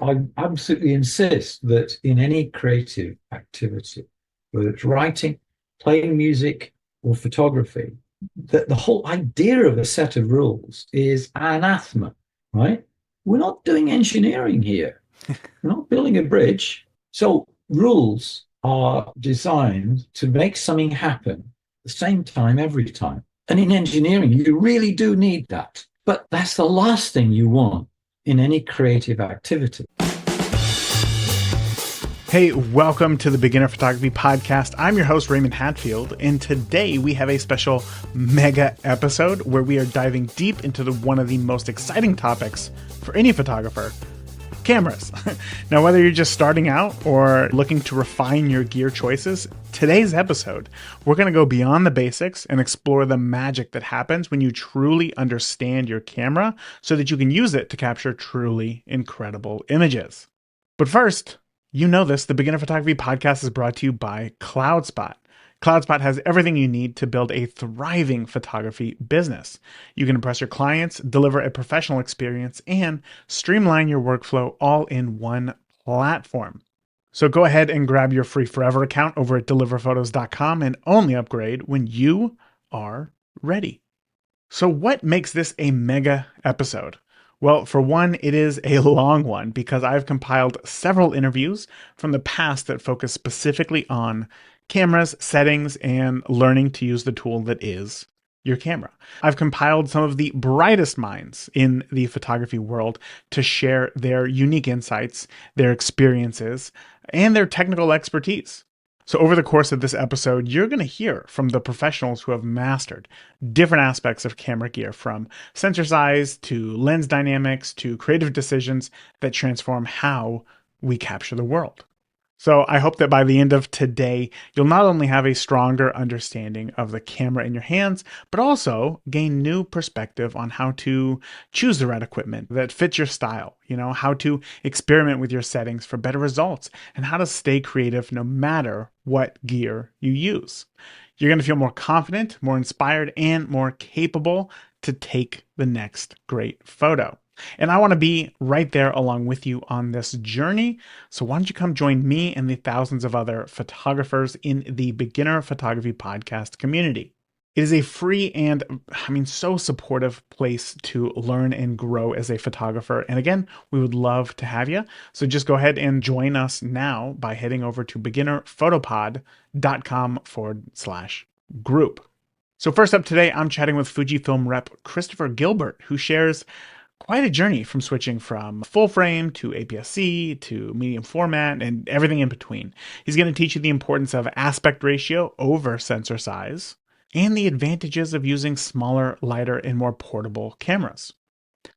I absolutely insist that in any creative activity, whether it's writing, playing music, or photography, that the whole idea of a set of rules is anathema, right? We're not doing engineering here. We're not building a bridge. So rules are designed to make something happen at the same time every time. And in engineering, you really do need that. But that's the last thing you want in any creative activity. Hey, welcome to the Beginner Photography Podcast. I'm your host, Raymond Hatfield, and today we have a special mega episode where we are diving deep into one of the most exciting topics for any photographer: cameras. Now, whether you're just starting out or looking to refine your gear choices, today's episode, we're going to go beyond the basics and explore the magic that happens when you truly understand your camera so that you can use it to capture truly incredible images. But first, you know this, the Beginner Photography Podcast is brought to you by CloudSpot. CloudSpot has everything you need to build a thriving photography business. You can impress your clients, deliver a professional experience, and streamline your workflow all in one platform. So go ahead and grab your free forever account over at deliverphotos.com and only upgrade when you are ready. So what makes this a mega episode? Well, for one, it is a long one because I've compiled several interviews from the past that focus specifically on cameras, settings, and learning to use the tool that is your camera. I've compiled some of the brightest minds in the photography world to share their unique insights, their experiences, and their technical expertise. So over the course of this episode, you're going to hear from the professionals who have mastered different aspects of camera gear, from sensor size to lens dynamics to creative decisions that transform how we capture the world. So I hope that by the end of today, you'll not only have a stronger understanding of the camera in your hands, but also gain new perspective on how to choose the right equipment that fits your style, how to experiment with your settings for better results, and how to stay creative no matter what gear you use. You're going to feel more confident, more inspired, and more capable to take the next great photo. And I want to be right there along with you on this journey. So why don't you come join me and the thousands of other photographers in the Beginner Photography Podcast community. It is a free and, so supportive place to learn and grow as a photographer. And again, we would love to have you. So just go ahead and join us now by heading over to beginnerphotopod.com/group. So first up today, I'm chatting with Fujifilm rep Christopher Gilbert, who shares quite a journey from switching from full frame to APS-C to medium format and everything in between. He's going to teach you the importance of aspect ratio over sensor size and the advantages of using smaller, lighter, and more portable cameras.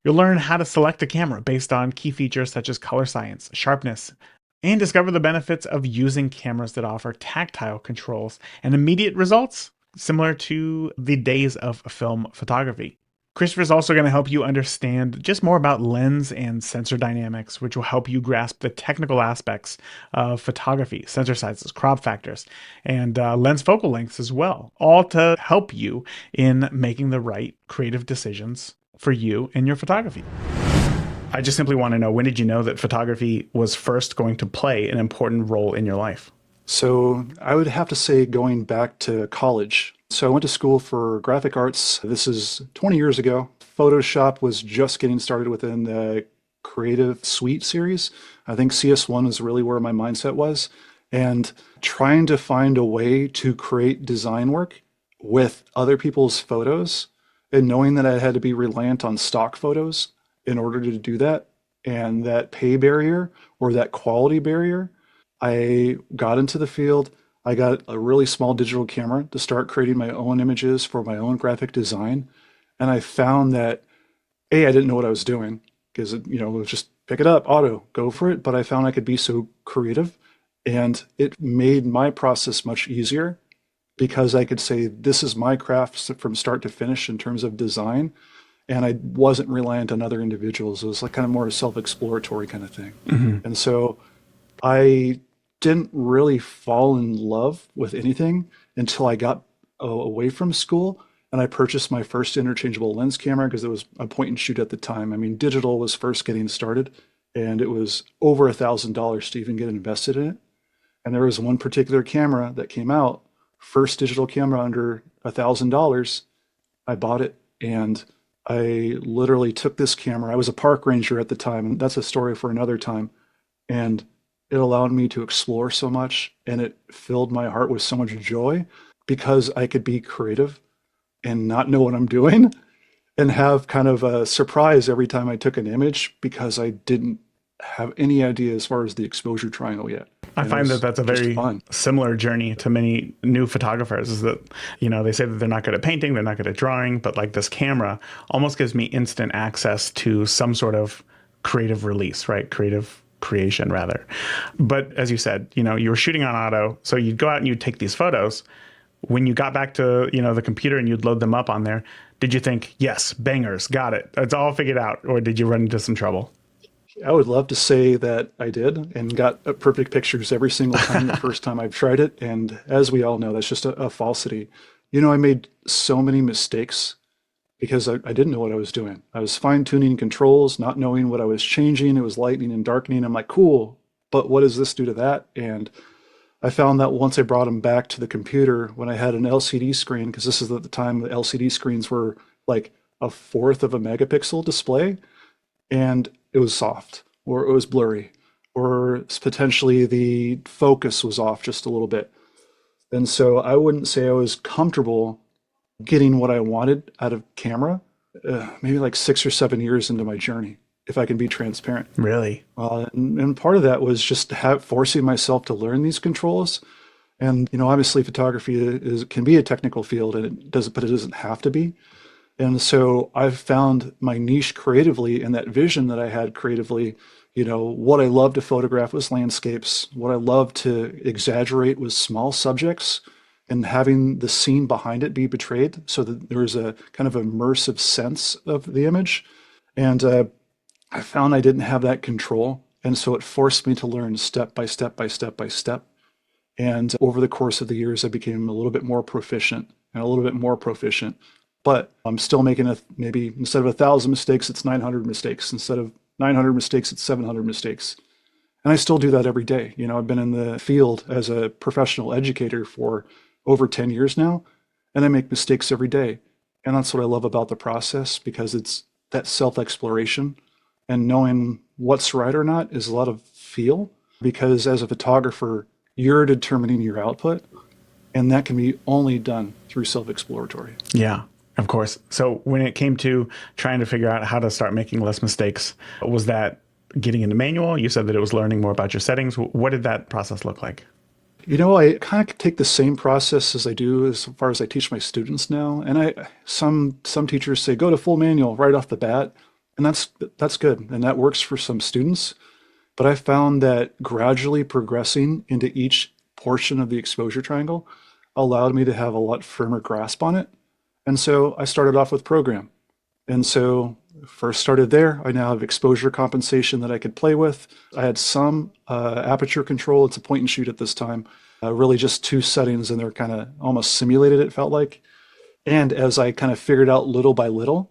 You'll learn how to select a camera based on key features such as color science, sharpness, and discover the benefits of using cameras that offer tactile controls and immediate results similar to the days of film photography. Christopher is also going to help you understand just more about lens and sensor dynamics, which will help you grasp the technical aspects of photography, sensor sizes, crop factors, and lens focal lengths as well, all to help you in making the right creative decisions for you and your photography. I just simply want to know, when did you know that photography was first going to play an important role in your life? So I would have to say going back to college. So I went to school for graphic arts. This is 20 years ago. Photoshop was just getting started within the Creative Suite series. I think CS1 is really where my mindset was. And trying to find a way to create design work with other people's photos, and knowing that I had to be reliant on stock photos in order to do that, and that pay barrier or that quality barrier, I got into the field. I got a really small digital camera to start creating my own images for my own graphic design. And I found that, I didn't know what I was doing because, it was just pick it up, auto, go for it. But I found I could be so creative, and it made my process much easier because I could say, this is my craft from start to finish in terms of design. And I wasn't reliant on other individuals. It was like kind of more a self-exploratory kind of thing. Mm-hmm. And so I didn't really fall in love with anything until I got away from school, and I purchased my first interchangeable lens camera because it was a point and shoot at the time. I mean, digital was first getting started, and it was over $1,000 to even get invested in it. And there was one particular camera that came out, first digital camera under $1,000. I bought it, and I literally took this camera. I was a park ranger at the time, and that's a story for another time. And it allowed me to explore so much, and it filled my heart with so much joy because I could be creative and not know what I'm doing and have kind of a surprise every time I took an image because I didn't have any idea as far as the exposure triangle yet. I And it find that was that's a just very fun. similar journey to many new photographers is that, they say that they're not good at painting, they're not good at drawing, but like this camera almost gives me instant access to some sort of creative release, right? Creative creation rather. But as you said, you were shooting on auto. So you'd go out and you'd take these photos. When you got back to, the computer and you'd load them up on there, did you think, yes, bangers, got it, it's all figured out? Or did you run into some trouble? I would love to say that I did and got perfect pictures every single time the first time I've tried it. And as we all know, that's just a falsity. I made so many mistakes because I didn't know what I was doing. I was fine tuning controls, not knowing what I was changing. It was lightening and darkening. I'm like, cool, but what does this do to that? And I found that once I brought them back to the computer, when I had an LCD screen, because this is at the time the LCD screens were like a fourth of a megapixel display, and it was soft, or it was blurry, or potentially the focus was off just a little bit. And so I wouldn't say I was comfortable getting what I wanted out of camera, maybe like 6 or 7 years into my journey, if I can be transparent. Really? And part of that was just forcing myself to learn these controls. And, obviously photography can be a technical field, and but it doesn't have to be. And so I've found my niche creatively, and that vision that I had creatively. What I love to photograph was landscapes. What I love to exaggerate was small subjects, and having the scene behind it be betrayed so that there's a kind of immersive sense of the image. And I found I didn't have that control. And so it forced me to learn step by step by step by step. And over the course of the years, I became a little bit more proficient and a little bit more proficient. But I'm still making maybe instead of 1,000 mistakes, it's 900 mistakes. Instead of 900 mistakes, it's 700 mistakes. And I still do that every day. I've been in the field as a professional educator for over 10 years now, and I make mistakes every day. And that's what I love about the process, because it's that self-exploration, and knowing what's right or not is a lot of feel, because as a photographer, you're determining your output, and that can be only done through self-exploratory. Yeah, of course. So when it came to trying to figure out how to start making less mistakes, was that getting into manual? You said that it was learning more about your settings. What did that process look like? I kind of take the same process as I do as far as I teach my students now. And some teachers say, go to full manual right off the bat. And that's good. And that works for some students. But I found that gradually progressing into each portion of the exposure triangle allowed me to have a lot firmer grasp on it. And so I started off with program. And so first started there. I now have exposure compensation that I could play with. I had some aperture control. It's a point and shoot at this time. Really just two settings, and they're kind of almost simulated, it felt like. And as I kind of figured out little by little,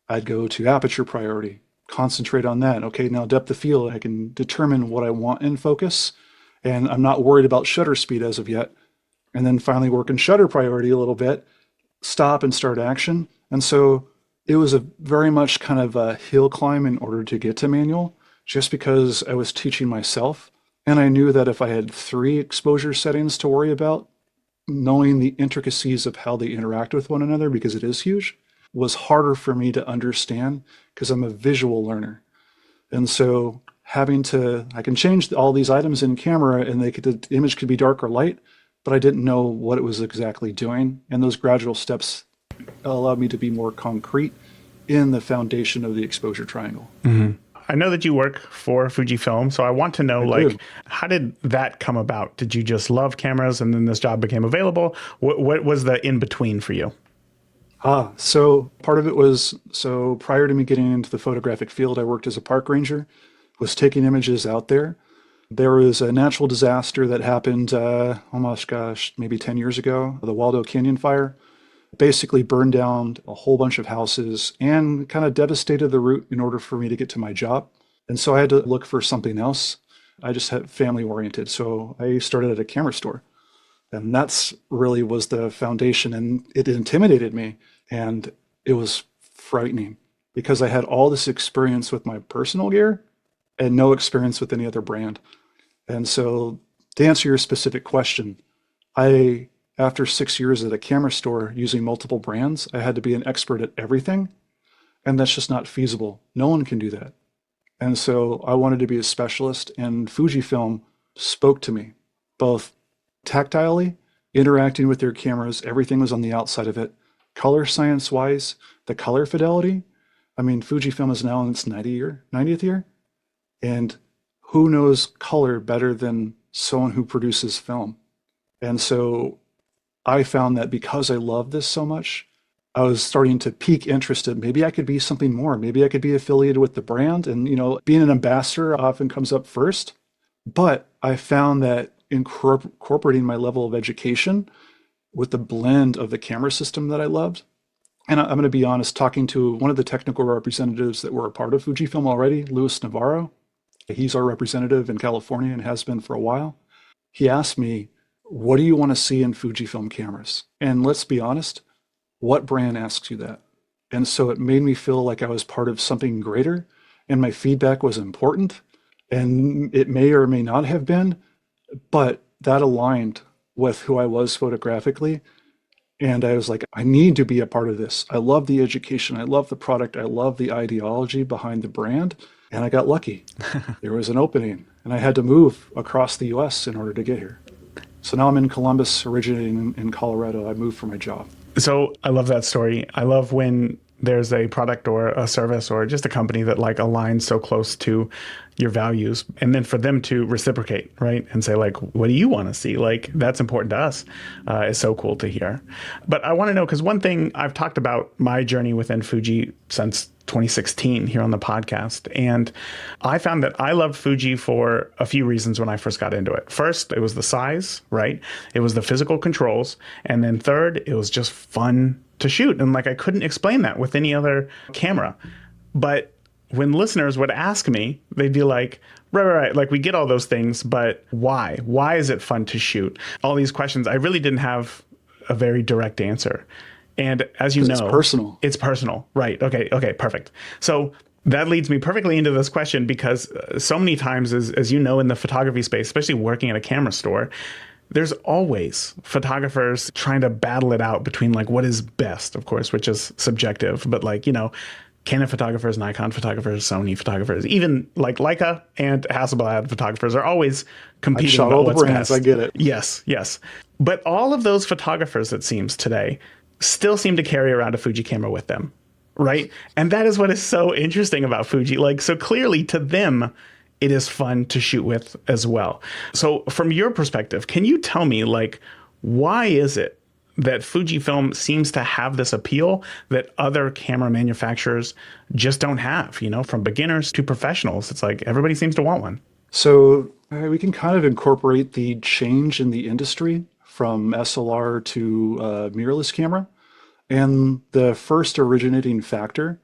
I'd go to aperture priority, concentrate on that. Okay, now depth of field, I can determine what I want in focus, and I'm not worried about shutter speed as of yet. And then finally work in shutter priority a little bit, stop and start action. And so it was a very much kind of a hill climb in order to get to manual, just because I was teaching myself. And I knew that if I had 3 exposure settings to worry about, knowing the intricacies of how they interact with one another, because it is huge, was harder for me to understand because I'm a visual learner. And so I can change all these items in camera, and the image could be dark or light, but I didn't know what it was exactly doing. And those gradual steps allowed me to be more concrete in the foundation of the exposure triangle. Mm-hmm. I know that you work for Fujifilm, so I want to know, how did that come about? Did you just love cameras and then this job became available? What was the in-between for you? So part of it was, prior to me getting into the photographic field, I worked as a park ranger, was taking images out there. There was a natural disaster that happened, maybe 10 years ago, the Waldo Canyon fire. Basically burned down a whole bunch of houses and kind of devastated the route in order for me to get to my job. And so I had to look for something else. I just had family oriented. So I started at a camera store. And that's really was the foundation. And it intimidated me. And it was frightening because I had all this experience with my personal gear and no experience with any other brand. And so to answer your specific question, after 6 years at a camera store using multiple brands, I had to be an expert at everything. And that's just not feasible. No one can do that. And so I wanted to be a specialist, and Fujifilm spoke to me, both tactilely, interacting with their cameras. Everything was on the outside of it. Color science wise, the color fidelity. I mean, Fujifilm is now in its 90th year. And who knows color better than someone who produces film? And so I found that because I love this so much, I was starting to pique interest in maybe I could be something more. Maybe I could be affiliated with the brand. And, being an ambassador often comes up first. But I found that incorporating my level of education with the blend of the camera system that I loved. And I'm going to be honest, talking to one of the technical representatives that were a part of Fujifilm already, Luis Navarro. He's our representative in California and has been for a while. He asked me, what do you want to see in Fujifilm cameras? And let's be honest, what brand asks you that? And so it made me feel like I was part of something greater, and my feedback was important, and it may or may not have been, but that aligned with who I was photographically. And I was like, I need to be a part of this. I love the education. I love the product. I love the ideology behind the brand. And I got lucky. There was an opening, and I had to move across the US in order to get here. So now I'm in Columbus, originating in Colorado. I moved for my job. So I love that story. I love when there's a product or a service or just a company that like aligns so close to your values, and then for them to reciprocate, right? And say like, what do you want to see? Like, that's important to us. Is so cool to hear. But I want to know, because one thing I've talked about my journey within Fuji since 2016 here on the podcast. And I found that I loved Fuji for a few reasons when I first got into it. First, it was the size, right? It was the physical controls. And then third, it was just fun to shoot. And like, I couldn't explain that with any other camera. But when listeners would ask me, they'd be like, right. Like, we get all those things, but why? Why is it fun to shoot? All these questions. I really didn't have a very direct answer. And as you know, it's personal. It's personal. Right. Okay, perfect. So that leads me perfectly into this question, because so many times, as you know, in the photography space, especially working at a camera store, there's always photographers trying to battle it out between like what is best, of course, which is subjective, but like, Canon photographers, Nikon photographers, Sony photographers, even like Leica and Hasselblad photographers are always competing about what's best. I get it. Yes. But all of those photographers, it seems today, still seem to carry around a Fuji camera with them, right? And that is what is so interesting about Fuji. Like, so clearly to them, it is fun to shoot with as well. So from your perspective, can you tell me, like, why is it that Fujifilm seems to have this appeal that other camera manufacturers just don't have, from beginners to professionals? It's like everybody seems to want one. So we can kind of incorporate the change in the industry from SLR to mirrorless camera. And the first originating factor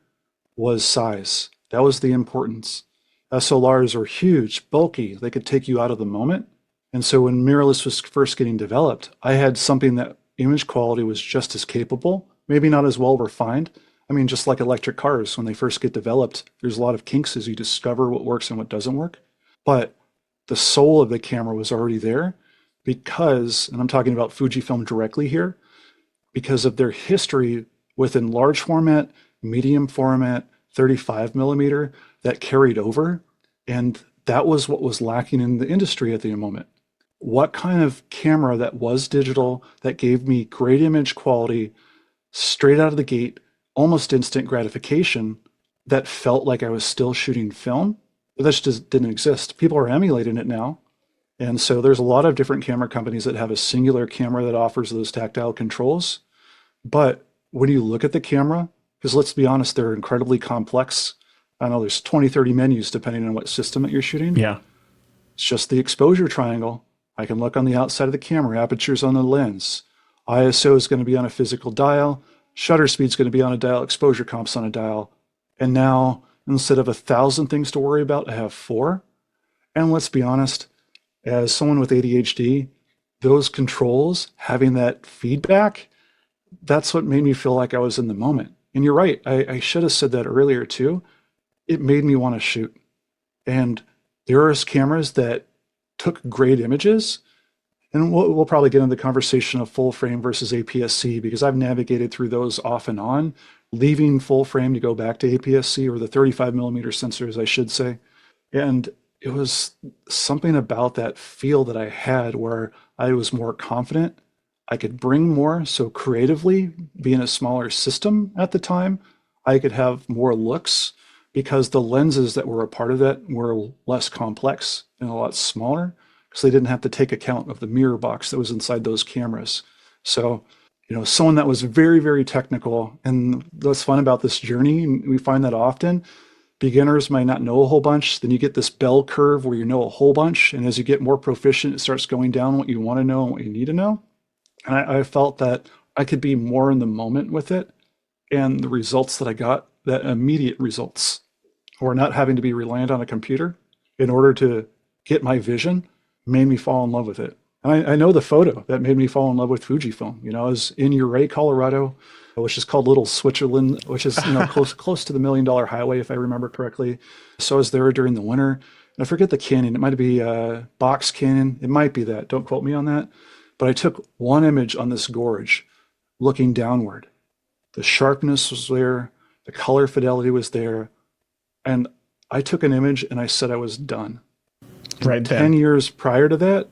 was size. That was the importance. SLRs are huge, bulky. They could take you out of the moment. And so when mirrorless was first getting developed, I had something that image quality was just as capable, maybe not as well refined. I mean, just like electric cars, when they first get developed, there's a lot of kinks as you discover what works and what doesn't work. But the soul of the camera was already there because, and I'm talking about Fujifilm directly here, because of their history within large format, medium format, 35 millimeter, that carried over. And that was what was lacking in the industry at the moment. What kind of camera that was digital, that gave me great image quality, straight out of the gate, almost instant gratification, that felt like I was still shooting film? That just didn't exist. People are emulating it now. And so there's a lot of different camera companies that have a singular camera that offers those tactile controls. But when you look at the camera, because let's be honest, they're incredibly complex. I know there's 20, 30 menus depending on what system that you're shooting. Yeah. It's just the exposure triangle. I can look on the outside of the camera, aperture's on the lens. ISO is going to be on a physical dial. Shutter speed's going to be on a dial. Exposure comp's on a dial. And now Instead of 1,000 things to worry about, I have 4. And let's be honest, as someone with ADHD, those controls, having that feedback, that's what made me feel like I was in the moment. And you're right, I should have said that earlier too. It made me want to shoot. And there are cameras that took great images. And we'll probably get into the conversation of full frame versus APS-C because I've navigated through those off and on, leaving full frame to go back to APS-C, or the 35 millimeter sensors, I should say. And it was something about that feel that I had where I was more confident. I could bring more. So creatively, being a smaller system at the time, I could have more looks because the lenses that were a part of that were less complex and a lot smaller. So they didn't have to take account of the mirror box that was inside those cameras. So, someone that was very, very technical, and what's fun about this journey, and we find that often, beginners might not know a whole bunch. Then you get this bell curve where you know a whole bunch. And as you get more proficient, it starts going down what you want to know and what you need to know. And I felt that I could be more in the moment with it. And the results that I got, that immediate results, or not having to be reliant on a computer in order to get my vision, made me fall in love with it. And I know the photo that made me fall in love with Fujifilm. I was in Ouray, Colorado, which is called Little Switzerland, which is close to the $1 Million Highway, if I remember correctly. So I was there during the winter. And I forget the canyon. It might be Box Canyon. It might be that. Don't quote me on that. But I took one image on this gorge looking downward. The sharpness was there. The color fidelity was there. And I took an image and I said I was done. Right. 10 years prior to that,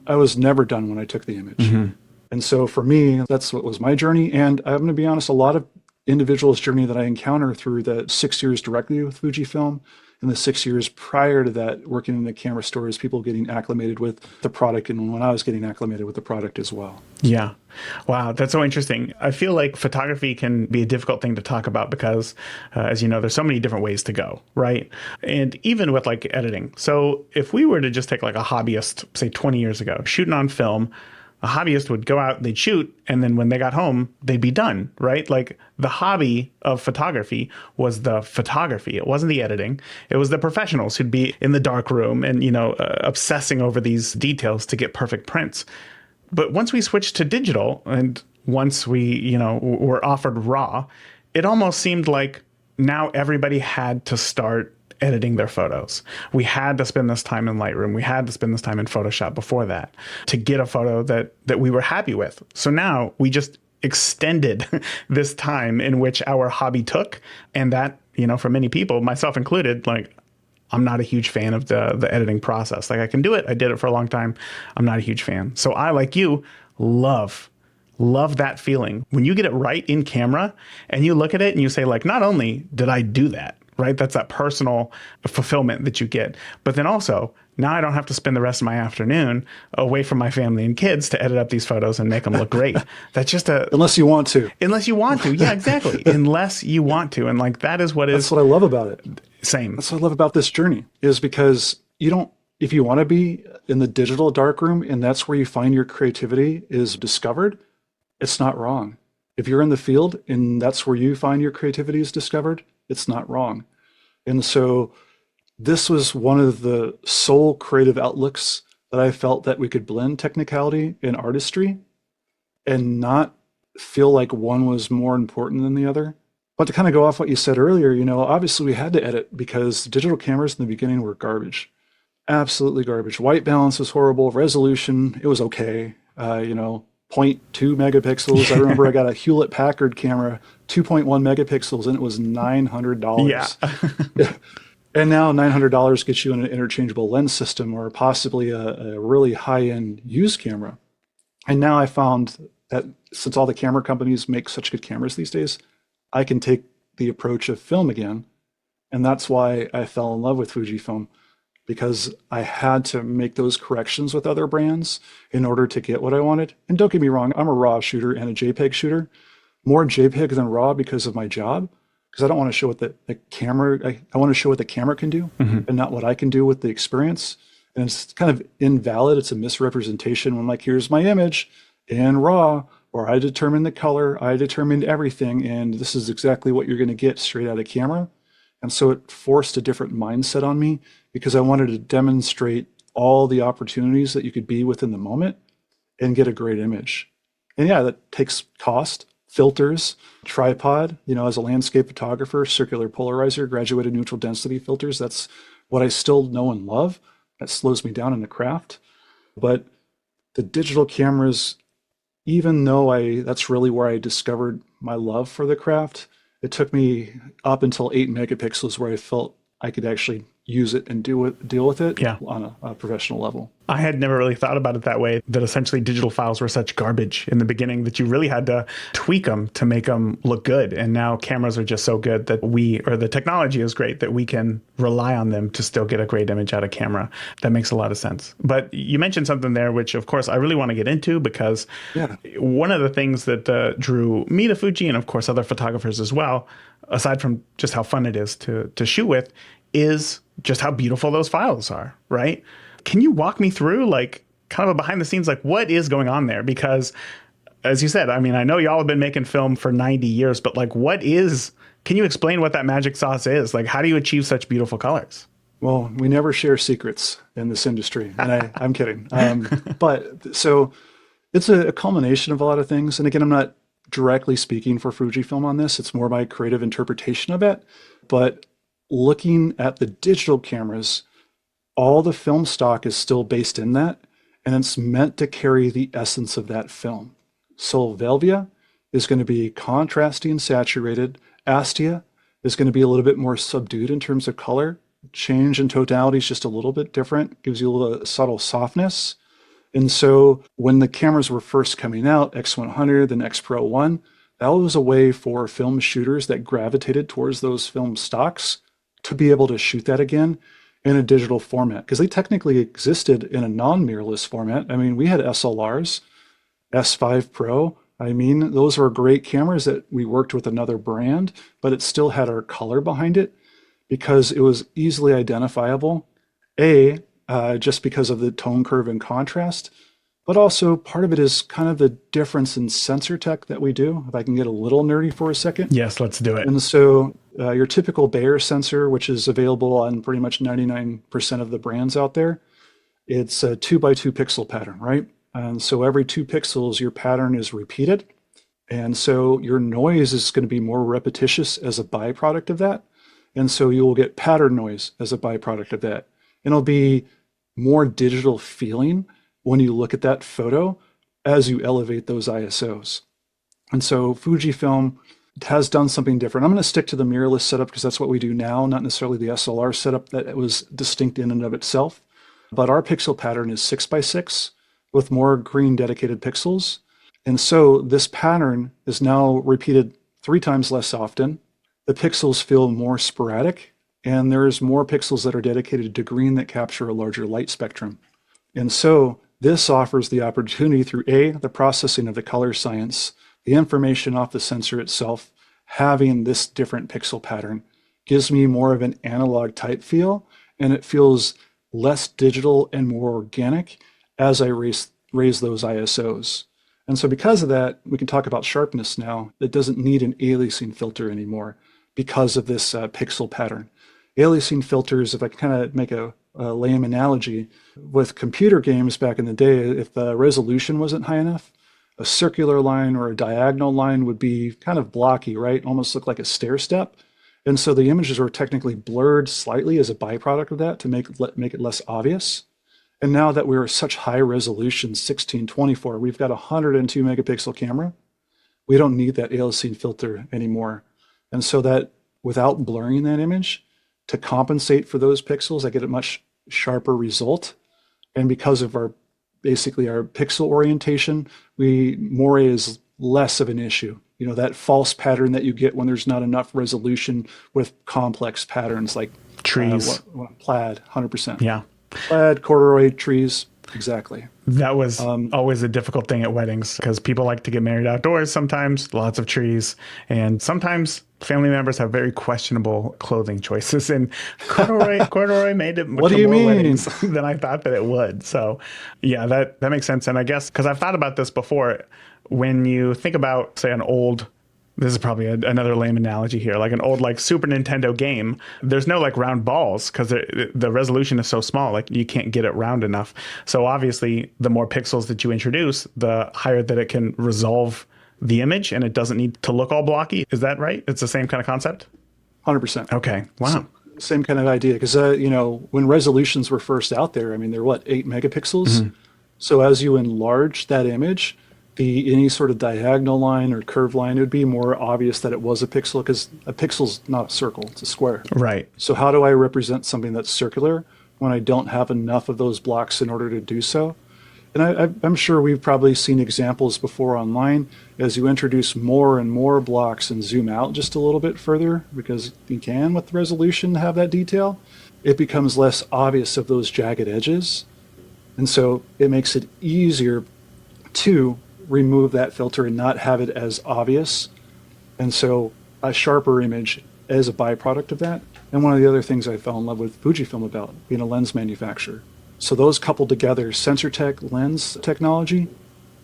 I was never done when I took the image. Mm-hmm. And so for me, that's what was my journey. And I'm going to be honest, a lot of individuals' journey that I encounter through the 6 years directly with Fujifilm and the 6 years prior to that working in the camera store is people getting acclimated with the product, and when I was getting acclimated with the product as well. Yeah. Wow. That's so interesting. I feel like photography can be a difficult thing to talk about because, as you know, there's so many different ways to go, right? And even with like editing. So if we were to just take like a hobbyist, say 20 years ago, shooting on film, a hobbyist would go out, they'd shoot, and then when they got home, they'd be done, right? Like the hobby of photography was the photography. It wasn't the editing. It was the professionals who'd be in the dark room and, obsessing over these details to get perfect prints. But once we switched to digital and once we, were offered RAW, it almost seemed like now everybody had to start editing their photos. We had to spend this time in Lightroom. We had to spend this time in Photoshop before that to get a photo that we were happy with. So now we just extended this time in which our hobby took. And that, for many people, myself included, like, I'm not a huge fan of the editing process. Like I can do it. I did it for a long time. I'm not a huge fan. So I, like you, love that feeling when you get it right in camera and you look at it and you say, like, not only did I do that, right? That's that personal fulfillment that you get. But then also, now I don't have to spend the rest of my afternoon away from my family and kids to edit up these photos and make them look great. That's just unless you want to. Unless you want to. Yeah, exactly. Unless you want to. And like, that's what I love about it. Same. That's what I love about this journey is because if you want to be in the digital darkroom and that's where you find your creativity is discovered, it's not wrong. If you're in the field and that's where you find your creativity is discovered, it's not wrong. And so this was one of the sole creative outlooks that I felt that we could blend technicality and artistry and not feel like one was more important than the other. But to kind of go off what you said earlier, obviously we had to edit because digital cameras in the beginning were garbage. Absolutely garbage. White balance was horrible. Resolution, it was okay. 0.2 megapixels. I remember I got a Hewlett Packard camera, 2.1 megapixels, and it was $900. Yeah. And now $900 gets you an interchangeable lens system or possibly a really high-end used camera. And now I found that since all the camera companies make such good cameras these days, I can take the approach of film again. And that's why I fell in love with Fujifilm, because I had to make those corrections with other brands in order to get what I wanted. And don't get me wrong, I'm a RAW shooter and a JPEG shooter. More JPEG than RAW because of my job, because I don't want to show what the camera, I want to show what the camera can do and not what I can do with the experience. And it's kind of invalid. It's a misrepresentation when like, here's my image in RAW, or I determined the color, I determined everything, and this is exactly what you're going to get straight out of camera. And so it forced a different mindset on me because I wanted to demonstrate all the opportunities that you could be within the moment and get a great image. And yeah, that takes cost, filters, tripod, as a landscape photographer, circular polarizer, graduated neutral density filters. That's what I still know and love. That slows me down in the craft. But the digital cameras, even though that's really where I discovered my love for the craft, it took me up until 8 megapixels where I felt I could actually use it and deal with it Yeah. on a professional level. I had never really thought about it that way, that essentially digital files were such garbage in the beginning that you really had to tweak them to make them look good. And now cameras are just so good that the technology is great that we can rely on them to still get a great image out of camera. That makes a lot of sense. But you mentioned something there, which of course I really want to get into, because one of the things that drew me to Fuji, and of course other photographers as well, aside from just how fun it is to shoot with, is just how beautiful those files are, right? Can you walk me through like kind of a behind the scenes, like what is going on there? Because as you said, I mean, I know y'all have been making film for 90 years, but like can you explain what that magic sauce is? Like, how do you achieve such beautiful colors? Well, we never share secrets in this industry, and I'm kidding. But so it's a culmination of a lot of things. And again, I'm not directly speaking for Fujifilm on this. It's more my creative interpretation of it. But looking at the digital cameras, all the film stock is still based in that, and it's meant to carry the essence of that film. Solvelvia is going to be contrasty and saturated. Astia is going to be a little bit more subdued in terms of color. Change in tonality is just a little bit different, gives you a little subtle softness. And so when the cameras were first coming out, X100, then X Pro 1, that was a way for film shooters that gravitated towards those film stocks to be able to shoot that again in a digital format, because they technically existed in a non-mirrorless format. I mean, we had SLRs, S5 Pro. I mean, those were great cameras that we worked with another brand, but it still had our color behind it because it was easily identifiable, just because of the tone curve and contrast, but also part of it is kind of the difference in sensor tech that we do. If I can get a little nerdy for a second. Yes, let's do it. And so your typical Bayer sensor, which is available on pretty much 99% of the brands out there, it's a 2x2 pixel pattern, right? And so every 2 pixels, your pattern is repeated. And so your noise is going to be more repetitious as a byproduct of that. And so you will get pattern noise as a byproduct of that. And it'll be more digital feeling when you look at that photo as you elevate those ISOs. And so Fujifilm has done something different. I'm going to stick to the mirrorless setup because that's what we do now, not necessarily the SLR setup that was distinct in and of itself. But our pixel pattern is 6x6 with more green dedicated pixels. And so this pattern is now repeated 3 times less often. The pixels feel more sporadic, and there's more pixels that are dedicated to green that capture a larger light spectrum. And so this offers the opportunity through the processing of the color science, the information off the sensor itself, having this different pixel pattern gives me more of an analog type feel, and it feels less digital and more organic as I raise those ISOs. And so because of that, we can talk about sharpness now. It doesn't need an aliasing filter anymore because of this pixel pattern. Aliasing filters, if I kind of make a lame analogy, with computer games back in the day, if the resolution wasn't high enough, a circular line or a diagonal line would be kind of blocky, right? Almost look like a stair step. And so the images were technically blurred slightly as a byproduct of that to make it less obvious. And now that we're such high resolution, 1624, we've got a 102 megapixel camera. We don't need that aliasing filter anymore. And so that without blurring that image, to compensate for those pixels, I get a much sharper result. And because of our pixel orientation, moire is less of an issue. You know, that false pattern that you get when there's not enough resolution with complex patterns like trees, plaid, 100%. Yeah. Plaid, corduroy, trees, exactly. That was always a difficult thing at weddings because people like to get married outdoors sometimes, lots of trees, and sometimes family members have very questionable clothing choices, and corduroy made it much more weddings than I thought that it would. So yeah, that makes sense. And I guess because I've thought about this before, when you think about, say, an old This is probably another lame analogy here, like an old like Super Nintendo game. There's no like round balls because the resolution is so small, like you can't get it round enough. So obviously, the more pixels that you introduce, the higher that it can resolve the image, and it doesn't need to look all blocky. Is that right? It's the same kind of concept? 100%. Okay. Wow. So, same kind of idea. Because, when resolutions were first out there, I mean, they're what, 8 megapixels? Mm-hmm. So as you enlarge that image, any sort of diagonal line or curved line, it would be more obvious that it was a pixel because a pixel's not a circle, it's a square. Right. So how do I represent something that's circular when I don't have enough of those blocks in order to do so? And I'm sure we've probably seen examples before online as you introduce more and more blocks and zoom out just a little bit further, because you can with the resolution have that detail, it becomes less obvious of those jagged edges. And so it makes it easier to remove that filter and not have it as obvious. And so a sharper image is a byproduct of that. And one of the other things I fell in love with Fujifilm about, being a lens manufacturer. So those coupled together, sensor tech, lens technology,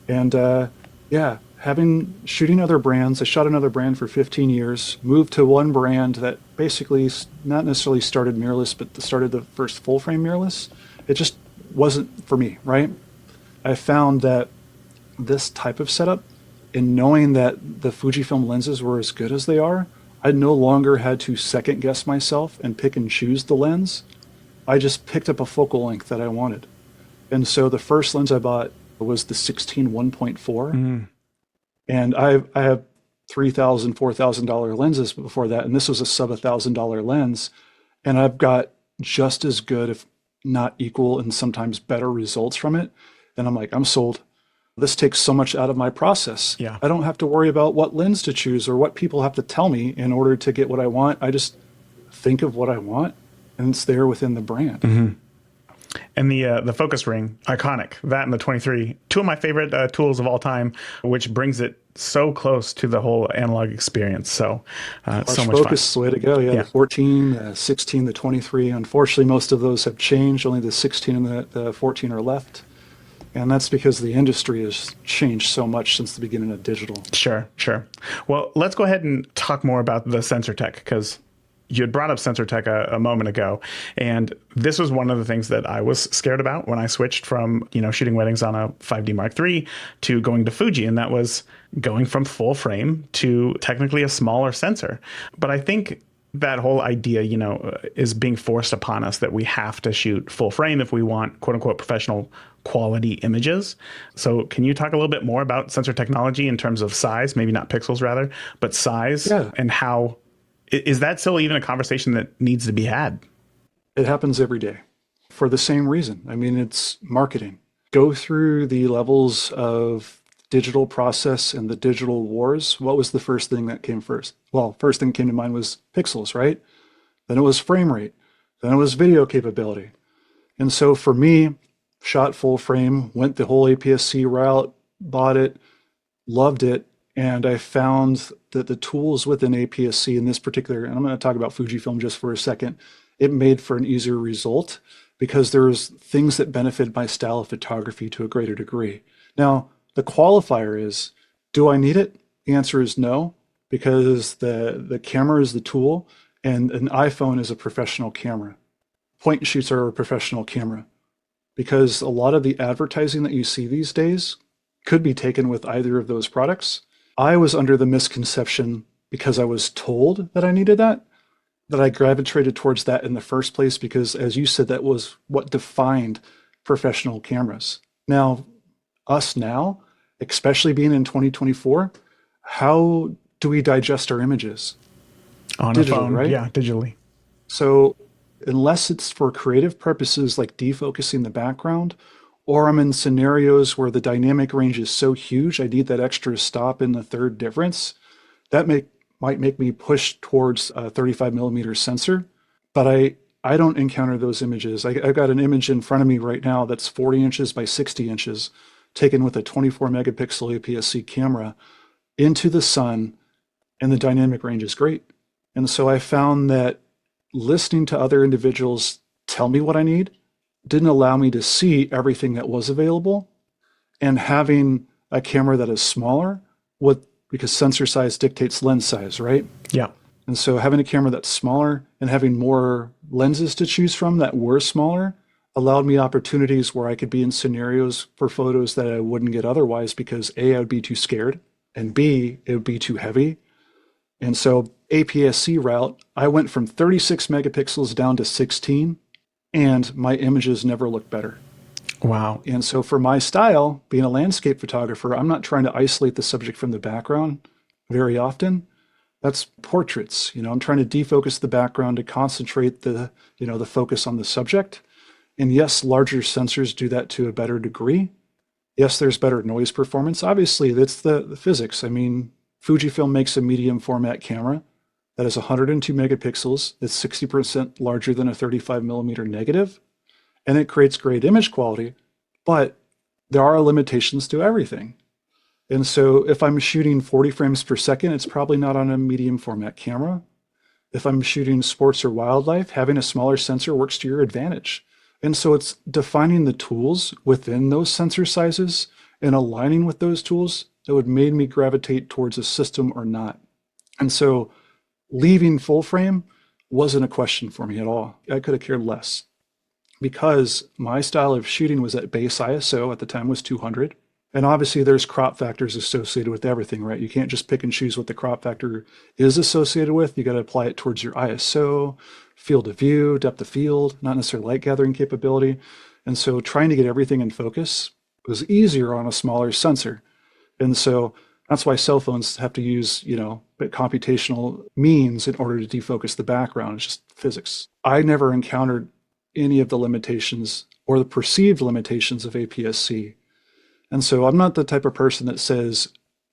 and shooting other brands. I shot another brand for 15 years, moved to one brand that basically not necessarily started mirrorless, but started the first full frame mirrorless. It just wasn't for me, right? I found that this type of setup, and knowing that the Fujifilm lenses were as good as they are, I no longer had to second guess myself and pick and choose the lens. I just picked up a focal length that I wanted. And so the first lens I bought was the 16 1.4. Mm-hmm. And I have $3,000, $4,000 lenses before that. And this was a sub $1,000 lens. And I've got just as good, if not equal, and sometimes better results from it. And I'm like, I'm sold. This takes so much out of my process. Yeah. I don't have to worry about what lens to choose or what people have to tell me in order to get what I want. I just think of what I want, and it's there within the brand. Mm-hmm. And the focus ring, iconic. That and the 23, two of my favorite tools of all time, which brings it so close to the whole analog experience. So, so much focus is the way to go. Yeah, yeah. The 14, the 16, the 23. Unfortunately, most of those have changed. Only the 16 and the 14 are left. And that's because the industry has changed so much since the beginning of digital. Sure. Well, let's go ahead and talk more about the sensor tech, because you had brought up sensor tech a moment ago. And this was one of the things that I was scared about when I switched from, shooting weddings on a 5D Mark III to going to Fuji. And that was going from full frame to technically a smaller sensor. But I think that whole idea, is being forced upon us that we have to shoot full frame if we want quote unquote professional quality images. So can you talk a little bit more about sensor technology in terms of size, maybe not pixels rather, but size, and how is that still even a conversation that needs to be had? It happens every day for the same reason. I mean, it's marketing. Go through the levels of digital process and the digital wars. What was the first thing that came first? Well, first thing that came to mind was pixels, right? Then it was frame rate. Then it was video capability. And so for me, shot full frame, went the whole APS-C route, bought it, loved it. And I found that the tools within APS-C in this particular, and I'm going to talk about Fujifilm just for a second, it made for an easier result because there's things that benefit my style of photography to a greater degree. Now, the qualifier is, do I need it? The answer is no, because the camera is the tool and an iPhone is a professional camera. Point and shoots are a professional camera, because a lot of the advertising that you see these days could be taken with either of those products. I was under the misconception, because I was told that I needed that I gravitated towards that in the first place, because as you said, that was what defined professional cameras. Now, especially being in 2024, how do we digest our images? On a phone, right? Yeah, digitally. So unless it's for creative purposes like defocusing the background, or I'm in scenarios where the dynamic range is so huge, I need that extra stop in the third difference, that might make me push towards a 35 millimeter sensor. But I don't encounter those images. I've got an image in front of me right now that's 40 inches by 60 inches, taken with a 24 megapixel APS-C camera into the sun, and the dynamic range is great. And so I found that listening to other individuals tell me what I need didn't allow me to see everything that was available, and having a camera that is smaller with because sensor size dictates lens size, right? Yeah. And so having a camera that's smaller and having more lenses to choose from that were smaller allowed me opportunities where I could be in scenarios for photos that I wouldn't get otherwise because A, I would be too scared, and B, it would be too heavy. And so APS-C route, I went from 36 megapixels down to 16, and my images never looked better. Wow. And so for my style, being a landscape photographer, I'm not trying to isolate the subject from the background very often. That's portraits. I'm trying to defocus the background to concentrate the focus on the subject. And yes, larger sensors do that to a better degree. Yes, there's better noise performance. Obviously, that's the physics. I mean, Fujifilm makes a medium format camera that is 102 megapixels. It's 60% larger than a 35 millimeter negative, and it creates great image quality, but there are limitations to everything. And so if I'm shooting 40 frames per second, it's probably not on a medium format camera. If I'm shooting sports or wildlife, having a smaller sensor works to your advantage. And so it's defining the tools within those sensor sizes and aligning with those tools that would make me gravitate towards a system or not. And so leaving full frame wasn't a question for me at all. I could have cared less because my style of shooting was at base ISO at the time was 200. And obviously there's crop factors associated with everything, right? You can't just pick and choose what the crop factor is associated with. You got to apply it towards your ISO, field of view, depth of field, not necessarily light gathering capability. And so trying to get everything in focus was easier on a smaller sensor. And so that's why cell phones have to use, computational means in order to defocus the background. It's just physics. I never encountered any of the limitations or the perceived limitations of APS-C. And so I'm not the type of person that says,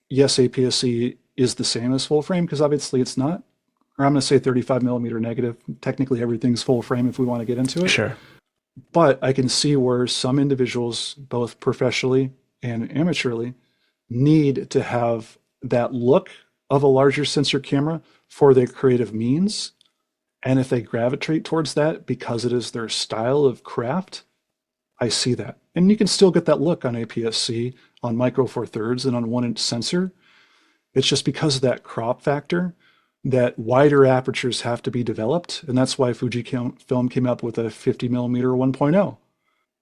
yes, APS-C is the same as full frame, because obviously it's not. Or I'm going to say 35 millimeter negative. Technically, everything's full frame if we want to get into it. Sure. But I can see where some individuals, both professionally and amateurly, need to have that look of a larger sensor camera for their creative means. And if they gravitate towards that because it is their style of craft, I see that. And you can still get that look on APS-C, on Micro Four Thirds, and on 1-inch sensor. It's just because of that crop factor that wider apertures have to be developed. And that's why Fujifilm came up with a 50 millimeter 1.0.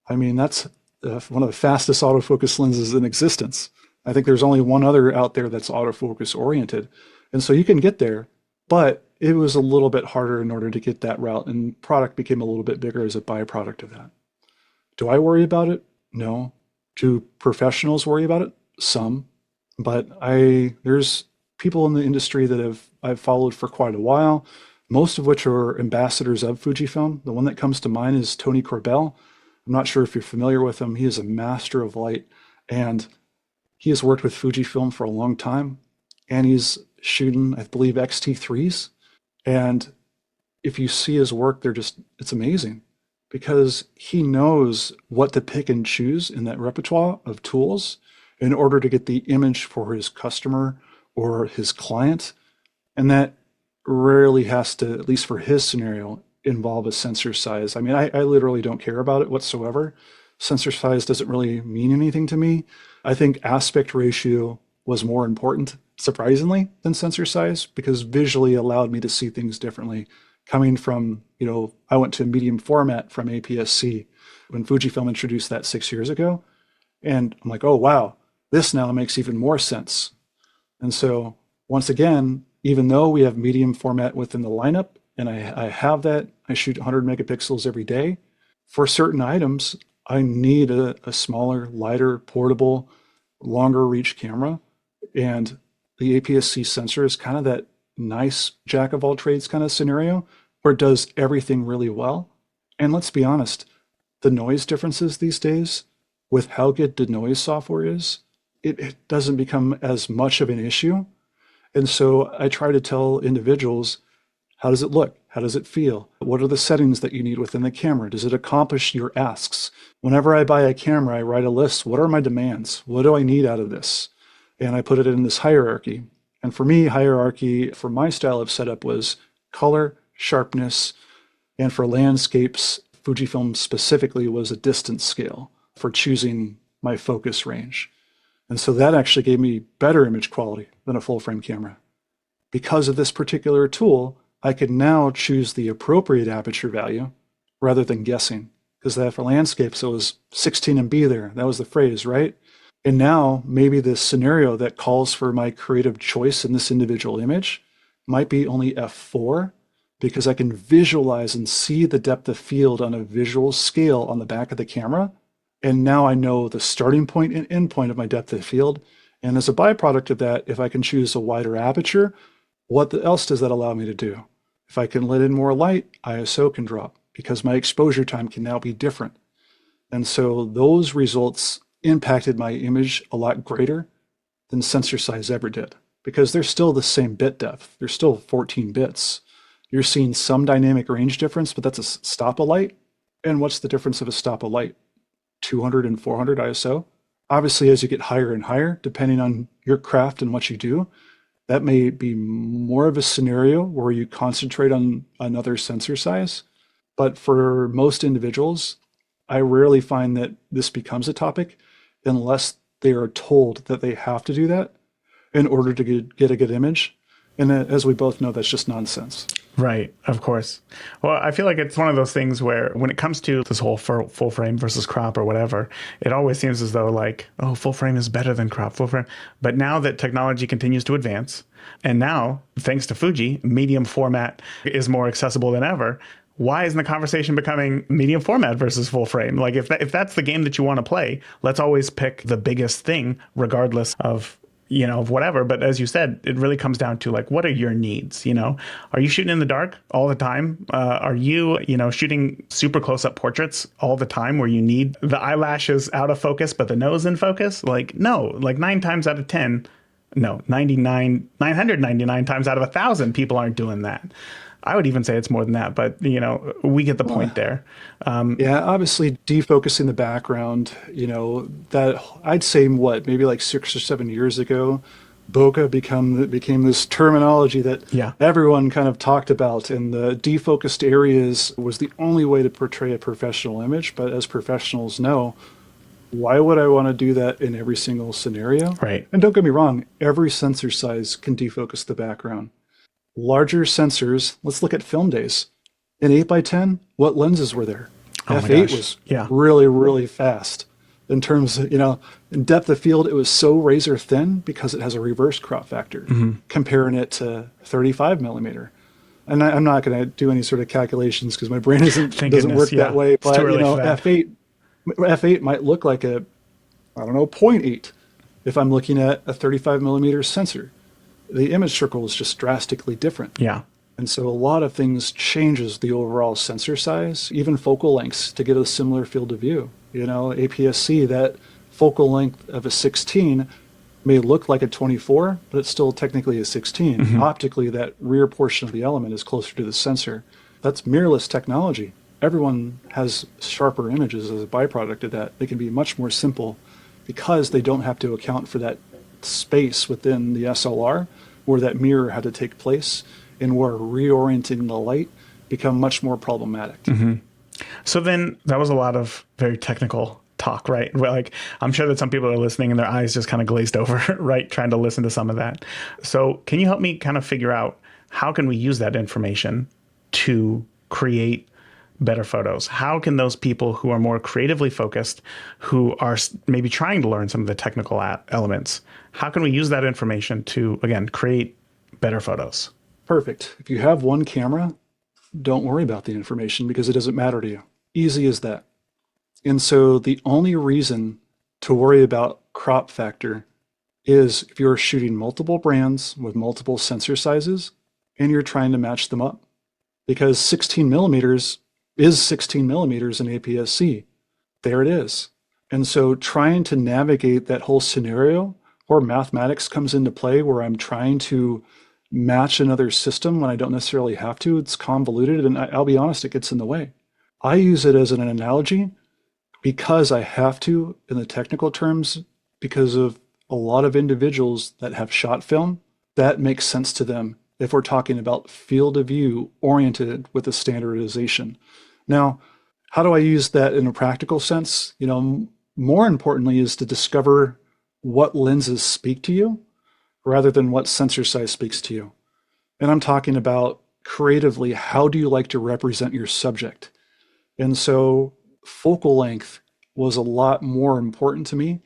I mean, that's one of the fastest autofocus lenses in existence. I think there's only one other out there that's autofocus oriented. And so you can get there, but it was a little bit harder in order to get that route, and product became a little bit bigger as a byproduct of that. Do I worry about it? No. Do professionals worry about it? Some. But there's people in the industry that I've followed for quite a while, most of which are ambassadors of Fujifilm. The one that comes to mind is Tony Corbell. I'm not sure if you're familiar with him. He is a master of light, and he has worked with Fujifilm for a long time, and he's shooting, I believe, XT3s. And if you see his work, it's amazing, because he knows what to pick and choose in that repertoire of tools in order to get the image for his customer or his client. And that rarely has to, at least for his scenario, involve a sensor size. I mean, I literally don't care about it whatsoever. Sensor size doesn't really mean anything to me. I think aspect ratio was more important, surprisingly, than sensor size, because visually allowed me to see things differently. Coming from, I went to a medium format from APS-C when Fujifilm introduced that 6 years ago. And I'm like, oh, wow, this now makes even more sense. And so once again, even though we have medium format within the lineup, and I have that, I shoot 100 megapixels every day. For certain items, I need a smaller, lighter, portable, longer reach camera. And the APS-C sensor is kind of that nice jack of all trades kind of scenario where it does everything really well. And let's be honest, the noise differences these days with how good the noise software is, it doesn't become as much of an issue. And so I try to tell individuals, how does it look? How does it feel? What are the settings that you need within the camera? Does it accomplish your asks? Whenever I buy a camera, I write a list. What are my demands? What do I need out of this? And I put it in this hierarchy. And for me, hierarchy for my style of setup was color, sharpness, and for landscapes, Fujifilm specifically was a distance scale for choosing my focus range. And so that actually gave me better image quality than a full frame camera. Because of this particular tool, I could now choose the appropriate aperture value rather than guessing. Because that for landscapes, it was 16 MB there. That was the phrase, right? And now maybe the scenario that calls for my creative choice in this individual image might be only f4, because I can visualize and see the depth of field on a visual scale on the back of the camera. And now I know the starting point and end point of my depth of field. And as a byproduct of that, if I can choose a wider aperture, what else does that allow me to do? If I can let in more light, ISO can drop because my exposure time can now be different. And so those results impacted my image a lot greater than sensor size ever did, because they're still the same bit depth. They're still 14 bits. You're seeing some dynamic range difference, but that's a stop of light. And what's the difference of a stop of light? 200 and 400 ISO. Obviously, as you get higher and higher, depending on your craft and what you do, that may be more of a scenario where you concentrate on another sensor size. But for most individuals, I rarely find that this becomes a topic unless they are told that they have to do that in order to get a good image. And as we both know, that's just nonsense. Right, of course. Well, I feel like it's one of those things where when it comes to this whole full frame versus crop or whatever, it always seems as though like, oh, full frame is better than crop, full frame. But now that technology continues to advance, and now, thanks to Fuji, medium format is more accessible than ever. Why isn't the conversation becoming medium format versus full frame? Like if that's the game that you want to play, let's always pick the biggest thing, regardless of of whatever. But as you said, it really comes down to like, what are your needs? Are you shooting in the dark all the time? Are you, shooting super close up portraits all the time where you need the eyelashes out of focus, but the nose in focus? Like, no, like 999 times out of 1,000, people aren't doing that. I would even say it's more than that, but we get the point there. Yeah, obviously defocusing the background, that I'd say maybe like 6 or 7 years ago, bokeh became this terminology that everyone kind of talked about, and the defocused areas was the only way to portray a professional image. But as professionals know, why would I want to do that in every single scenario? Right. And don't get me wrong, every sensor size can defocus the background. Larger sensors, let's look at film days. In 8x10, what lenses were there? Oh F8 was really, really fast. In terms of, in depth of field, it was so razor thin because it has a reverse crop factor, comparing it to 35 millimeter. And I'm not going to do any sort of calculations because my brain doesn't work that way. But, F8 might look like a, 0.8 if I'm looking at a 35 millimeter sensor. The image circle is just drastically different. Yeah. And so a lot of things changes the overall sensor size, even focal lengths to get a similar field of view. APS-C, that focal length of a 16 may look like a 24, but it's still technically a 16. Optically, that rear portion of the element is closer to the sensor. That's mirrorless technology. Everyone has sharper images as a byproduct of that. They can be much more simple because they don't have to account for that space within the SLR where that mirror had to take place and where reorienting the light become much more problematic. So then that was a lot of very technical talk, right? Like I'm sure that some people are listening and their eyes just kind of glazed over, right? Trying to listen to some of that. So can you help me kind of figure out how can we use that information to create better photos? How can those people who are more creatively focused, who are maybe trying to learn some of the technical elements, how can we use that information to, again, create better photos? Perfect. If you have one camera, don't worry about the information because it doesn't matter to you. Easy as that. And so the only reason to worry about crop factor is if you're shooting multiple brands with multiple sensor sizes and you're trying to match them up. Because 16 millimeters is 16 millimeters in APS-C. There it is. And so trying to navigate that whole scenario, or mathematics comes into play where I'm trying to match another system when I don't necessarily have to. It's convoluted, and I'll be honest, it gets in the way. I use it as an analogy because I have to in the technical terms, because of a lot of individuals that have shot film, that makes sense to them if we're talking about field of view oriented with a standardization. Now, how do I use that in a practical sense? More importantly is to discover what lenses speak to you rather than what sensor size speaks to you. And I'm talking about creatively, how do you like to represent your subject? And so focal length was a lot more important to me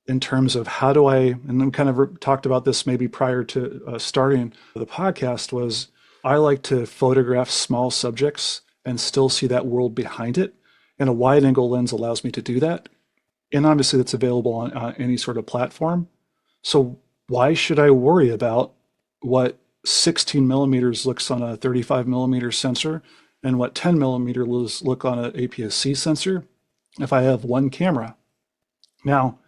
in terms of how do I, and we kind of talked about this maybe prior to starting the podcast, was I like to photograph small subjects and still see that world behind it. And a wide angle lens allows me to do that. And obviously that's available on any sort of platform. So why should I worry about what 16 millimeters looks on a 35 millimeter sensor and what 10 millimeters look on an APS-C sensor if I have one camera? Now,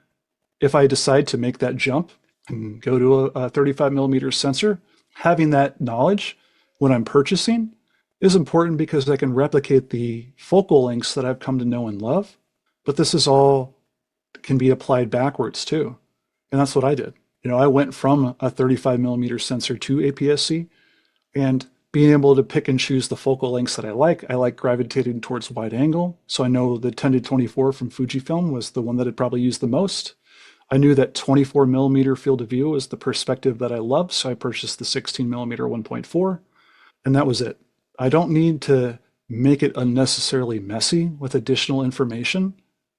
if I decide to make that jump and go to a 35 millimeter sensor, having that knowledge when I'm purchasing is important because I can replicate the focal lengths that I've come to know and love. But this is all can be applied backwards too. And that's what I did. I went from a 35 millimeter sensor to APS-C, and being able to pick and choose the focal lengths that I like gravitating towards wide angle. So I know the 10 to 24 from Fujifilm was the one that I'd probably used the most. I knew that 24 millimeter field of view was the perspective that I loved, so I purchased the 16 millimeter 1.4, and that was it. I don't need to make it unnecessarily messy with additional information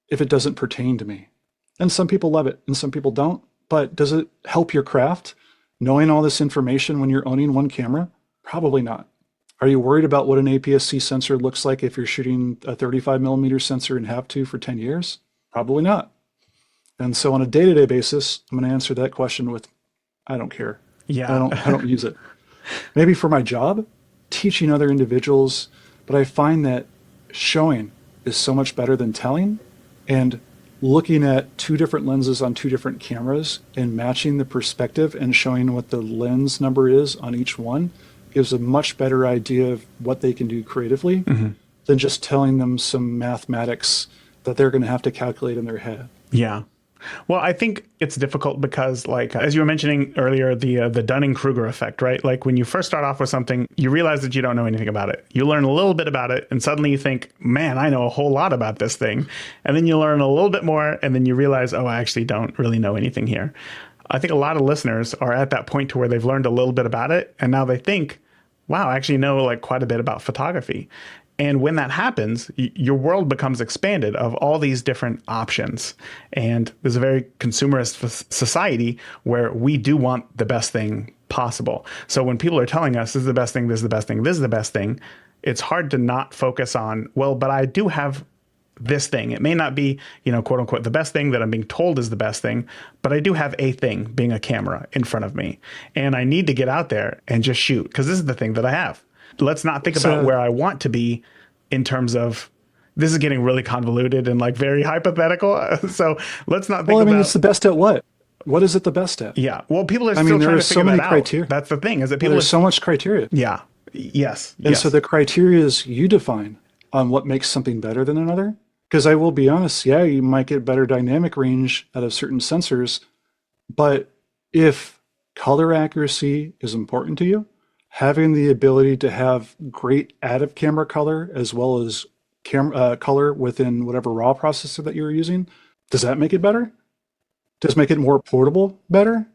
if it doesn't pertain to me. And some people love it and some people don't, but does it help your craft knowing all this information when you're owning one camera? Probably not. Are you worried about what an APS-C sensor looks like if you're shooting a 35 millimeter sensor and have to for 10 years? Probably not. And so on a day-to-day basis, I'm going to answer that question with, I don't care. Yeah. I don't use it. Maybe for my job, teaching other individuals, but I find that showing is so much better than telling, and looking at two different lenses on two different cameras and matching the perspective and showing what the lens number is on each one gives a much better idea of what they can do creatively than just telling them some mathematics that they're going to have to calculate in their head. Yeah. Well, I think it's difficult because, like, as you were mentioning earlier, the Dunning-Kruger effect, right? Like when you first start off with something, you realize that you don't know anything about it. You learn a little bit about it, and suddenly you think, man, I know a whole lot about this thing. And then you learn a little bit more, and then you realize, oh, I actually don't really know anything here. I think a lot of listeners are at that point to where they've learned a little bit about it, and now they think, wow, I actually know like quite a bit about photography. And when that happens, your world becomes expanded of all these different options. And there's a very consumerist society where we do want the best thing possible. So when people are telling us this is the best thing, this is the best thing, this is the best thing, it's hard to not focus on, well, but I do have this thing. It may not be, quote unquote, the best thing that I'm being told is the best thing, but I do have a thing, being a camera in front of me. And I need to get out there and just shoot because this is the thing that I have. Let's not think about where I want to be in terms of, this is getting really convoluted and like very hypothetical. So let's not think about. It's the best at what? What is it the best at? Yeah. Well, people are still trying to figure that out. Criteria. That's the thing, is that people there's so much criteria. Yeah. Yes. And so the criteria is you define on what makes something better than another. Because I will be honest, yeah, you might get better dynamic range out of certain sensors, but if color accuracy is important to you, having the ability to have great out of camera color as well as color within whatever RAW processor that you're using, does that make it better? Does make it more portable better?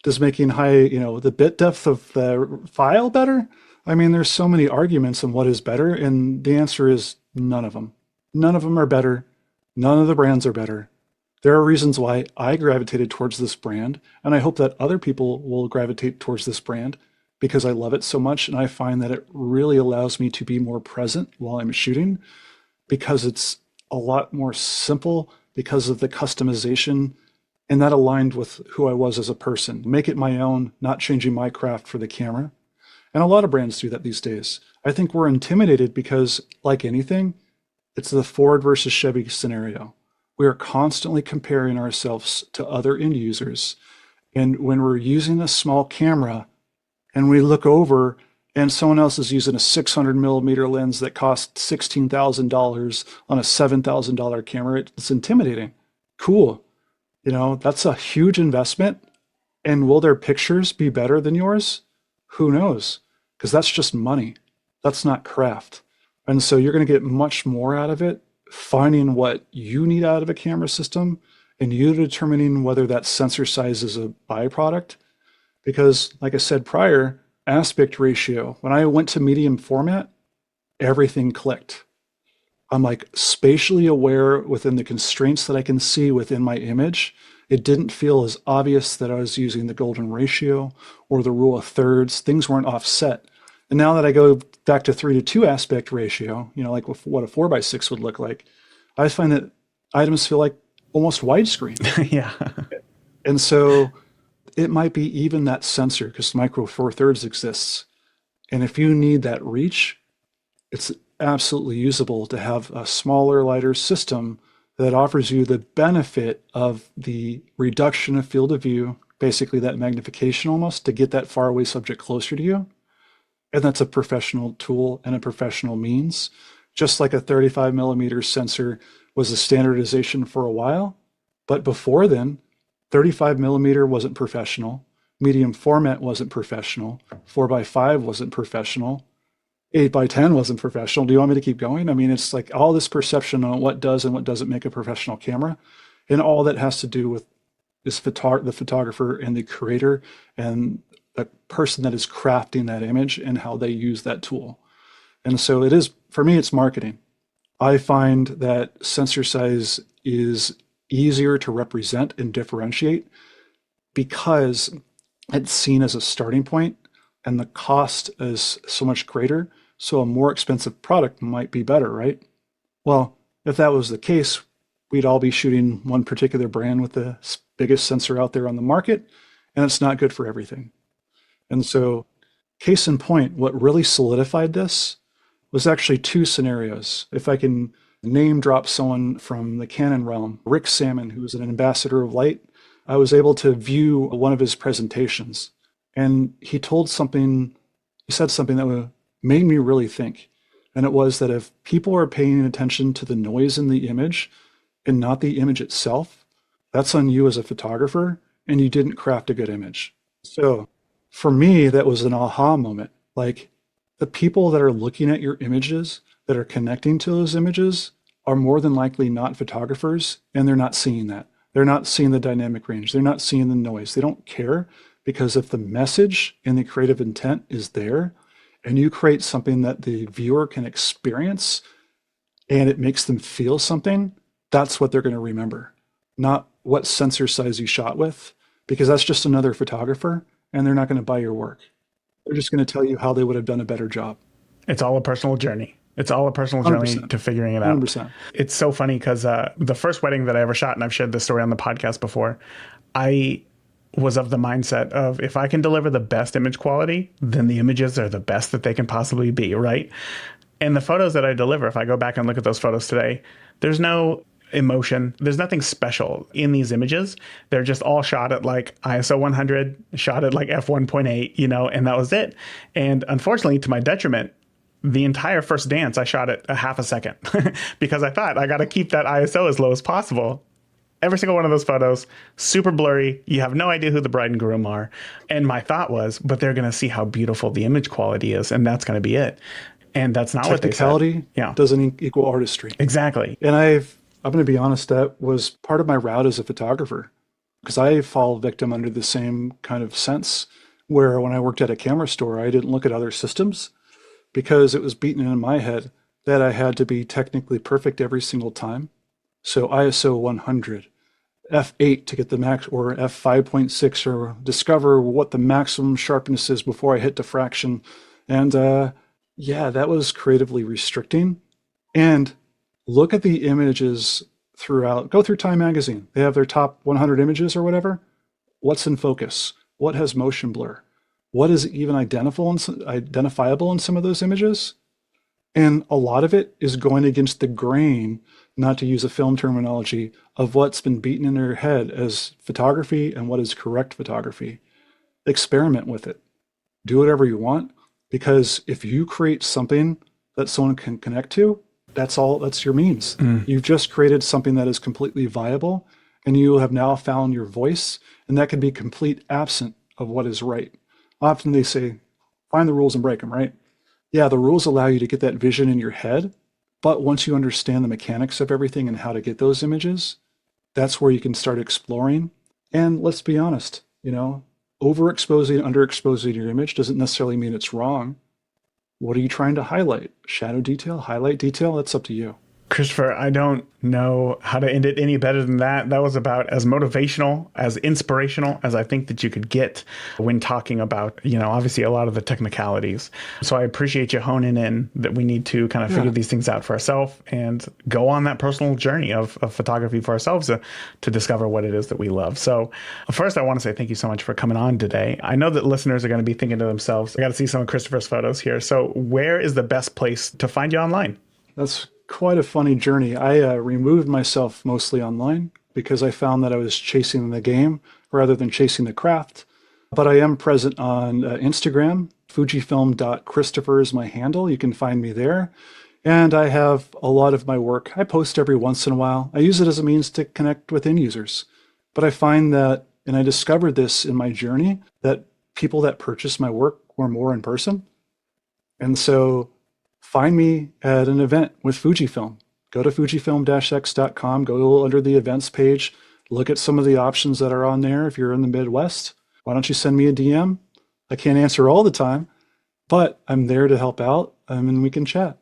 Does making high, the bit depth of the file better? I mean, there's so many arguments on what is better, and the answer is none of them. None of them are better. None of the brands are better. There are reasons why I gravitated towards this brand, and I hope that other people will gravitate towards this brand because I love it so much, and I find that it really allows me to be more present while I'm shooting because it's a lot more simple because of the customization, and that aligned with who I was as a person. Make it my own, not changing my craft for the camera. And a lot of brands do that these days. I think we're intimidated because, like anything, it's the Ford versus Chevy scenario. We are constantly comparing ourselves to other end users. And when we're using a small camera, and we look over and someone else is using a 600 millimeter lens that costs $16,000 on a $7,000 camera, it's intimidating. Cool. That's a huge investment. And will their pictures be better than yours? Who knows? Because that's just money. That's not craft. And so you're going to get much more out of it, finding what you need out of a camera system and you determining whether that sensor size is a byproduct. Because, like I said prior, aspect ratio, when I went to medium format, everything clicked. I'm like spatially aware within the constraints that I can see within my image. It didn't feel as obvious that I was using the golden ratio or the rule of thirds. Things weren't offset. And now that I go back to 3:2 aspect ratio, like what a 4:6 would look like, I find that items feel like almost widescreen. Yeah. And so it might be even that sensor, because micro four thirds exists. And if you need that reach, it's absolutely usable to have a smaller, lighter system that offers you the benefit of the reduction of field of view, basically that magnification almost, to get that far away subject closer to you. And that's a professional tool and a professional means. Just like a 35 millimeter sensor was a standardization for a while. But before then, 35 millimeter wasn't professional. Medium format wasn't professional. 4:5 wasn't professional. 8:10 wasn't professional. Do you want me to keep going? I mean, it's like all this perception on what does and what doesn't make a professional camera. And all that has to do with is the photographer and the creator and the person that is crafting that image and how they use that tool. And so it is, for me, it's marketing. I find that sensor size is easier to represent and differentiate because it's seen as a starting point and the cost is so much greater. So a more expensive product might be better, right? Well, if that was the case, we'd all be shooting one particular brand with the biggest sensor out there on the market, and it's not good for everything. And so, case in point, what really solidified this was actually two scenarios. If I can name drop someone from the Canon realm, Rick Salmon, who was an ambassador of light, I was able to view one of his presentations. And he said something that made me really think. And it was that if people are paying attention to the noise in the image and not the image itself, that's on you as a photographer, and you didn't craft a good image. So for me, that was an aha moment. Like, the people that are looking at your images, that are connecting to those images, are more than likely not photographers, and they're not seeing that. They're not seeing the dynamic range. They're not seeing the noise. They don't care, because if the message and the creative intent is there, and you create something that the viewer can experience, and it makes them feel something, that's what they're going to remember, not what sensor size you shot with, because that's just another photographer, and they're not going to buy your work. They're just going to tell you how they would have done a better job. It's all a personal journey. It's all a personal journey 100%. to figuring it out. 100%. It's so funny because the first wedding that I ever shot, and I've shared this story on the podcast before, I was of the mindset of, if I can deliver the best image quality, then the images are the best that they can possibly be, right? And the photos that I deliver, if I go back and look at those photos today, there's no emotion. There's nothing special in these images. They're just all shot at like ISO 100, shot at like f1.8, and that was it. And unfortunately, to my detriment, the entire first dance I shot at a half a second because I thought I got to keep that ISO as low as possible. Every single one of those photos, super blurry. You have no idea who the bride and groom are. And my thought was, but they're going to see how beautiful the image quality is, and that's going to be it. And that's not what they said. Technicality doesn't equal artistry. Exactly. And I'm going to be honest, that was part of my route as a photographer, because I fall victim under the same kind of sense where when I worked at a camera store, I didn't look at other systems because it was beaten in my head that I had to be technically perfect every single time. So ISO 100, f8 to get the max, or f5.6, or discover what the maximum sharpness is before I hit diffraction. And that was creatively restricting. And look at the images throughout. Go through Time Magazine. They have their top 100 images or whatever. What's in focus? What has motion blur? What is even identifiable in some of those images? And a lot of it is going against the grain, not to use a film terminology, of what's been beaten in their head as photography and what is correct photography. Experiment with it. Do whatever you want, because if you create something that someone can connect to, that's your means. You've just created something that is completely viable, and you have now found your voice, and that can be complete absent of what is right. Often they say, find the rules and break them, right? Yeah, the rules allow you to get that vision in your head, but once you understand the mechanics of everything and how to get those images, that's where you can start exploring. And let's be honest, overexposing, underexposing your image doesn't necessarily mean it's wrong. What are you trying to highlight? Shadow detail, highlight detail? That's up to you. Christopher, I don't know how to end it any better than that. That was about as motivational, as inspirational as I think that you could get when talking about, obviously a lot of the technicalities. So I appreciate you honing in that we need to kind of figure these things out for ourselves and go on that personal journey of photography for ourselves to discover what it is that we love. So first, I want to say thank you so much for coming on today. I know that listeners are going to be thinking to themselves, I got to see some of Christopher's photos here. So where is the best place to find you online? That's quite a funny journey. I removed myself mostly online because I found that I was chasing the game rather than chasing the craft. But I am present on Instagram. Fujifilm.Christopher is my handle. You can find me there. And I have a lot of my work. I post every once in a while. I use it as a means to connect with end users. But I find that, and I discovered this in my journey, that people that purchase my work were more in person. And so find me at an event with Fujifilm. Go to fujifilm-x.com, go under the events page, look at some of the options that are on there. If you're in the Midwest, why don't you send me a DM? I can't answer all the time, but I'm there to help out, and we can chat.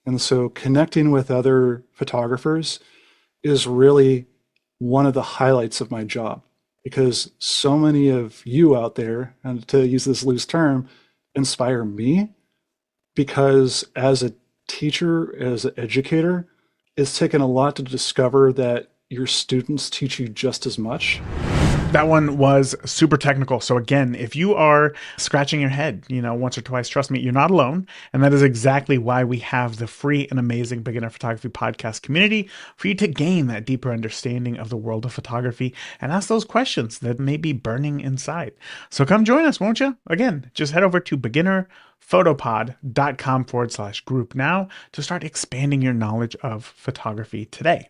And so connecting with other photographers is really one of the highlights of my job, because so many of you out there, and to use this loose term, inspire me. Because as a teacher, as an educator, it's taken a lot to discover that your students teach you just as much. That one was super technical. So again, if you are scratching your head, once or twice, trust me, you're not alone. And that is exactly why we have the free and amazing beginner photography podcast community for you to gain that deeper understanding of the world of photography and ask those questions that may be burning inside. So come join us, won't you? Again, just head over to beginnerphotopod.com/group now to start expanding your knowledge of photography today.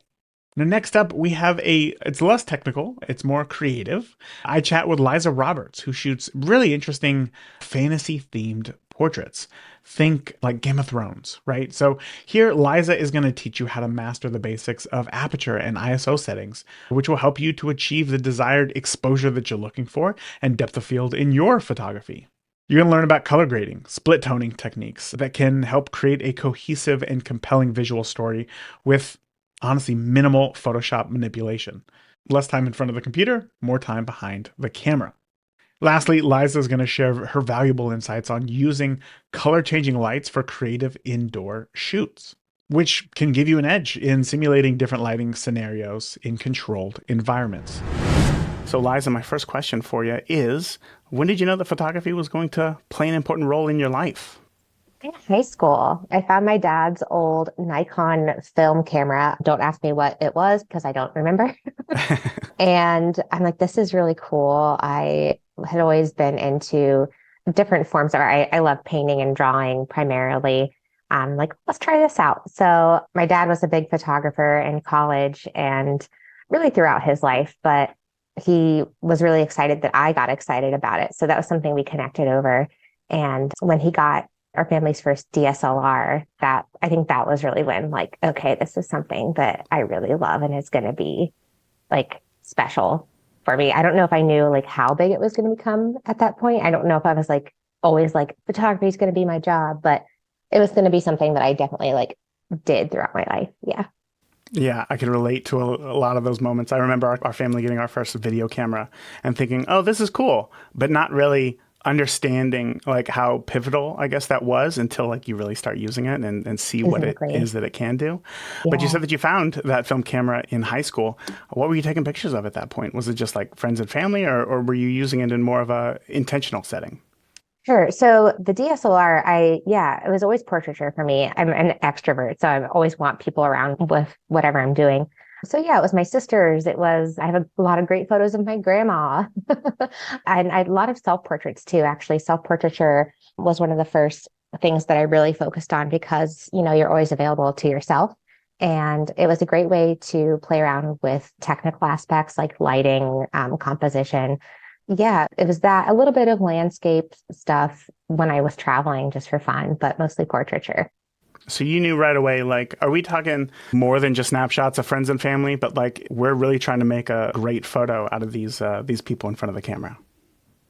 Now, next up, we have it's less technical, it's more creative. I chat with Liza Roberts, who shoots really interesting fantasy-themed portraits. Think like Game of Thrones, right? So here, Liza is going to teach you how to master the basics of aperture and ISO settings, which will help you to achieve the desired exposure that you're looking for and depth of field in your photography. You're going to learn about color grading, split toning techniques that can help create a cohesive and compelling visual story with honestly minimal Photoshop manipulation. Less time in front of the computer, more time behind the camera. Lastly, Liza is going to share her valuable insights on using color-changing lights for creative indoor shoots, which can give you an edge in simulating different lighting scenarios in controlled environments. So Liza, my first question for you is, when did you know that photography was going to play an important role in your life? In high school, I found my dad's old Nikon film camera. Don't ask me what it was because I don't remember. And I'm like, this is really cool. I had always been into different forms of art. I love painting and drawing primarily. Like, let's try this out. So my dad was a big photographer in college and really throughout his life, but he was really excited that I got excited about it. So that was something we connected over. And when he got our family's first DSLR, I think that was really when, like, okay, this is something that I really love and it's going to be like special for me. I don't know if I knew like how big it was going to become at that point. I don't know if I was like always like photography is going to be my job, but it was going to be something that I definitely like did throughout my life. Yeah. Yeah, I can relate to a lot of those moments. I remember our family getting our first video camera and thinking, oh, this is cool, but not really understanding like how pivotal, I guess, that was until like you really start using it and see what it is that it can do. Yeah. But you said that you found that film camera in high school. What were you taking pictures of at that point? Was it just like friends and family, or were you using it in more of a intentional setting? Sure. So the DSLR, it was always portraiture for me. I'm an extrovert, so I always want people around with whatever I'm doing. So yeah, it was my sisters. I have a lot of great photos of my grandma. And I had a lot of self-portraits too, actually. Self-portraiture was one of the first things that I really focused on because, you're always available to yourself. And it was a great way to play around with technical aspects like lighting, composition. Yeah, it was a little bit of landscape stuff when I was traveling just for fun, but mostly portraiture. So you knew right away, like, are we talking more than just snapshots of friends and family, but like we're really trying to make a great photo out of these people in front of the camera?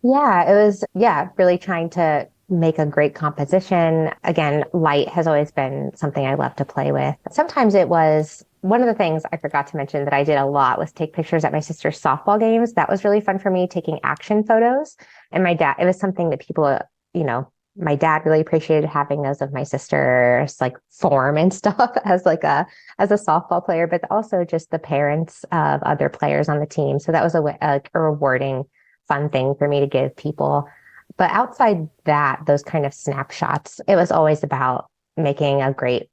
Yeah, it was, yeah, really trying to make a great composition. Again, light has always been something I love to play with. Sometimes it was one of the things I forgot to mention that I did a lot was take pictures at my sister's softball games. That was really fun for me, taking action photos. And my dad, it was something that people, you know, my dad really appreciated having those of my sister's like form and stuff as a softball player, but also just the parents of other players on the team. So that was a rewarding, fun thing for me to give people. But outside that, those kind of snapshots, it was always about making a great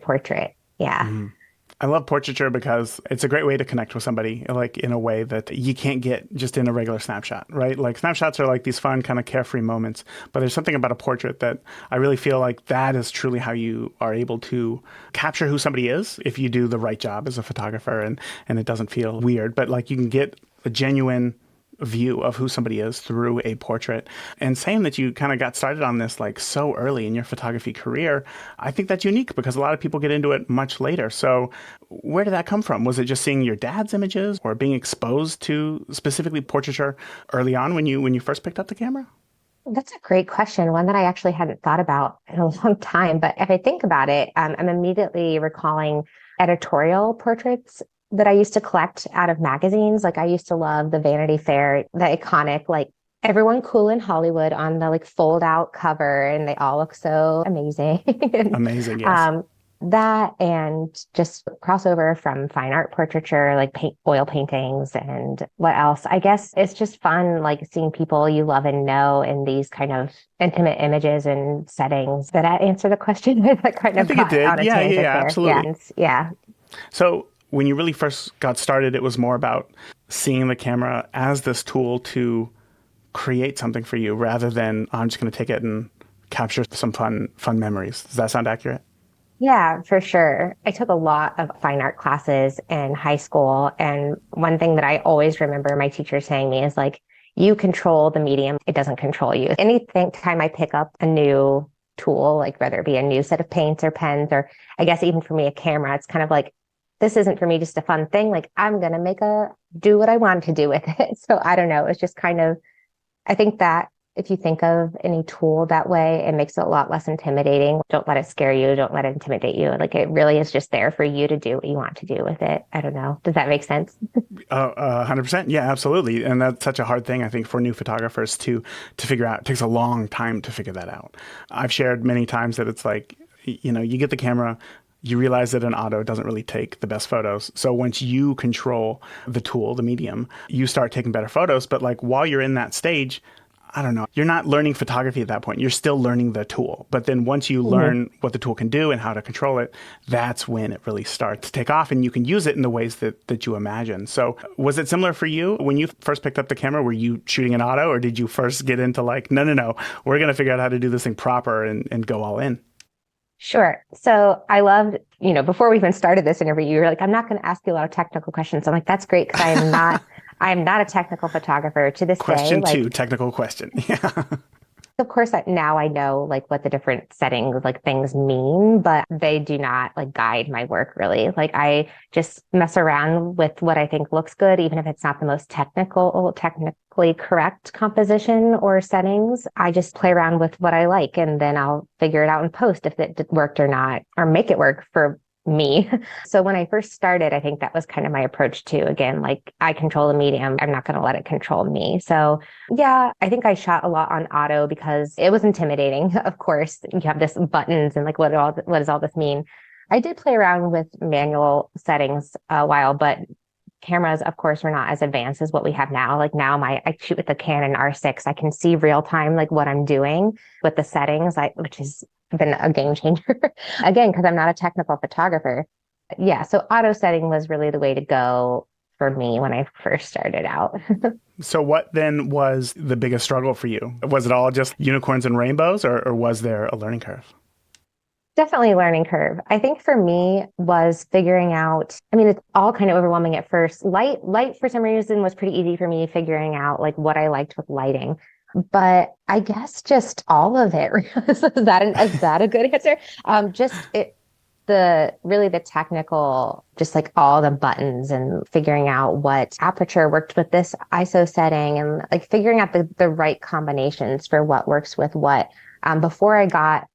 portrait. Yeah. Mhm. I love portraiture because it's a great way to connect with somebody, like in a way that you can't get just in a regular snapshot, right? Like snapshots are like these fun kind of carefree moments, but there's something about a portrait that I really feel like that is truly how you are able to capture who somebody is if you do the right job as a photographer and it doesn't feel weird, but like you can get a genuine view of who somebody is through a portrait. And saying that you kind of got started on this like so early in your photography career, I think that's unique because a lot of people get into it much later. So where did that come from? Was it just seeing your dad's images or being exposed to specifically portraiture early on when you first picked up the camera? That's a great question, one that I actually hadn't thought about in a long time. But if I think about it, I'm immediately recalling editorial portraits that I used to collect out of magazines. Like I used to love the Vanity Fair, the iconic, like everyone cool in Hollywood on the like fold out cover, and they all look so amazing. And, Amazing, yes. um, that and just crossover from fine art portraiture, like oil paintings and what else? I guess it's just fun, like seeing people you love and know in these kind of intimate images and settings. Did that answer the question? That kind I of think it got did. on a Yeah, yeah, tangent yeah, there. Yeah, absolutely. yeah. So when you really first got started, it was more about seeing the camera as this tool to create something for you rather than I'm just going to take it and capture some fun memories. Does that sound accurate? Yeah, for sure. I took a lot of fine art classes in high school. And one thing that I always remember my teacher saying me is like, you control the medium, it doesn't control you. Anything time I pick up a new tool, like whether it be a new set of paints or pens, or I guess even for me, a camera, it's kind of like, this isn't for me just a fun thing. Like I'm going to do what I want to do with it. So I don't know. It's just kind of, I think that if you think of any tool that way, it makes it a lot less intimidating. Don't let it scare you. Don't let it intimidate you. Like it really is just there for you to do what you want to do with it. I don't know. Does that make sense? 100%. Yeah, absolutely. And that's such a hard thing, I think, for new photographers to figure out. It takes a long time to figure that out. I've shared many times that it's like, you get the camera, you realize that an auto doesn't really take the best photos. So once you control the tool, the medium, you start taking better photos. But like while you're in that stage, I don't know, you're not learning photography at that point. You're still learning the tool. But then once you learn what the tool can do and how to control it, that's when it really starts to take off and you can use it in the ways that you imagine. So was it similar for you when you first picked up the camera? Were you shooting an auto or did you first get into like, no, we're going to figure out how to do this thing proper and go all in? Sure. So I loved, before we even started this interview, you were like, I'm not going to ask you a lot of technical questions. I'm like, that's great because I'm not a technical photographer to this day. Question Like, two, technical question. Yeah. of course, that now I know like what the different settings, like things mean, but they do not like guide my work really. Like I just mess around with what I think looks good, even if it's not the most technically correct composition or settings. I just play around with what I like and then I'll figure it out in post if it worked or not, or make it work for me. So when I first started, I think that was kind of my approach too. Again, like I control the medium. I'm not going to let it control me. So yeah, I think I shot a lot on auto because it was intimidating. Of course, you have this buttons and like what does all this mean? I did play around with manual settings a while, but cameras, of course, are not as advanced as what we have now. Like now I shoot with the Canon R6. I can see real time like what I'm doing with the settings, which has been a game changer. Again, because I'm not a technical photographer. Yeah, so auto setting was really the way to go for me when I first started out. So what then was the biggest struggle for you? Was it all just unicorns and rainbows or was there a learning curve? Definitely a learning curve. I think for me was figuring out, I mean, it's all kind of overwhelming at first. Light for some reason was pretty easy for me figuring out like what I liked with lighting. But I guess just all of it. Is that a good answer? Just it, the really the technical, just like all the buttons and figuring out what aperture worked with this ISO setting and like figuring out the right combinations for what works with what. Before I got,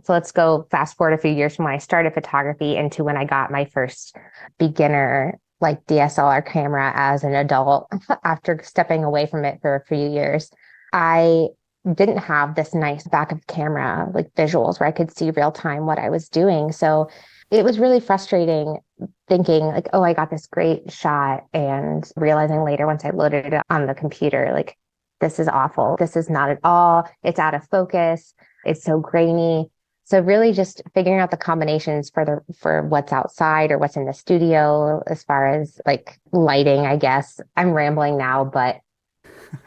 so let's go fast forward a few years from when I started photography into when I got my first beginner like DSLR camera as an adult after stepping away from it for a few years. I didn't have this nice back of camera, like visuals where I could see real time what I was doing. So it was really frustrating thinking like, oh, I got this great shot and realizing later once I loaded it on the computer, like, this is awful. This is not at all. It's out of focus. It's so grainy. So really just figuring out the combinations for what's outside or what's in the studio as far as like lighting, I guess. I'm rambling now, but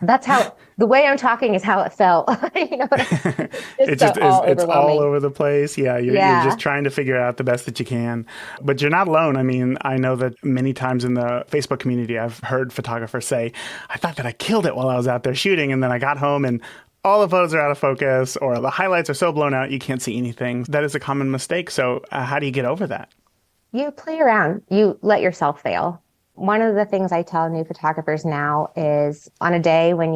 that's how the way I'm talking is how it felt. You know, It it's so just is, all it's all overwhelming. over the place. Yeah, you're just Yeah. trying to figure out the best that you can. But you're not alone. I mean, I know that many times in the Facebook community, I've heard photographers say, I thought that I killed it while I was out there shooting. And then I got home and all the photos are out of focus or the highlights are so blown out, you can't see anything. That is a common mistake. So how do you get over that? You play around, you let yourself fail. One of the things I tell new photographers now is on a day when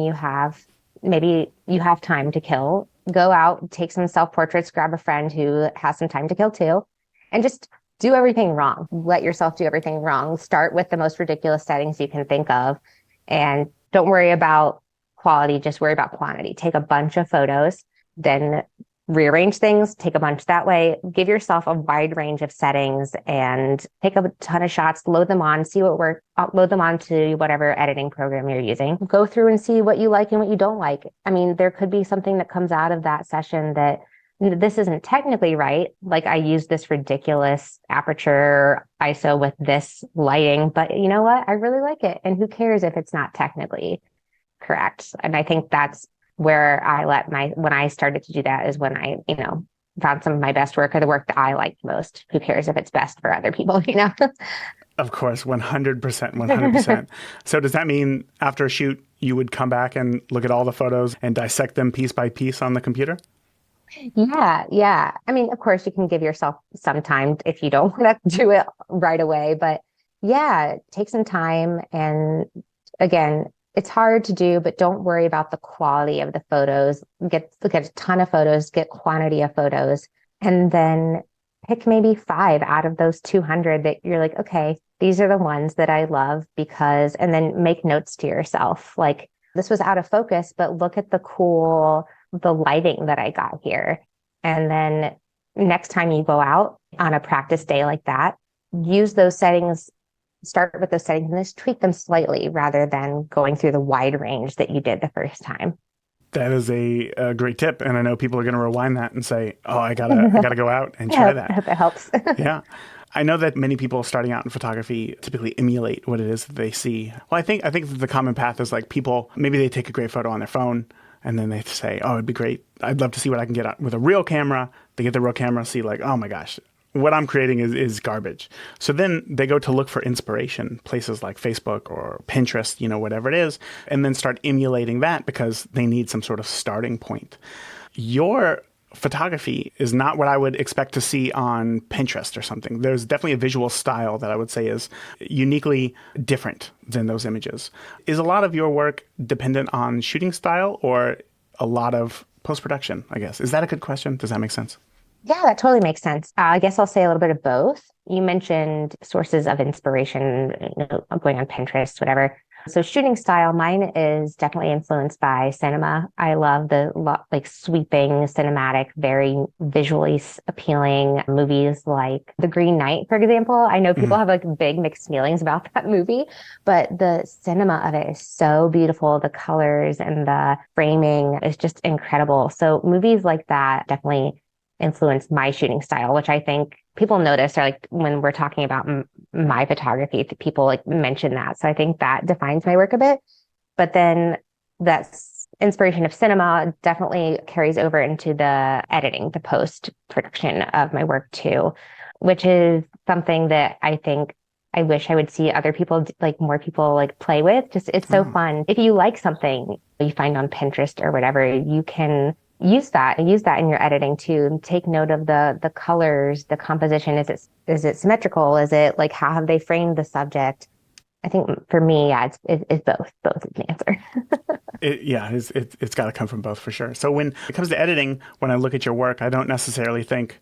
maybe you have time to kill, go out, take some self portraits, grab a friend who has some time to kill too, and just do everything wrong. Let yourself do everything wrong. Start with the most ridiculous settings you can think of and don't worry about quality, just worry about quantity. Take a bunch of photos, then rearrange things, take a bunch that way, give yourself a wide range of settings and take a ton of shots, load them on, see what works, load them onto whatever editing program you're using. Go through and see what you like and what you don't like. I mean, there could be something that comes out of that session that this isn't technically right. Like I used this ridiculous aperture ISO with this lighting, but you know what? I really like it. And who cares if it's not technically correct? And I think that's where when I started to do that is when I, found some of my best work or the work that I liked most. Who cares if it's best for other people, you know? Of course, 100%, 100%. So does that mean after a shoot, you would come back and look at all the photos and dissect them piece by piece on the computer? Yeah, yeah. I mean, of course, you can give yourself some time if you don't want to do it right away, but yeah, take some time. And again, it's hard to do, but don't worry about the quality of the photos. Look at a ton of photos, get quantity of photos, and then pick maybe 5 out of those 200 that you're like, okay, these are the ones that I love because, and then make notes to yourself. Like this was out of focus, but look at the lighting that I got here. And then next time you go out on a practice day like that, use those settings, start with those settings and just tweak them slightly rather than going through the wide range that you did the first time. That is a great tip. And I know people are going to rewind that and say, oh, I gotta go out and try I that. hope it helps. Yeah. I know that many people starting out in photography typically emulate what it is that they see. Well, I think that the common path is like people, maybe they take a great photo on their phone and then they say, oh, it'd be great. I'd love to see what I can get out with a real camera. They get the real camera, see like, oh my gosh, what I'm creating is garbage. So then they go to look for inspiration, places like Facebook or Pinterest, whatever it is, and then start emulating that because they need some sort of starting point. Your photography is not what I would expect to see on Pinterest or something. There's definitely a visual style that I would say is uniquely different than those images. Is a lot of your work dependent on shooting style or a lot of post-production, I guess? Is that a good question? Does that make sense? Yeah, that totally makes sense. I guess I'll say a little bit of both. You mentioned sources of inspiration, going on Pinterest, whatever. So shooting style, mine is definitely influenced by cinema. I love the like sweeping, cinematic, very visually appealing movies like The Green Knight, for example. I know people have like big mixed feelings about that movie, but the cinema of it is so beautiful. The colors and the framing is just incredible. So movies like that definitely influenced my shooting style, which I think people notice, or like when we're talking about my photography, people like mention that. So I think that defines my work a bit. But then that inspiration of cinema definitely carries over into the editing, the post production of my work too, which is something that I think I wish I would see other people, like more people like play with. Just it's so fun. If you like something you find on Pinterest or whatever, you can use that in your editing too. And take note of the colors, the composition. Is it symmetrical? Is it like how have they framed the subject? I think for me, yeah, it's both. Both is the answer. It's got to come from both for sure. So when it comes to editing, when I look at your work, I don't necessarily think,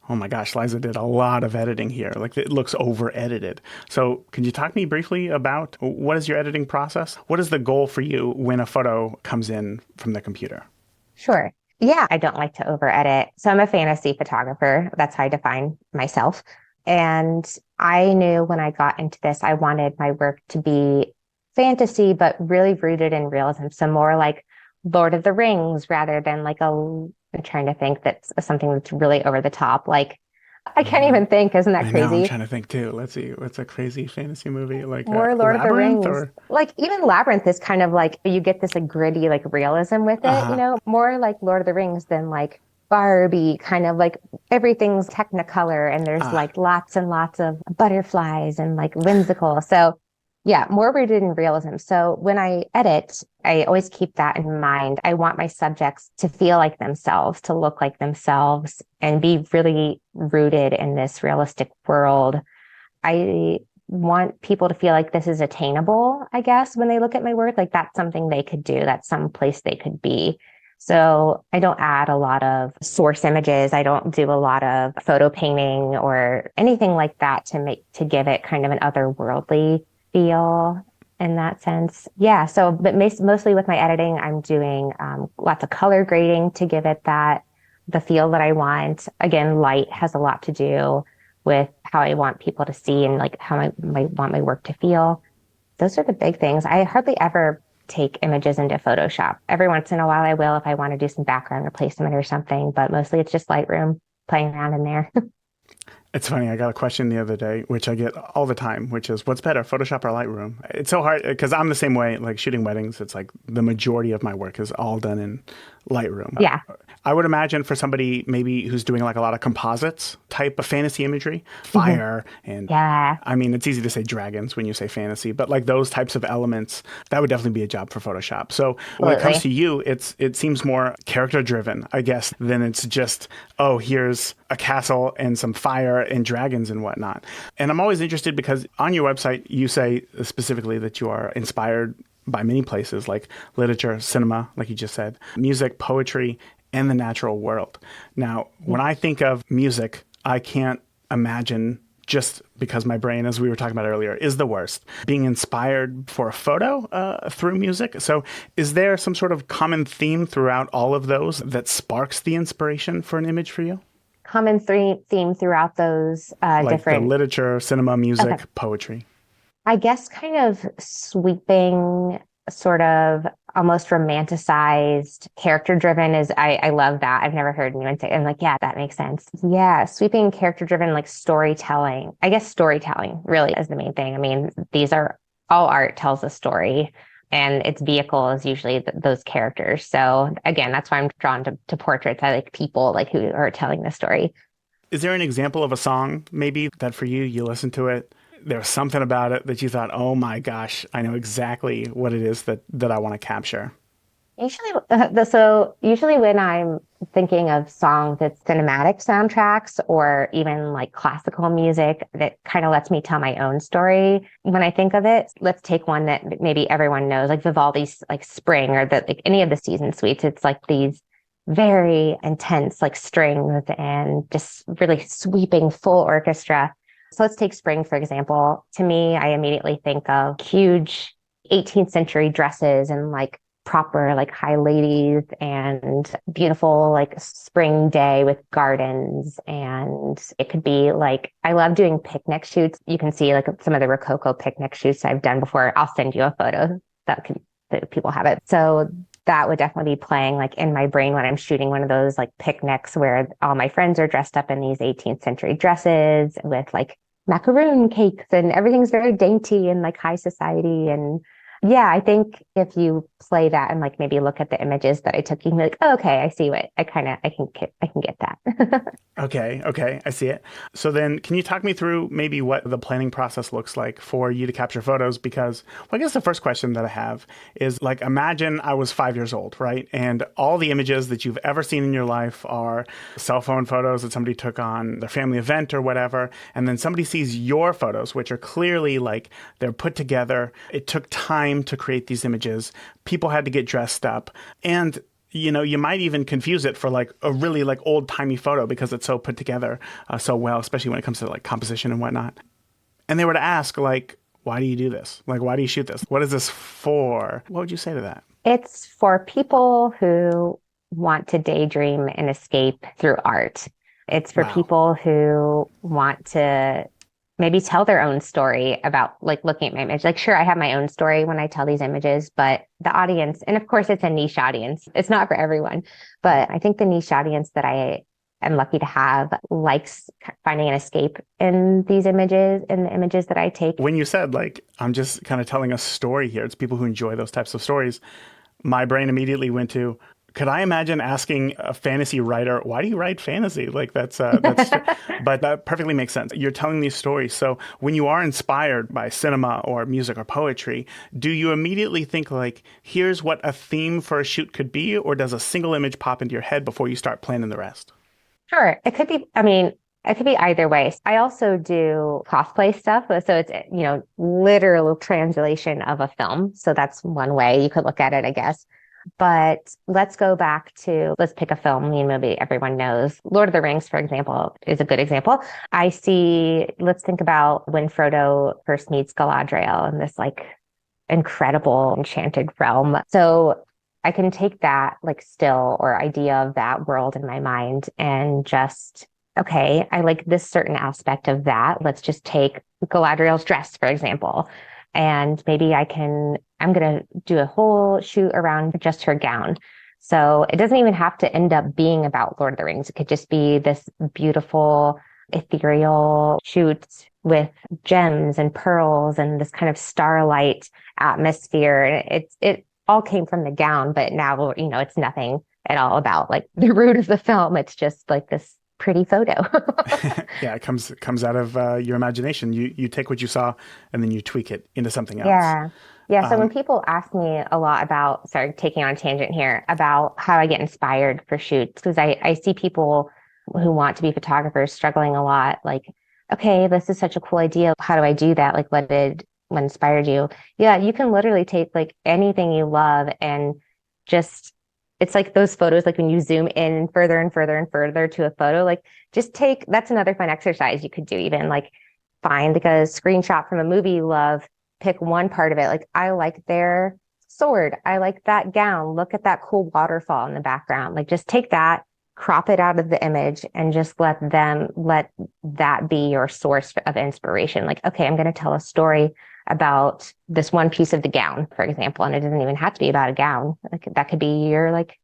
oh my gosh, Liza did a lot of editing here. Like it looks over edited. So can you talk to me briefly about what is your editing process? What is the goal for you when a photo comes in from the computer? Sure. Yeah, I don't like to over edit. So I'm a fantasy photographer. That's how I define myself. And I knew when I got into this, I wanted my work to be fantasy, but really rooted in realism. So more like Lord of the Rings rather than like I'm trying to think that's something that's really over the top. Like I can't even think. Isn't that I know, I'm crazy? trying to think too. Let's see. What's a crazy fantasy movie? Like More Lord of the Labyrinth Rings. or? Like even Labyrinth is kind of like you get this like gritty like realism with it, Uh-huh. more like Lord of the Rings than like Barbie, kind of like everything's technicolor and there's Ah, like lots and lots of butterflies and like whimsical. So yeah, more rooted in realism. So when I edit, I always keep that in mind. I want my subjects to feel like themselves, to look like themselves, and be really rooted in this realistic world. I want people to feel like this is attainable, I guess, when they look at my work, like that's something they could do, that's some place they could be. So I don't add a lot of source images. I don't do a lot of photo painting or anything like that to give it kind of an otherworldly feel in that sense. Yeah. So, but mostly with my editing, I'm doing lots of color grading to give it the feel that I want. Again, light has a lot to do with how I want people to see and like how I want my work to feel. Those are the big things. I hardly ever take images into Photoshop. Every once in a while I will if I want to do some background replacement or something, but mostly it's just Lightroom playing around in there. it's funny. I got a question the other day, which I get all the time, which is what's better, Photoshop or Lightroom? It's so hard because I'm the same way, like shooting weddings. It's like the majority of my work is all done in Lightroom. Yeah. I would imagine for somebody maybe who's doing like a lot of composites type of fantasy imagery, Mhm. fire, and Yeah. I mean, it's easy to say dragons when you say fantasy, but like those types of elements, that would definitely be a job for Photoshop. So when it comes Absolutely. to you, it seems more character driven, I guess, than it's just, oh, here's a castle and some fire and dragons and whatnot. And I'm always interested because on your website, you say specifically that you are inspired by many places like literature, cinema, like you just said, music, poetry, and the natural world. Now, when I think of music, I can't imagine, just because my brain, as we were talking about earlier, is the worst, being inspired for a photo through music. So is there some sort of common theme throughout all of those that sparks the inspiration for an image for you? Common theme throughout those Like the different. literature, cinema, Okay. music, poetry. I guess kind of sweeping, sort of almost romanticized, character driven is I love that. I've never heard anyone say, I'm like, yeah, that makes sense. Yeah, sweeping character driven like storytelling. I guess storytelling really is the main thing. I mean, these are all art tells a story and its vehicle is usually those characters. So again, that's why I'm drawn to portraits. I like people like who are telling the story. Is there an example of a song maybe that for you, you listen to it, there was something about it that you thought, oh my gosh, I know exactly what it is that I want to capture? Usually, usually when I'm thinking of songs, it's cinematic soundtracks or even like classical music that kind of lets me tell my own story. When I think of it, let's take one that maybe everyone knows, like Vivaldi's like Spring or like any of the season suites. It's like these very intense like strings and just really sweeping full orchestra. So let's take Spring, for example. To me, I immediately think of huge 18th century dresses and like proper like high ladies and beautiful like spring day with gardens. And it could be like, I love doing picnic shoots. You can see like some of the Rococo picnic shoots I've done before. I'll send you a photo that people have it. So that would definitely be playing like in my brain when I'm shooting one of those like picnics where all my friends are dressed up in these 18th century dresses with like macaroon cakes and everything's very dainty and like high society. And Yeah, I think if you play that and like maybe look at the images that I took, you can be like, oh, okay, I see what I can get that. Okay, okay, I see it. So then, can you talk me through maybe what the planning process looks like for you to capture photos? Because, well, I guess the first question that I have is like, imagine I was 5 years old, right? And all the images that you've ever seen in your life are cell phone photos that somebody took on their family event or whatever. And then somebody sees your photos, which are clearly like they're put together. It took time to create these images. People had to get dressed up. And you might even confuse it for like a really like old timey photo because it's so put together so well, especially when it comes to like composition and whatnot. And they were to ask like, why do you do this? Like, why do you shoot this? What is this for? What would you say to that? It's for people who want to daydream and escape through art. It's for Wow. people who want to maybe tell their own story about like looking at my image. Like, sure, I have my own story when I tell these images, but the audience, and of course, it's a niche audience. It's not for everyone, but I think the niche audience that I am lucky to have likes finding an escape in these images, in the images that I take. When you said like, I'm just kind of telling a story here, it's people who enjoy those types of stories. My brain immediately went to, could I imagine asking a fantasy writer, why do you write fantasy? Like but that perfectly makes sense. You're telling these stories. So when you are inspired by cinema or music or poetry, do you immediately think like, here's what a theme for a shoot could be? Or does a single image pop into your head before you start planning the rest? Sure. It could be, I mean, it could be either way. I also do cosplay stuff. So it's, literal translation of a film. So that's one way you could look at it, I guess. But let's go back to, let's pick a film, movie everyone knows. Lord of the Rings, for example, is a good example. Let's think about when Frodo first meets Galadriel in this like incredible enchanted realm. So I can take that like still or idea of that world in my mind and just, okay, I like this certain aspect of that. Let's just take Galadriel's dress, for example. And maybe I'm going to do a whole shoot around just her gown. So it doesn't even have to end up being about Lord of the Rings. It could just be this beautiful, ethereal shoot with gems and pearls and this kind of starlight atmosphere. And it all came from the gown, but now, it's nothing at all about like the root of the film. It's just like this pretty photo. Yeah, it comes out of your imagination. You take what you saw and then you tweak it into something else. Yeah. Yeah. So when Um, people ask me a lot about, sorry, taking on a tangent here, about how I get inspired for shoots, because I see people who want to be photographers struggling a lot. Like, okay, this is such a cool idea. How do I do that? Like, what inspired you? Yeah, you can literally take like anything you love and just, it's like those photos, like when you zoom in further and further and further to a photo, like that's another fun exercise you could do, even like find like a screenshot from a movie you love, pick one part of it. Like, I like their sword. I like that gown. Look at that cool waterfall in the background. Like, just take that, crop it out of the image, and just let that be your source of inspiration. Like, okay, I'm going to tell a story about this one piece of the gown, for example, and it doesn't even have to be about a gown. Like, that could be your like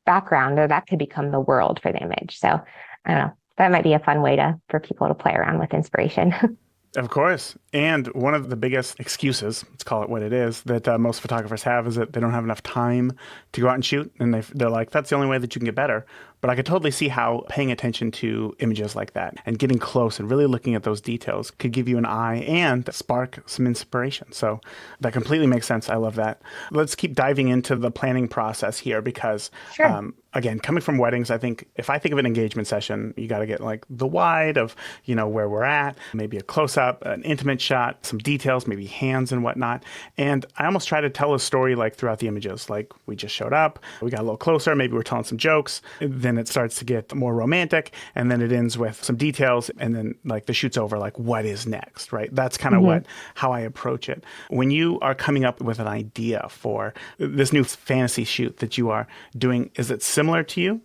background, or that could become the world for the image. So I don't know. That might be a fun way for people to play around with inspiration. Of course. And one of the biggest excuses, let's call it what it is, that most photographers have is that they don't have enough time to go out and shoot. And they're like, that's the only way that you can get better. But I could totally see how paying attention to images like that and getting close and really looking at those details could give you an eye and spark some inspiration. So that completely makes sense. I love that. Let's keep diving into the planning process here because Sure. again, coming from weddings, I think if I think of an engagement session, you got to get like the wide of, where we're at, maybe a close up, an intimate shot, some details, maybe hands and whatnot. And I almost try to tell a story like throughout the images, like we just showed up, we got a little closer, maybe we're telling some jokes, then it starts to get more romantic, and then it ends with some details, and then like the shoot's over, like what is next, right? That's kind of how I approach it. When you are coming up with an idea for this new fantasy shoot that you are doing, is it similar to you?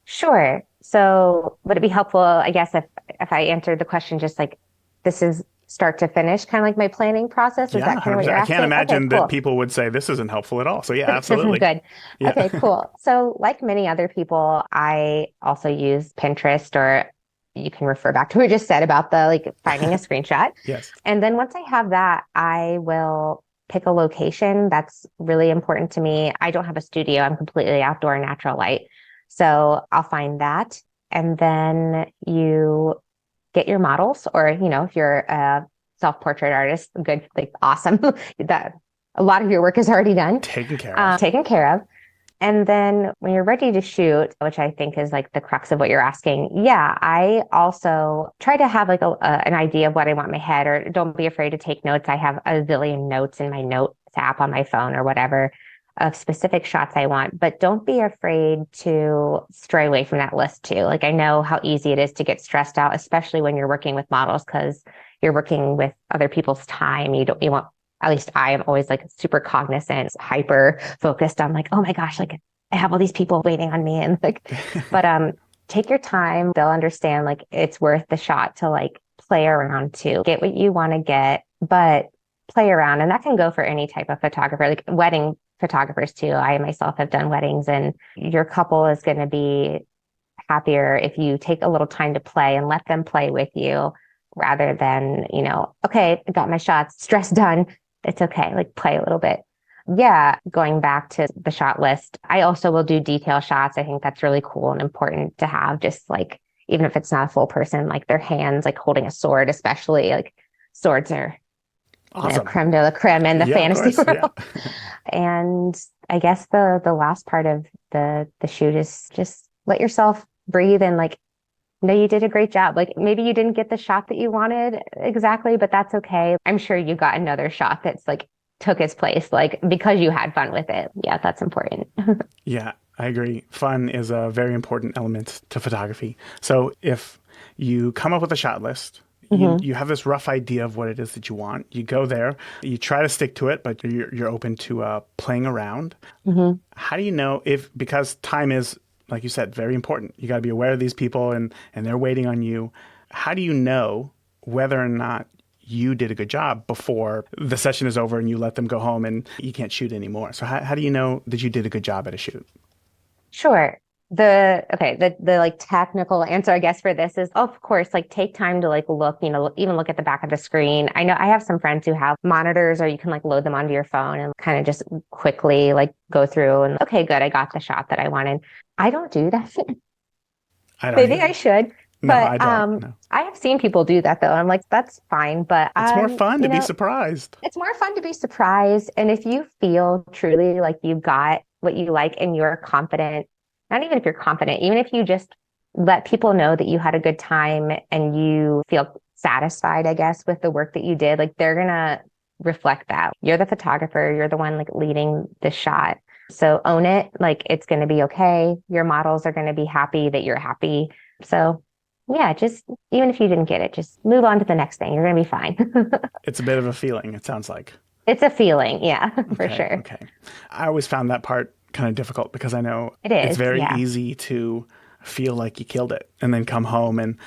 Sure. So would it be helpful, I guess, if I answered the question just like this is start to finish, kind of like my planning process? Is Yeah, that kind of what 100%. you're I can't asking? Okay, imagine that cool. people would say this isn't helpful at all. So yeah, This is absolutely. good. Yeah. Okay, cool. So like many other people, I also use Pinterest, or you can refer back to what we just said about the like finding a screenshot. Yes. And then once I have that, I will pick a location. That's really important to me. I don't have a studio. I'm completely outdoor natural light. So I'll find that. And then you get your models, or, if you're a self-portrait artist, good, like awesome. That a lot of your work is already done. Taken care of. And then when you're ready to shoot, which I think is like the crux of what you're asking, yeah, I also try to have like an idea of what I want in my head, or don't be afraid to take notes. I have a zillion notes in my notes app on my phone or whatever of specific shots I want, but don't be afraid to stray away from that list too. Like I know how easy it is to get stressed out, especially when you're working with models, because you're working with other people's time. You want, at least I am always like super cognizant, hyper focused on like, oh my gosh, like I have all these people waiting on me. And like, but take your time. They'll understand like it's worth the shot to like play around to get what you want to get, but play around. And that can go for any type of photographer, like wedding photographers too. I myself have done weddings, and your couple is going to be happier if you take a little time to play and let them play with you, rather than, okay, I got my shots, stress done. It's okay. Like play a little bit. Yeah. Going back to the shot list, I also will do detail shots. I think that's really cool and important to have, just like, even if it's not a full person, like their hands, like holding a sword, especially like swords are awesome. Creme de la creme in the fantasy world. Yeah. And I guess the last part of the shoot is just let yourself breathe and like, no, you did a great job. Like maybe you didn't get the shot that you wanted exactly, but that's okay. I'm sure you got another shot that's like took its place, like because you had fun with it. Yeah, that's important. Yeah, I agree. Fun is a very important element to photography. So if you come up with a shot list, you have this rough idea of what it is that you want. You go there, you try to stick to it, but you're open to playing around. How do you know because time is, like you said, very important. You got to be aware of these people and they're waiting on you. How do you know whether or not you did a good job before the session is over and you let them go home and you can't shoot anymore? So how do you know that you did a good job at a shoot? Sure. The like technical answer, I guess, for this is, of course, like take time to like look, even look at the back of the screen. I know I have some friends who have monitors, or you can like load them onto your phone and kind of just quickly like go through and, okay, good, I got the shot that I wanted. I don't do that. Maybe I should. No, but I don't. No. I have seen people do that though. I'm like, that's fine. But it's more fun to be surprised. It's more fun to be surprised. And if you feel truly like you got what you like and you're confident, not even if you're confident, even if you just let people know that you had a good time and you feel satisfied, I guess, with the work that you did, like they're going to reflect that. You're the photographer. You're the one like leading the shot. So own it. Like it's going to be okay. Your models are going to be happy that you're happy. So yeah, just even if you didn't get it, just move on to the next thing. You're going to be fine. It's a bit of a feeling, it sounds like. It's a feeling. Yeah, for sure. Okay. I always found that part kind of difficult because I know it's very easy to feel like you killed it and then come home and,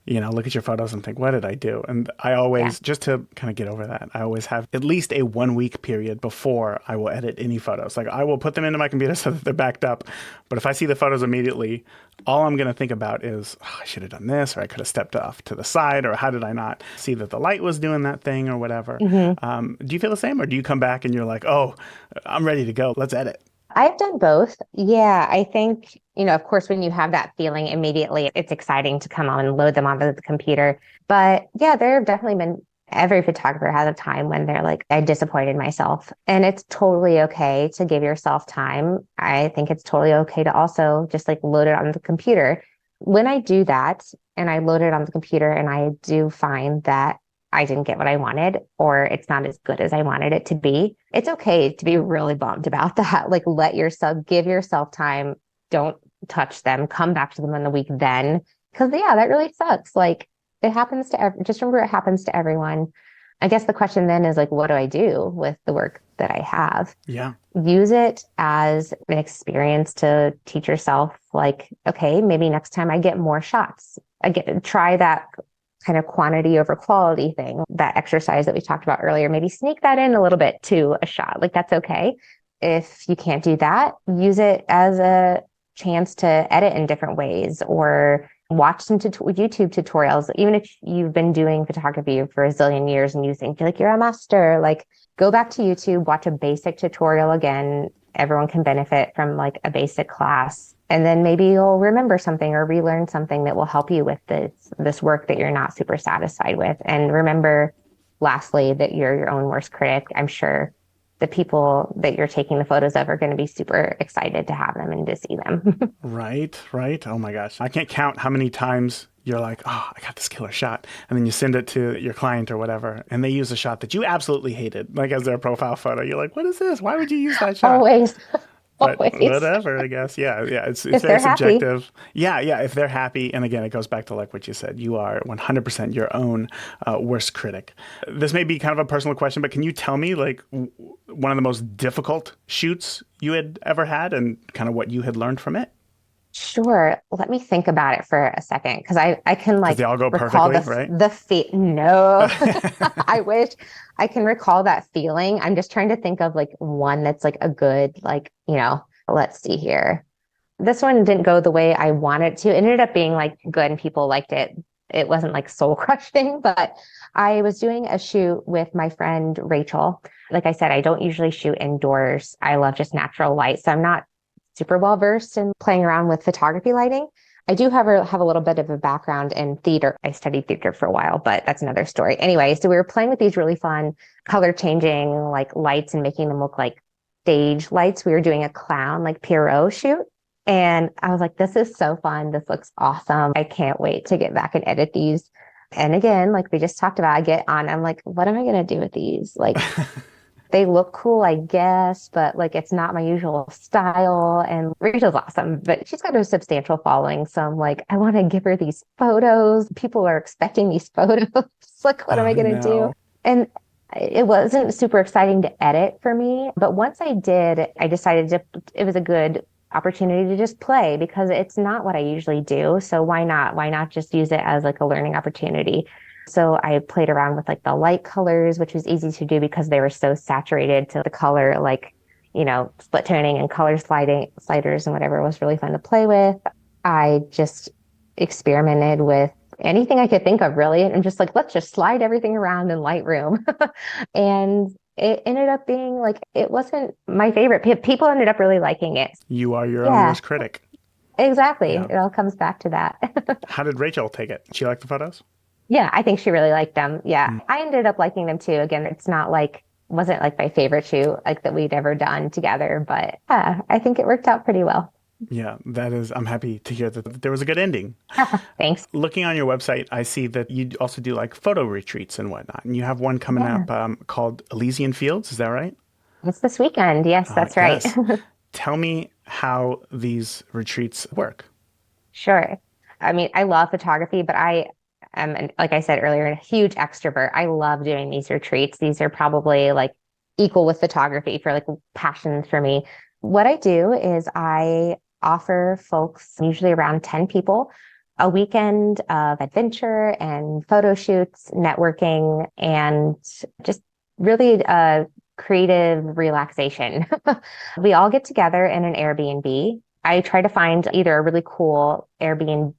look at your photos and think, what did I do? And I always, just to kind of get over that, I always have at least a 1 week period before I will edit any photos. Like I will put them into my computer so that they're backed up. But if I see the photos immediately, all I'm going to think about is, I should have done this, or I could have stepped off to the side, or how did I not see that the light was doing that thing or whatever. Do you feel the same, or do you come back and you're like, oh, I'm ready to go, let's edit? I've done both. Yeah, I think, of course, when you have that feeling immediately, it's exciting to come on and load them onto the computer. But yeah, there have definitely been, every photographer has a time when they're like, I disappointed myself. And it's totally okay to give yourself time. I think it's totally okay to also just like load it on the computer. When I do that and I load it on the computer and I do find that I didn't get what I wanted, or it's not as good as I wanted it to be, it's okay to be really bummed about that. Like give yourself time. Don't touch them. Come back to them in the week then. Because that really sucks. Like it happens to just remember it happens to everyone. I guess the question then is like, what do I do with the work that I have? Yeah. Use it as an experience to teach yourself like, okay, maybe next time I get more shots. Try that kind of quantity over quality thing, that exercise that we talked about earlier. Maybe sneak that in a little bit to a shot. Like that's okay. If you can't do that, use it as a chance to edit in different ways, or watch some YouTube tutorials. Even if you've been doing photography for a zillion years and you think like you're a master, like go back to YouTube, watch a basic tutorial again. Everyone can benefit from like a basic class. And then maybe you'll remember something or relearn something that will help you with this work that you're not super satisfied with. And remember, lastly, that you're your own worst critic. I'm sure the people that you're taking the photos of are going to be super excited to have them and to see them. Right, right. Oh my gosh. I can't count how many times you're like, oh, I got this killer shot. And then you send it to your client or whatever, and they use a shot that you absolutely hated, like as their profile photo. You're like, what is this? Why would you use that shot? Always. But Always. whatever, I guess. Yeah, yeah. It's If very they're happy. subjective. Yeah, yeah. If they're happy, and again, it goes back to like what you said. You are 100% your own worst critic. This may be kind of a personal question, but can you tell me like one of the most difficult shoots you had ever had, and kind of what you had learned from it? Sure. Let me think about it for a second because I can like They all go recall perfectly, right? No, I wish I can recall that feeling. I'm just trying to think of like one that's like a good, like, let's see here. This one didn't go the way I wanted to. It ended up being like good and people liked it. It wasn't like soul crushing, but I was doing a shoot with my friend Rachel. Like I said, I don't usually shoot indoors. I love just natural light. So I'm not super well versed in playing around with photography lighting. I do have a little bit of a background in theater. I studied theater for a while, but that's another story. Anyway, so we were playing with these really fun color changing like lights and making them look like stage lights. We were doing a clown like Pierrot shoot. And I was like, this is so fun. This looks awesome. I can't wait to get back and edit these. And again, like we just talked about, I get on, I'm like, what am I going to do with these? Like, they look cool, I guess, but like it's not my usual style. And Rachel's awesome, but she's got a substantial following. So I'm like, I want to give her these photos. People are expecting these photos. Like, what am I going to do? And it wasn't super exciting to edit for me. But once I did, I decided it was a good opportunity to just play because it's not what I usually do. So why not? Why not just use it as like a learning opportunity? So I played around with like the light colors, which was easy to do because they were so saturated to the color, like, split toning and color sliders and whatever was really fun to play with. I just experimented with anything I could think of really. And I'm just like, let's just slide everything around in Lightroom. And it ended up being like, it wasn't my favorite. People ended up really liking it. You are your own worst critic. Exactly. Yeah. It all comes back to that. How did Rachel take it? She liked the photos? Yeah, I think she really liked them. Yeah. I ended up liking them too. Again, it's not like, wasn't like my favorite shoot like that we'd ever done together, but yeah, I think it worked out pretty well. Yeah, I'm happy to hear that there was a good ending. Thanks. Looking on your website, I see that you also do like photo retreats and whatnot. And you have one coming up called Elysian Fields. Is that right? It's this weekend. Yes, that's right. Yes. Tell me how these retreats work. Sure. I mean, I love photography, but I am, like I said earlier, a huge extrovert. I love doing these retreats. These are probably like equal with photography for like passions for me. What I do is I offer folks, usually around 10 people, a weekend of adventure and photo shoots, networking, and just really creative relaxation. We all get together in an Airbnb. I try to find either a really cool Airbnb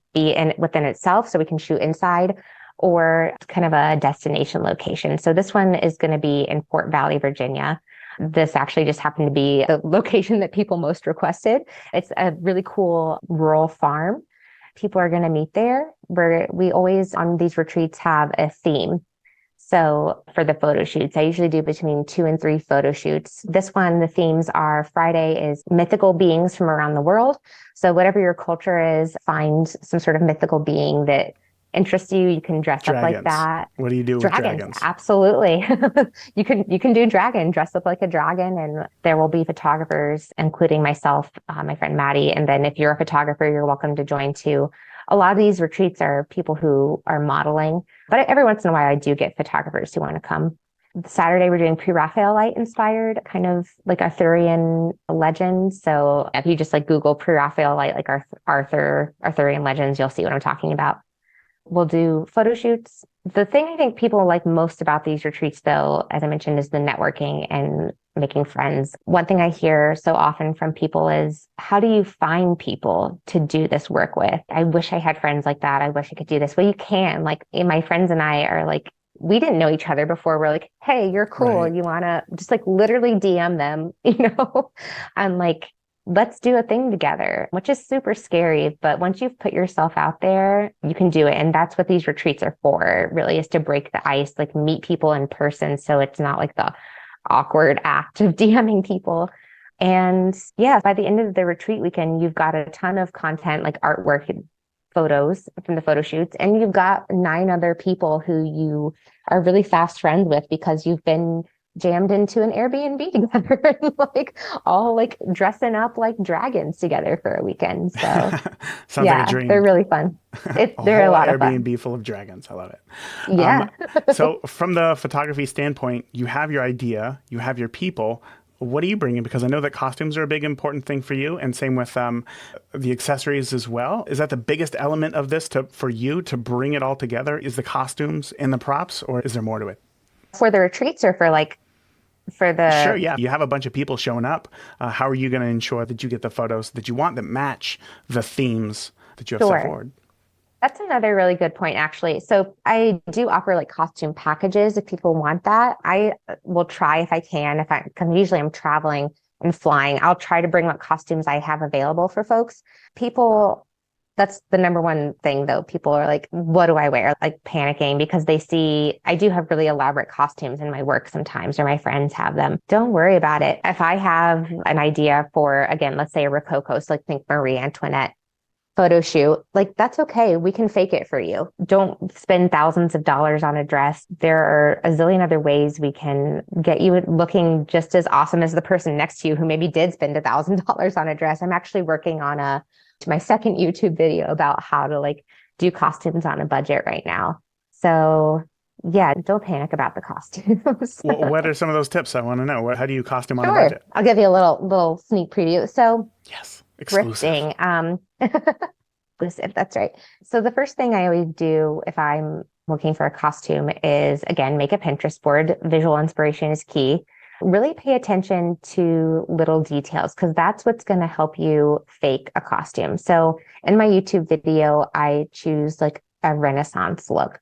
within itself so we can shoot inside, or kind of a destination location. So this one is going to be in Fort Valley, Virginia. This actually just happened to be the location that people most requested. It's a really cool rural farm. People are going to meet there. We always on these retreats have a theme. So for the photo shoots, I usually do between 2 and 3 photo shoots. This one, the themes are Friday is mythical beings from around the world. So whatever your culture is, find some sort of mythical being that interests you. You can dress up like that. What do you do with dragons? Absolutely. You can do dragon, dress up like a dragon, and there will be photographers, including myself, my friend Maddie. And then if you're a photographer, you're welcome to join too. A lot of these retreats are people who are modeling, but every once in a while I do get photographers who want to come. Saturday, we're doing pre-Raphaelite inspired, kind of like Arthurian legends. So if you just like Google pre-Raphaelite, like Arthurian legends, you'll see what I'm talking about. We'll do photo shoots The thing I think people like most about these retreats, though, as I mentioned, is the networking and making friends. One thing I hear so often from people is, how do you find people to do this work with? I wish I had friends like that. I wish I could do this. Well, you can. Like, my friends and I are like, we didn't know each other before. We're like, hey, you're cool. Right. You want to just like literally DM them, you know? I'm like, let's do a thing together, which is super scary. But once you've put yourself out there, you can do it. And that's what these retreats are for, really, is to break the ice, like meet people in person. So it's not like the awkward act of DMing people. And yeah, by the end of the retreat weekend, you've got a ton of content, like artwork and photos from the photo shoots. And you've got 9 other people who you are really fast friends with because you've been jammed into an Airbnb together and like all like dressing up like dragons together for a weekend. So Sounds like a dream. they're really fun. They're a whole lot of Airbnb fun. full of dragons. I love it. Yeah. So from the photography standpoint, you have your idea, you have your people. What are you bringing? Because I know that costumes are a big important thing for you, and same with the accessories as well. Is that the biggest element of this for you to bring it all together? Is the costumes and the props, or is there more to it? For the retreats or for the... Sure, yeah. You have a bunch of people showing up. How are you going to ensure that you get the photos that you want that match the themes that you have set forward? That's another really good point, actually. So I do offer like costume packages if people want that. I will try if I can, because usually I'm traveling and flying. I'll try to bring what costumes I have available for folks. People, that's the number one thing, though. People are like, what do I wear? Like panicking because they see I do have really elaborate costumes in my work sometimes, or my friends have them. Don't worry about it. If I have an idea for, again, let's say a Rococo, so like think Marie Antoinette photo shoot, like that's okay. We can fake it for you. Don't spend thousands of dollars on a dress. There are a zillion other ways we can get you looking just as awesome as the person next to you who maybe did spend $1,000 on a dress. I'm actually working on my second YouTube video about how to like do costumes on a budget right now. So yeah, don't panic about the costumes. Well, what are some of those tips? I want to know. How do you costume on a Sure. budget? I'll give you a little sneak preview. So yes. Exclusive. Thrifting. Exclusive, that's right. So the first thing I always do if I'm looking for a costume is, again, make a Pinterest board. Visual inspiration is key. Really pay attention to little details because that's what's going to help you fake a costume. So in my YouTube video, I choose like a Renaissance look.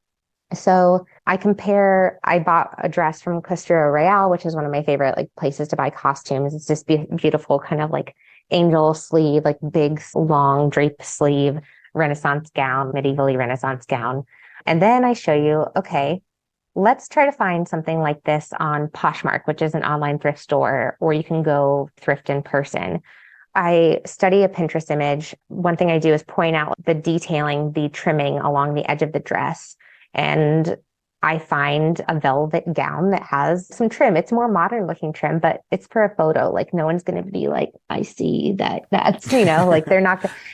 So I bought a dress from Costa Real, which is one of my favorite like places to buy costumes. It's this beautiful kind of like angel sleeve, like big, long drape sleeve, Renaissance gown, medievally Renaissance gown. And then I show you, okay, let's try to find something like this on Poshmark, which is an online thrift store, or you can go thrift in person. I study a Pinterest image. One thing I do is point out the detailing, the trimming along the edge of the dress. And I find a velvet gown that has some trim. It's more modern looking trim, but it's for a photo. Like no one's going to be like, I see that's, like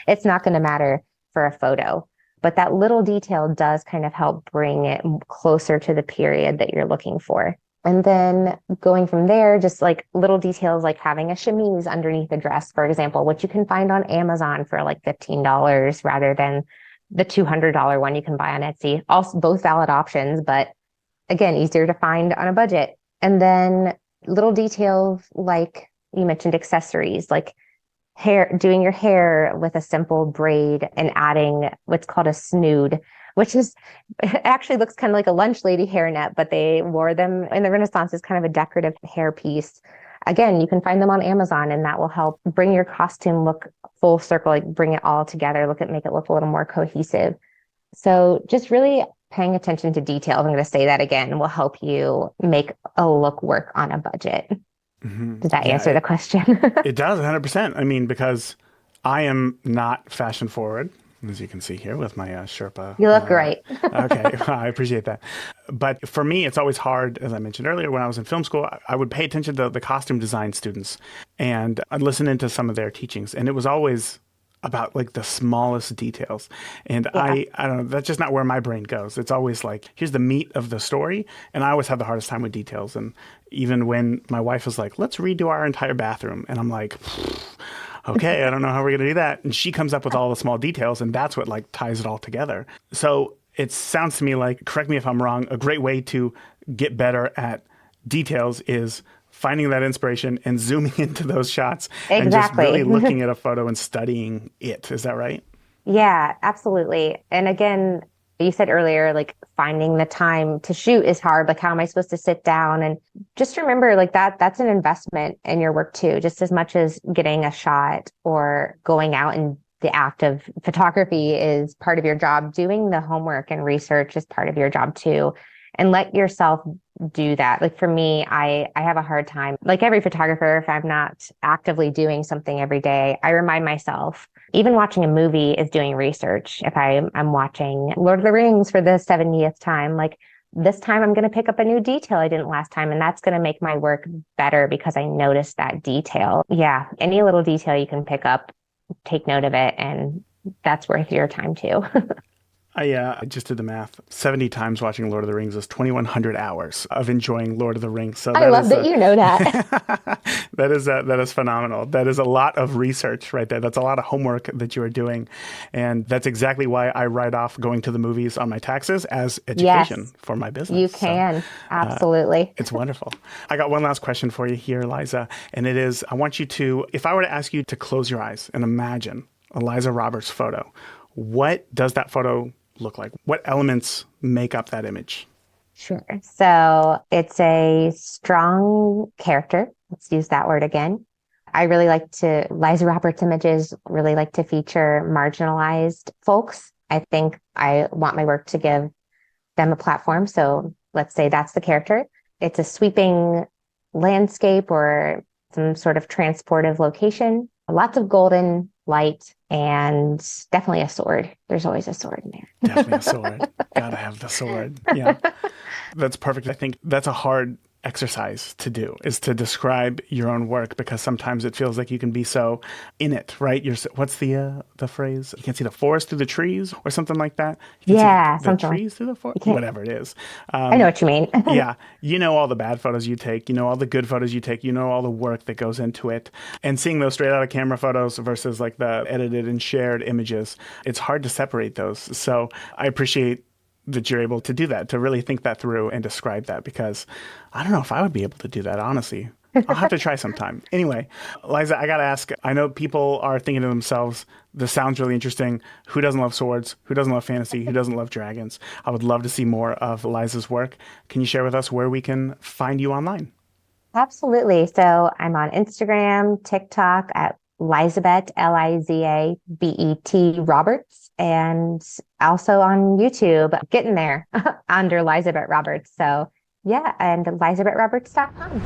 it's not going to matter for a photo. But that little detail does kind of help bring it closer to the period that you're looking for. And then going from there, just like little details like having a chemise underneath the dress, for example, which you can find on Amazon for like $15 rather than the $200 one you can buy on Etsy. Also, both valid options, but again, easier to find on a budget. And then little details like you mentioned accessories, like doing your hair with a simple braid and adding what's called a snood, which is it actually looks kind of like a lunch lady hairnet, but they wore them in the Renaissance as kind of a decorative hair piece. Again, you can find them on Amazon, and that will help bring your costume look full circle, like bring it all together, make it look a little more cohesive. So just really paying attention to details, I'm going to say that again, will help you make a look work on a budget. Mm-hmm. Does that answer the question? It does, 100%. I mean, because I am not fashion forward, as you can see here with my Sherpa. You look great. Okay, I appreciate that. But for me, it's always hard, as I mentioned earlier, when I was in film school, I would pay attention to the costume design students, and I'd listen into some of their teachings, and it was always about like the smallest details. And I don't know, that's just not where my brain goes. It's always like, here's the meat of the story. And I always have the hardest time with details. And even when my wife was like, let's redo our entire bathroom. And I'm like, okay, I don't know how we're going to do that. And she comes up with all the small details, and that's what like ties it all together. So it sounds to me like, correct me if I'm wrong, a great way to get better at details is finding that inspiration and zooming into those shots and just really Exactly. looking at a photo and studying it. Is that right? Yeah, absolutely. And again, you said earlier, like finding the time to shoot is hard. Like, how am I supposed to sit down? And just remember, like that's an investment in your work too, just as much as getting a shot or going out and the act of photography is part of your job. Doing the homework and research is part of your job too. And let yourself do that. Like for me, I have a hard time, like every photographer, if I'm not actively doing something every day, I remind myself, even watching a movie is doing research. If I'm watching Lord of the Rings for the 70th time, like this time I'm going to pick up a new detail I didn't last time. And that's going to make my work better because I noticed that detail. Yeah. Any little detail you can pick up, take note of it. And that's worth your time too. I just did the math. 70 times watching Lord of the Rings is 2,100 hours of enjoying Lord of the Rings. So I love that you know that. that is phenomenal. That is a lot of research right there. That's a lot of homework that you are doing. And that's exactly why I write off going to the movies on my taxes as education Yes, for my business. you can. Absolutely. It's wonderful. I got one last question for you here, Liza. And it is, I want you to, if I were to ask you to close your eyes and imagine a Liza Roberts photo, what does that photo look like? What elements make up that image? Sure. So it's a strong character. Let's use that word again. I really like to, Liza Roberts images really like to feature marginalized folks. I think I want my work to give them a platform. So let's say that's the character. It's a sweeping landscape or some sort of transportive location. Lots of golden light and definitely a sword. There's always a sword in there. Definitely a sword. Gotta have the sword. Yeah. That's perfect. I think that's a hard exercise to do, is to describe your own work, because sometimes it feels like you can be so in it, right? What's the phrase? You can't see the forest through the trees or something like that. You can Yeah, see the something like trees through the forest, can't. whatever it is. I know what you mean. Yeah. You know all the bad photos you take, you know all the good photos you take, you know all the work that goes into it. And seeing those straight out of camera photos versus like the edited and shared images, it's hard to separate those. So I appreciate that you're able to do that, to really think that through and describe that, because I don't know if I would be able to do that, honestly. I'll have to try sometime. Anyway, Liza, I got to ask, I know people are thinking to themselves, this sounds really interesting. Who doesn't love swords? Who doesn't love fantasy? Who doesn't love dragons? I would love to see more of Liza's work. Can you share with us where we can find you online? Absolutely. So I'm on Instagram, TikTok at Lizabeth, Lizabet Roberts, and also on YouTube, getting there under Lizabeth Roberts. So yeah, and LizabethRoberts.com.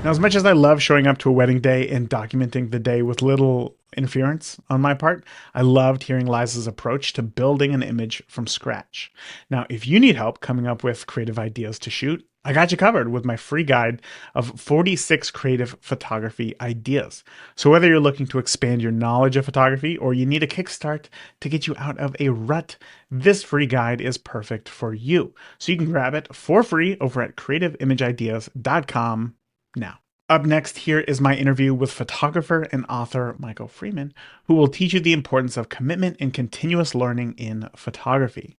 Now, as much as I love showing up to a wedding day and documenting the day with little interference on my part, I loved hearing Liza's approach to building an image from scratch. Now, if you need help coming up with creative ideas to shoot, I got you covered with my free guide of 46 creative photography ideas. So whether you're looking to expand your knowledge of photography or you need a kickstart to get you out of a rut, this free guide is perfect for you. So you can grab it for free over at creativeimageIdeas.com now. Up next, here is my interview with photographer and author Michael Freeman, who will teach you the importance of commitment and continuous learning in photography.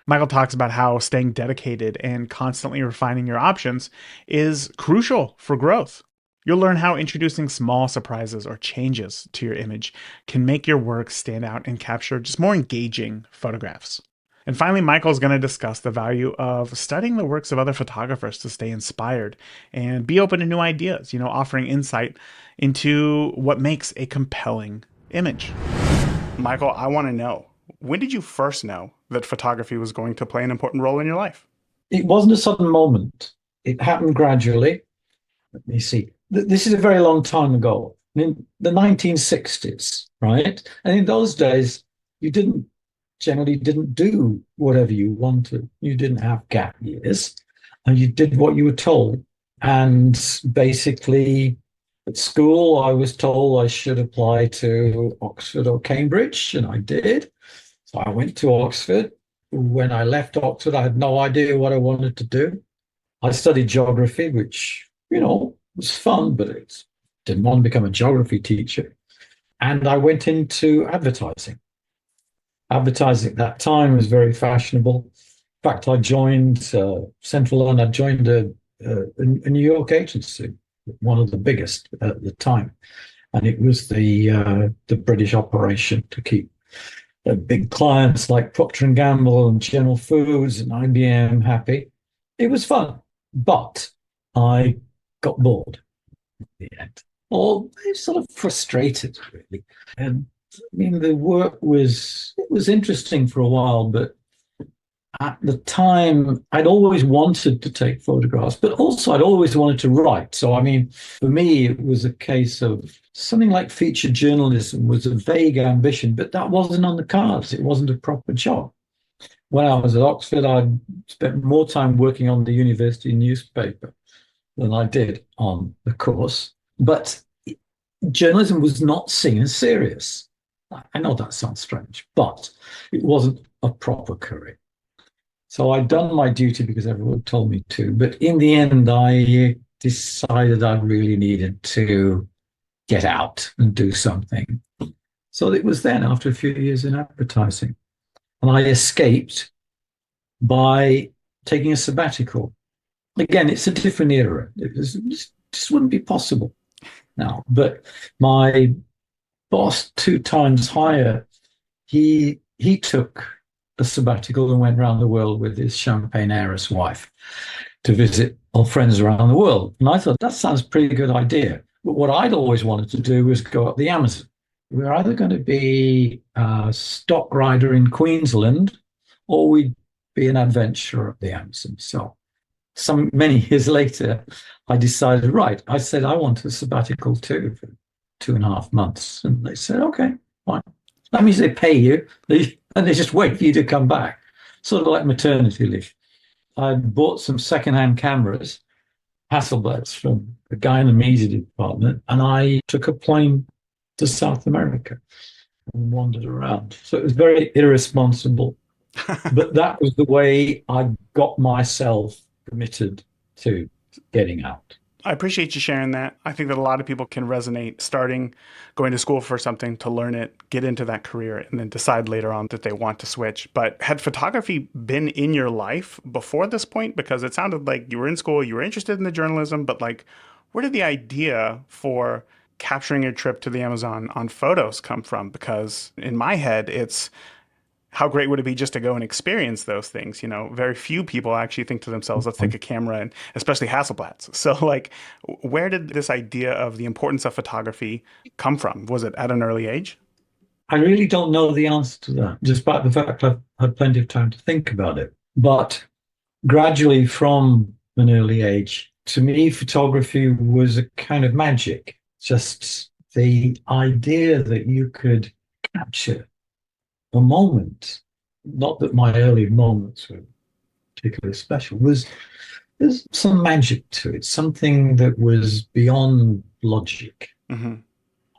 Michael talks about how staying dedicated and constantly refining your options is crucial for growth. You'll learn how introducing small surprises or changes to your image can make your work stand out and capture just more engaging photographs. And finally, Michael's going to discuss the value of studying the works of other photographers to stay inspired and be open to new ideas, offering insight into what makes a compelling image. Michael, I want to know, when did you first know that photography was going to play an important role in your life? It wasn't a sudden moment. It happened gradually. Let me see. This is a very long time ago, in the 1960s, right? And in those days, you generally didn't do whatever you wanted. You didn't have gap years, and you did what you were told. And basically, at school, I was told I should apply to Oxford or Cambridge, and I did. So I went to Oxford. When I left Oxford, I had no idea what I wanted to do. I studied geography, which, was fun, but it didn't want to become a geography teacher. And I went into advertising. advertising at that time was very fashionable. In fact, I joined Central London. I joined a New York agency, one of the biggest at the time, and it was the British operation to keep big clients like Procter and Gamble and General Foods and IBM happy. It was fun, but I got bored in the end, or sort of frustrated, really. And I mean, the work was interesting for a while, but at the time, I'd always wanted to take photographs, but also I'd always wanted to write. So, I mean, for me, it was a case of something like feature journalism was a vague ambition, but that wasn't on the cards. It wasn't a proper job. When I was at Oxford, I spent more time working on the university newspaper than I did on the course. But journalism was not seen as serious. I know that sounds strange, but it wasn't a proper career. So I'd done my duty because everyone told me to. But in the end, I decided I really needed to get out and do something. So it was then, after a few years in advertising, and I escaped by taking a sabbatical. Again, it's a different era. It just wouldn't be possible now. But my boss, 2 times higher, he took a sabbatical and went around the world with his champagne heiress wife to visit all friends around the world. And I thought, that sounds a pretty good idea. But what I'd always wanted to do was go up the Amazon. We were either going to be a stock rider in Queensland or we'd be an adventurer up the Amazon. So many years later, I decided, right, I said, I want a sabbatical too for 2.5 months. And they said, okay, fine. That means they pay you and they just wait for you to come back, sort of like maternity leave. I bought some secondhand cameras, Hasselblads, from a guy in the media department, and I took a plane to South America and wandered around. So it was very irresponsible, but that was the way I got myself committed to getting out. I appreciate you sharing that. I think that a lot of people can resonate going to school for something to learn it, get into that career, and then decide later on that they want to switch. But had photography been in your life before this point? Because it sounded like you were in school, you were interested in the journalism, but like, where did the idea for capturing your trip to the Amazon on photos come from? Because in my head, it's how great would it be just to go and experience those things? You know, very few people actually think to themselves, let's take a camera, and especially Hasselblads. So like, where did this idea of the importance of photography come from? Was it at an early age? I really don't know the answer to that, despite the fact I've had plenty of time to think about it. But gradually from an early age, to me, photography was a kind of magic. Just the idea that you could capture a moment, not that my early moments were particularly special, there's some magic to it, something that was beyond logic. Mm-hmm.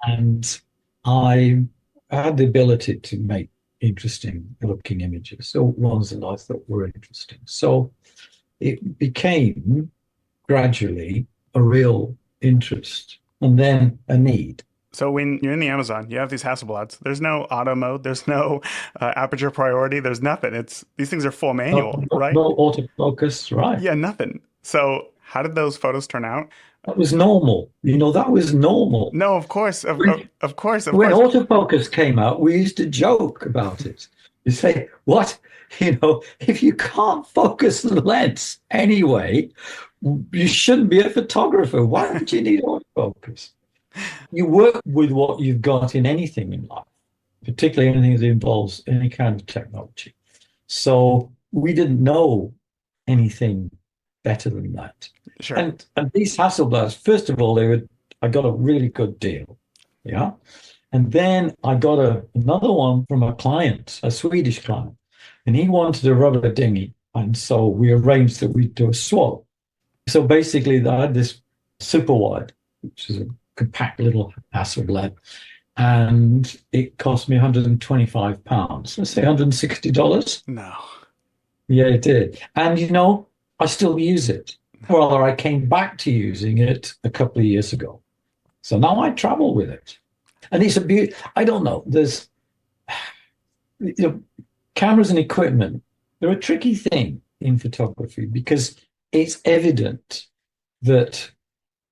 And I had the ability to make interesting looking images, or ones that I thought were interesting. So it became gradually a real interest and then a need. So when you're in the Amazon, you have these Hasselblads. There's no auto mode. There's no aperture priority. There's nothing. These things are full manual, right? No autofocus, right? Yeah, nothing. So how did those photos turn out? That was normal. That was normal. No, of course. Of course. When autofocus came out, we used to joke about it. You say, what? If you can't focus the lens anyway, you shouldn't be a photographer. Why would you need autofocus? You work with what you've got in anything in life, particularly anything that involves any kind of technology. So we didn't know anything better than that. Sure. And these Hasselblads, first of all, I got a really good deal. Yeah. And then I got another one from a client, a Swedish client, and he wanted a rubber dinghy. And so we arranged that we'd do a swap. So basically I had this super wide, which is a compact little Hasselblad, and it cost me £125. Let's say $160. No. Yeah, it did. And I still use it. Well, I came back to using it a couple of years ago. So now I travel with it. And it's a beauty. I don't know. you know, cameras and equipment, they're a tricky thing in photography because it's evident that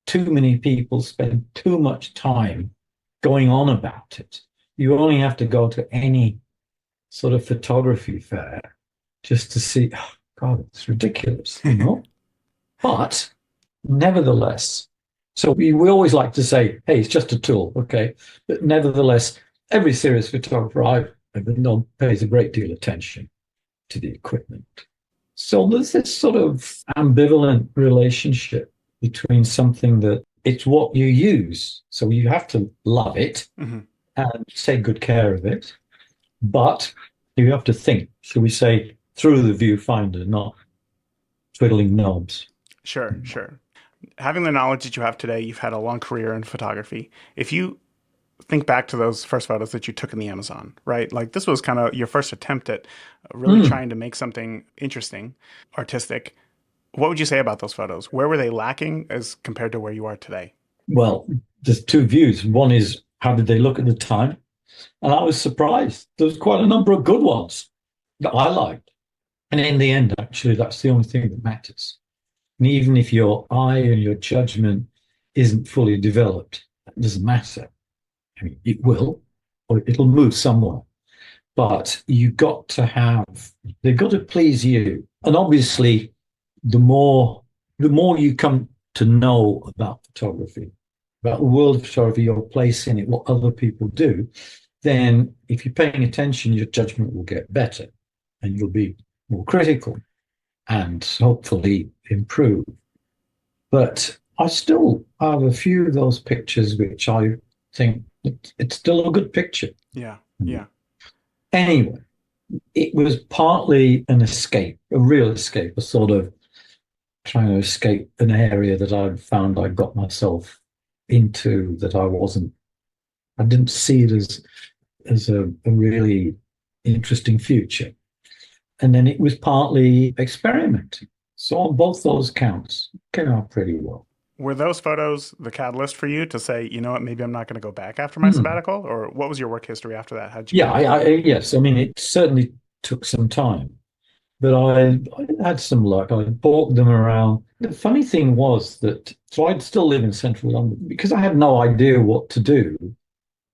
too many people spend too much time going on about it. You only have to go to any sort of photography fair just to see, oh, God, it's ridiculous, you know? But nevertheless, so we always like to say, hey, it's just a tool, okay? But nevertheless, every serious photographer I've ever known pays a great deal of attention to the equipment. So there's this sort of ambivalent relationship between something that it's what you use. So you have to love it Mm-hmm. and take good care of it. But you have to think, shall we say, through the viewfinder, not twiddling knobs. Sure, sure. Having the knowledge that you have today, you've had a long career in photography. If you think back to those first photos that you took in the Amazon, right? Like this was kind of your first attempt at really trying to make something interesting, artistic. What would you say about those photos? Where were they lacking as compared to where you are today? Well, there's two views. One is how did they look at the time? And I was surprised. There was quite a number of good ones that I liked. And in the end, actually, that's the only thing that matters. And even if your eye and your judgment isn't fully developed, it doesn't matter. I mean, it will, or it'll move somewhere. But you got to have, they've got to please you. And obviously, the more you come to know about photography, about the world of photography, your place in it, what other people do, then if you're paying attention, your judgment will get better and you'll be more critical and hopefully improve. But I still have a few of those pictures which I think it's still a good picture. Yeah, yeah. Anyway, it was partly an escape, a real escape, a sort of trying to escape an area that I'd found I got myself into that I didn't see it as a really interesting future. And then it was partly experimenting. So on both those counts, it came out pretty well. Were those photos the catalyst for you to say, you know what, maybe I'm not going to go back after my sabbatical? Or what was your work history after that? How'd you? Yeah, yes. I mean, it certainly took some time, but I had some luck. I bought them around. The funny thing was that, so I'd still live in central London because I had no idea what to do.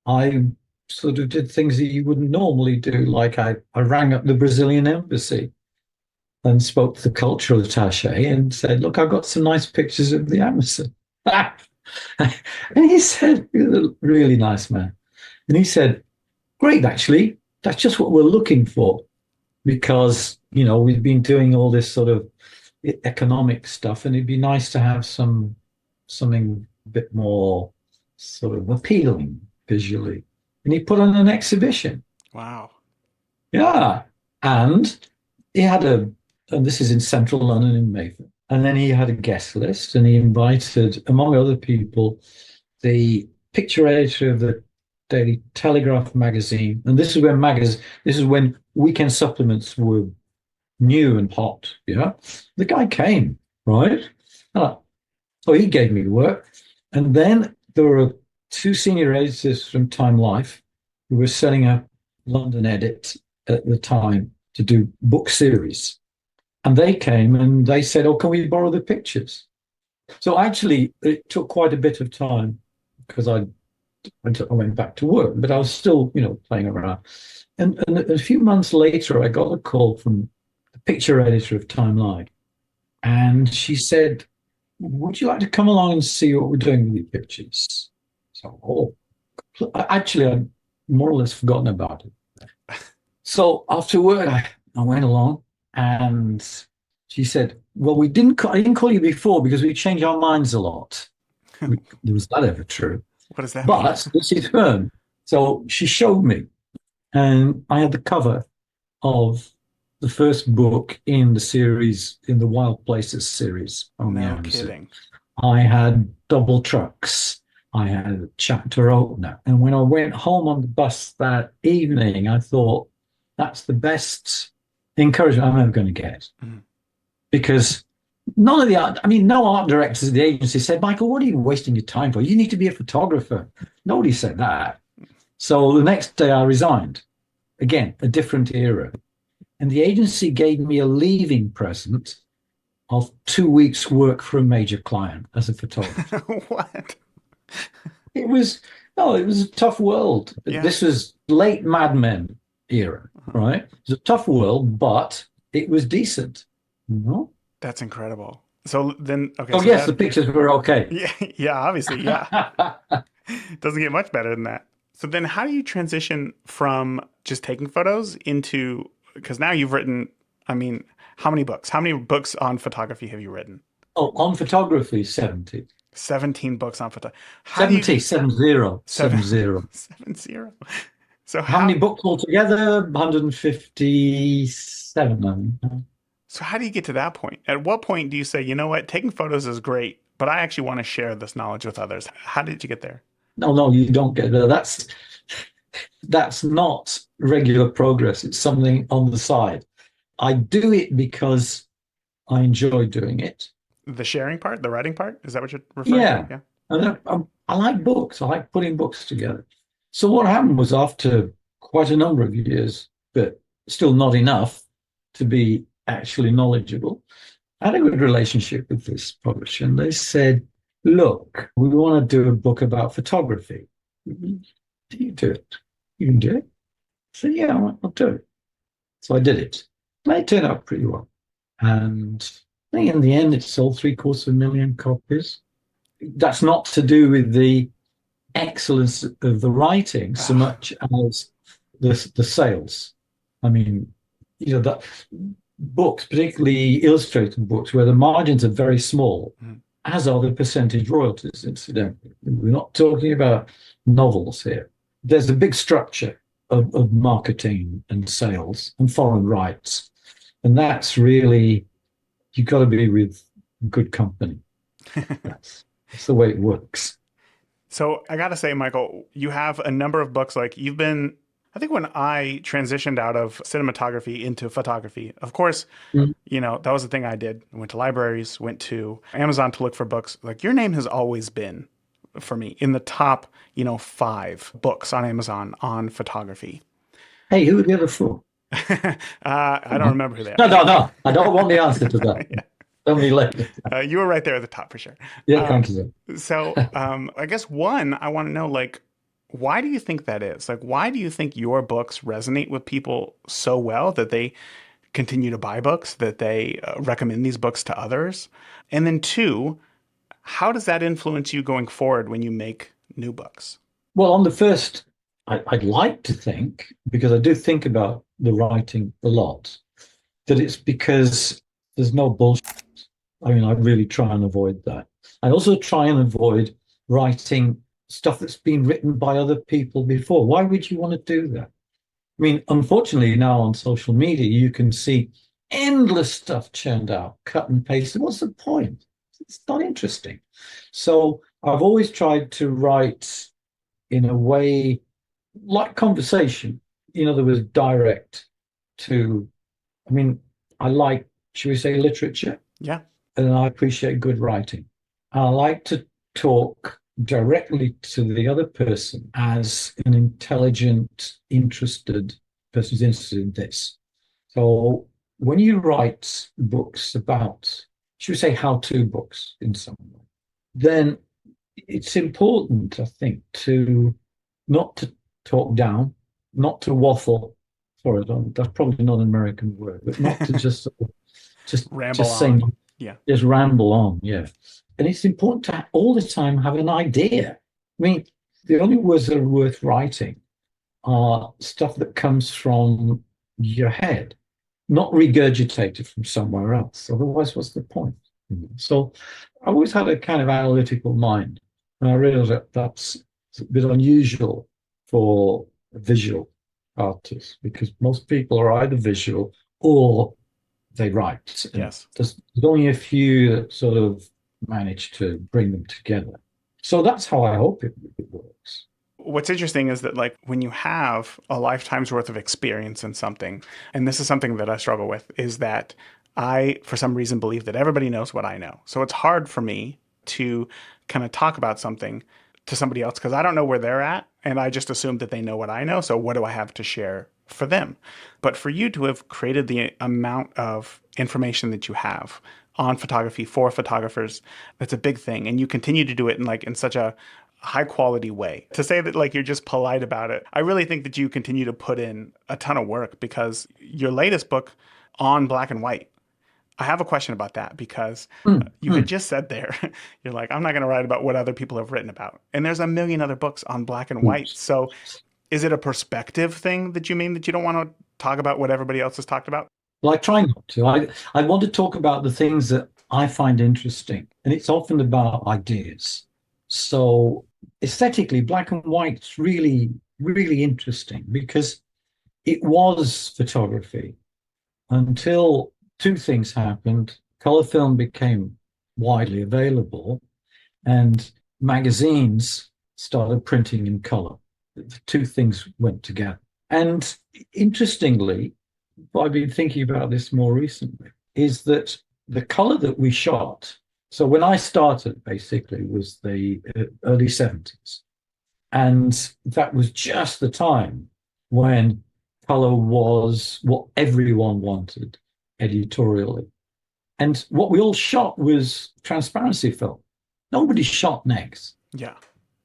I sort of did things that you wouldn't normally do. Like I rang up the Brazilian embassy and spoke to the cultural attaché and said, look, I've got some nice pictures of the Amazon. And he said, he's a really nice man. And he said, great, actually, that's just what we're looking for. Because, you know, we've been doing all this sort of economic stuff and it'd be nice to have something a bit more sort of appealing visually. And he put on an exhibition. Wow. Yeah. And he had and this is in central London in Mayfair. And then he had a guest list and he invited, among other people, the picture editor of the Daily Telegraph magazine. And this is when weekend supplements were new and hot. Yeah. The guy came, right? So he gave me work. And then there were two senior editors from Time Life who were setting up London Edit at the time to do book series. And they came and they said, oh, can we borrow the pictures? So actually, it took quite a bit of time because I went back to work, but I was still, you know, playing around. And a few months later, I got a call from the picture editor of Time Life. And she said, would you like to come along and see what we're doing with your pictures? So, actually, I'd more or less forgotten about it. So after work, I went along and she said, well, I didn't call you before because we change our minds a lot. Was that ever true? What does that mean? But this is her. So she showed me, and I had the cover of the first book in the series, in the Wild Places series. No kidding. I had double trucks. I had a chapter opener. And when I went home on the bus that evening, I thought, that's the best encouragement I'm ever going to get. Mm-hmm. Because no art directors at the agency said, Michael, what are you wasting your time for? You need to be a photographer. Nobody said that. So the next day I resigned. again, a different era. And the agency gave me a leaving present of 2 weeks' work for a major client as a photographer. What? It was, no, it was a tough world. Yeah. This was late Mad Men era, right? It was a tough world, but it was decent. You know? That's incredible. So then, okay, Oh, so yes, that, the pictures were okay. yeah, yeah, obviously, yeah. Doesn't get much better than that. So then how do you transition from just taking photos into, because now you've written, I mean, how many books? How many books on photography have you written? Oh, on photography, 70. 17 books on photo. How do you 70, 70, seven 70. 70? So How how many books altogether? 157. I mean. so how do you get to that point? At what point do you say, you know what, taking photos is great, but I actually want to share this knowledge with others? How did you get there? No, you don't get there. That's not regular progress. It's something on the side. I do it because I enjoy doing it. The sharing part, the writing part? Is that what you're referring to? Yeah. Yeah. And I like books. I like putting books together. So what happened was after quite a number of years, but still not enough to be actually knowledgeable, I had a good relationship with this publisher. And they said, look, we want to do a book about photography. Do you do it? You can do it? I said, yeah, I'll do it. So I did it. And it turned out pretty well. And I think in the end, it sold 750,000 copies. That's not to do with the excellence of the writing so much as the sales. I mean, that books, particularly illustrated books, where the margins are very small, as are the percentage royalties, incidentally. We're not talking about novels here. There's a big structure of marketing and sales and foreign rights. And that's really, you've got to be with good company. That's the way it works. So I got to say, Michael, you have a number of books. Like you've been, I think when I transitioned out of cinematography into photography, of course, that was the thing I did. I went to libraries, went to Amazon to look for books. Like your name has always been, for me, in the top, 5 books on Amazon on photography. Hey, who are the other 4? I don't remember who they are. No. I don't want the answer to that. Yeah. Tell me later. You were right there at the top for sure. Yeah, thank you. So I guess one, I want to know, like, why do you think that is? Like, why do you think your books resonate with people so well that they continue to buy books, that they recommend these books to others? And then 2, how does that influence you going forward when you make new books? Well, on the first, I'd like to think, because I do think about the writing a lot, that it's because there's no bullshit. I mean, I really try and avoid that. I also try and avoid writing stuff that's been written by other people before. Why would you want to do that? I mean, unfortunately, now on social media, you can see endless stuff churned out, cut and pasted. What's the point? It's not interesting. So I've always tried to write in a way like conversation. In other words, direct to, I mean, I like, should we say, literature? Yeah. And I appreciate good writing. I like to talk directly to the other person as an intelligent, interested person who's interested in this. So when you write books about, should we say, how-to books in some way, then it's important, I think, to not to talk down, not to waffle. Sorry, that's probably not an American word, but not to just Ramble say, on. Yeah. just ramble on. Yeah. And it's important to all the time have an idea. I mean, the only words that are worth writing are stuff that comes from your head, not regurgitated from somewhere else. Otherwise, what's the point? So I always had a kind of analytical mind. And I realized that that's a bit unusual for visual artists because most people are either visual or they write. And Yes. there's only a few that sort of manage to bring them together. So that's how I hope it works. What's interesting is that, like, when you have a lifetime's worth of experience in something, and this is something that I struggle with, is that I, for some reason, believe that everybody knows what I know. So it's hard for me to kind of talk about something to somebody else because I don't know where they're at, and I just assume that they know what I know. So what do I have to share for them. But for you to have created the amount of information that you have on photography for photographers, that's a big thing. And you continue to do it in such a high quality way. To say that you're just polite about it, I really think that you continue to put in a ton of work, because your latest book on black and white, I have a question about that, because you had just said there, you're like, I'm not going to write about what other people have written about. And there's a million other books on black and white. So is it a perspective thing that you mean, that you don't want to talk about what everybody else has talked about? Well, I try not to. I want to talk about the things that I find interesting, and it's often about ideas. So aesthetically, black and white's really, really interesting because it was photography until two things happened. Color film became widely available, and magazines started printing in color. The two things went together. And interestingly, I've been thinking about this more recently, is that the color that we shot. So when I started, basically, was the early 70s. And that was just the time when color was what everyone wanted editorially. And what we all shot was transparency film. Nobody shot negs. Yeah.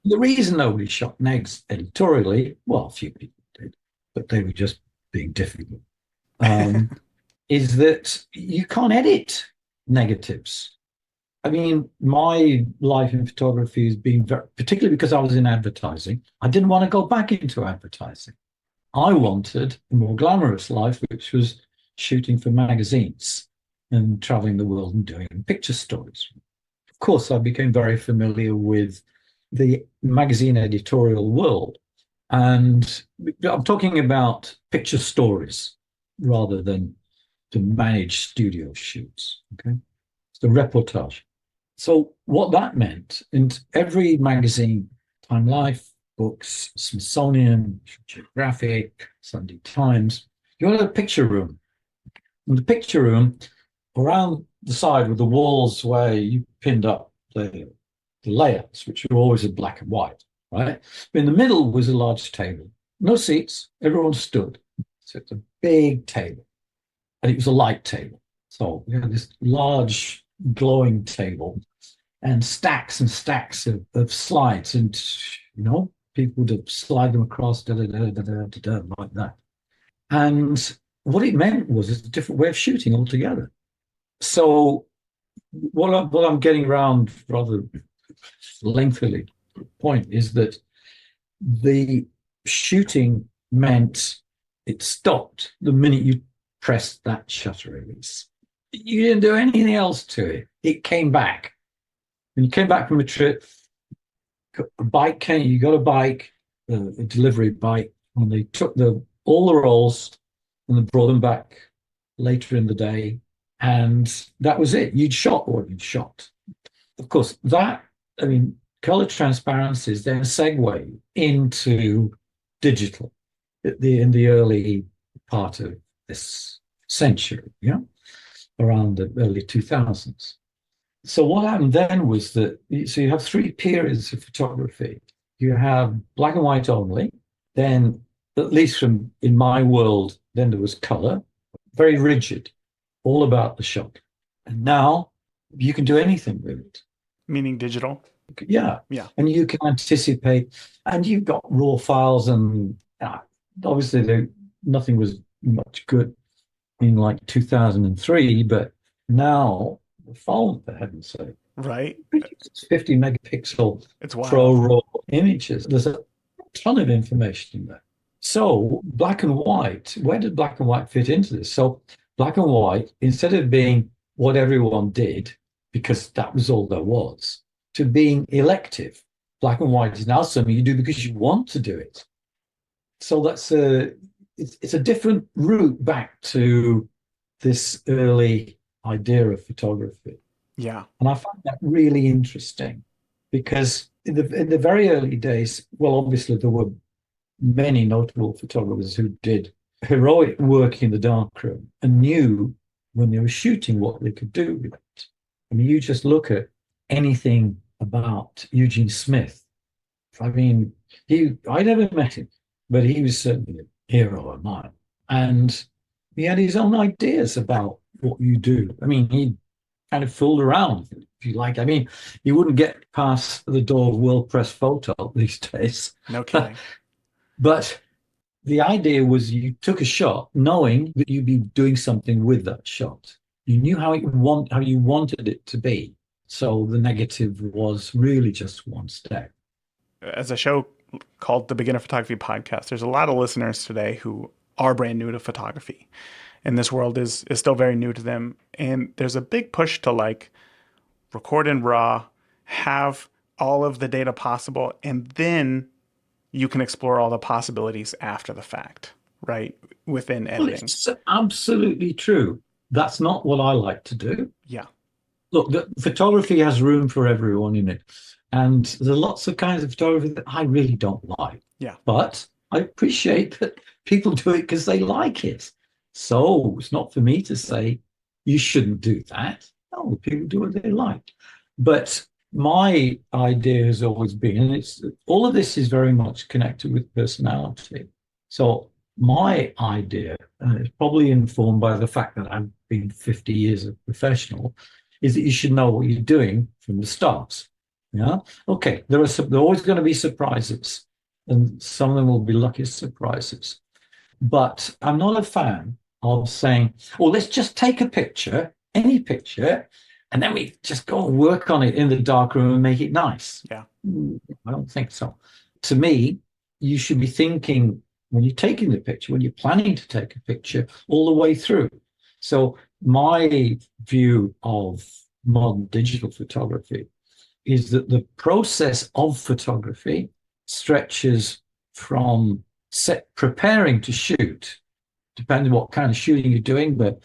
The reason nobody shot negs editorially, well, a few people did, but they were just being difficult, is that you can't edit negatives. I mean, my life in photography has been particularly because I was in advertising. I didn't want to go back into advertising. I wanted a more glamorous life, which was shooting for magazines and traveling the world and doing picture stories. Of course, I became very familiar with the magazine editorial world. And I'm talking about picture stories rather than to manage studio shoots. Okay. It's the reportage. So what that meant, in every magazine, Time Life, Books, Smithsonian, Geographic, Sunday Times, you had a picture room. In the picture room, around the side were the walls where you pinned up the layouts, which were always in black and white, right? But in the middle was a large table. No seats, everyone stood. So it's a big table. And it was a light table. So we had this large glowing table and stacks of slides, and people would slide them across like that. And what it meant was it's a different way of shooting altogether. So what I'm getting around rather lengthily point is that the shooting meant it stopped the minute you pressed that shutter release. You didn't do anything else to it. It came back. When you came back from a trip, a bike came, you got a bike, a delivery bike, and they took all the rolls and they brought them back later in the day. And that was it. You'd shot what you'd shot. Of course, color transparency is then a segue into digital in the early part of this century, around the early 2000s. So what happened then was that, so you have three periods of photography. You have black and white only, then, at least in my world, then there was color, very rigid, all about the shot. And now you can do anything with it. Meaning digital? Yeah. And you can anticipate, and you've got raw files, and obviously nothing was much good in 2003, but now the phone, for heaven's sake. Right. It's 50 megapixel It's wild. pro raw images. There's a ton of information in there. So black and white, where did black and white fit into this? So black and white, instead of being what everyone did, because that was all there was, to being elective. Black and white is now something you do because you want to do it. So it's a different route back to this early idea of photography. Yeah. And I find that really interesting because in the very early days, well, obviously there were many notable photographers who did heroic work in the darkroom and knew when they were shooting what they could do with it. I mean, you just look at anything about Eugene Smith. I mean, I never met him, but he was certainly hero of mine. And he had his own ideas about what you do. I mean, he kind of fooled around, if you like. I mean, you wouldn't get past the door of World Press Photo these days. No kidding. But the idea was you took a shot knowing that you'd be doing something with that shot. You knew how you wanted it to be. So the negative was really just one step. As a show called the Beginner Photography Podcast, there's a lot of listeners today who are brand new to photography. And this world is still very new to them. And there's a big push to like record in RAW, have all of the data possible, and then you can explore all the possibilities after the fact, right? Within Well, editing. it's absolutely true. That's not what I like to do. Yeah. Look, the photography has room for everyone in it. And there are lots of kinds of photography that I really don't like. Yeah. But I appreciate that people do it because they like it. So it's not for me to say you shouldn't do that. No, people do what they like. But my idea has always been, and it's all of this is very much connected with personality. So my idea, and it's probably informed by the fact that I've been 50 years a professional, is that you should know what you're doing from the start. Yeah. Okay. There are always going to be surprises, and some of them will be lucky surprises. But I'm not a fan of saying, "Well, let's just take a picture, any picture, and then we just go and work on it in the darkroom and make it nice." Yeah. I don't think so. To me, you should be thinking when you're taking the picture, when you're planning to take a picture, all the way through. So my view of modern digital photography is that the process of photography stretches from preparing to shoot, depending on what kind of shooting you're doing, but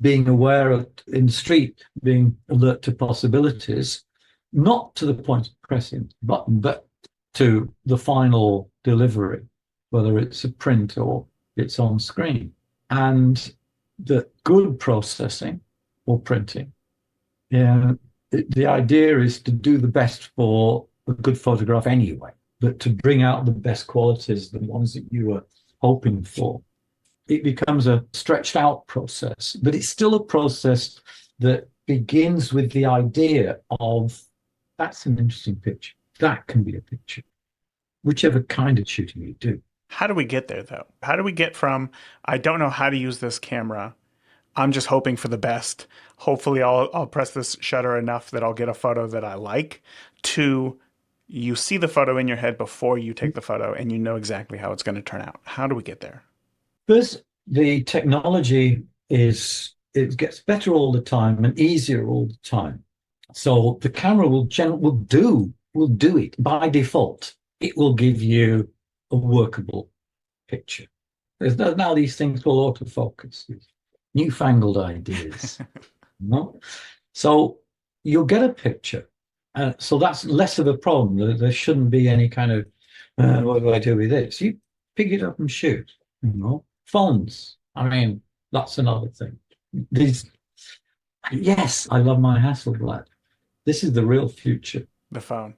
being aware of in the street, being alert to possibilities, not to the point of pressing the button, but to the final delivery, whether it's a print or it's on screen. And the good processing or printing, yeah, the idea is to do the best for a good photograph anyway, but to bring out the best qualities, the ones that you were hoping for. It becomes a stretched out process, but it's still a process that begins with the idea of that's an interesting picture. That can be a picture, whichever kind of shooting you do. How do we get there though? How do we get from, I don't know how to use this camera, I'm just hoping for the best. Hopefully I'll press this shutter enough that I'll get a photo that I like, to you see the photo in your head before you take the photo and you know exactly how it's going to turn out. How do we get there? First, the technology it gets better all the time and easier all the time. So the camera will do it by default. It will give you a workable picture. There's now these things called autofocus, these newfangled ideas. No? So you'll get a picture. So that's less of a problem. There shouldn't be any kind of, what do I do with this? You pick it up and shoot. You know, phones. I mean, that's another thing. Yes, I love my Hasselblad. This is the real future. The phone.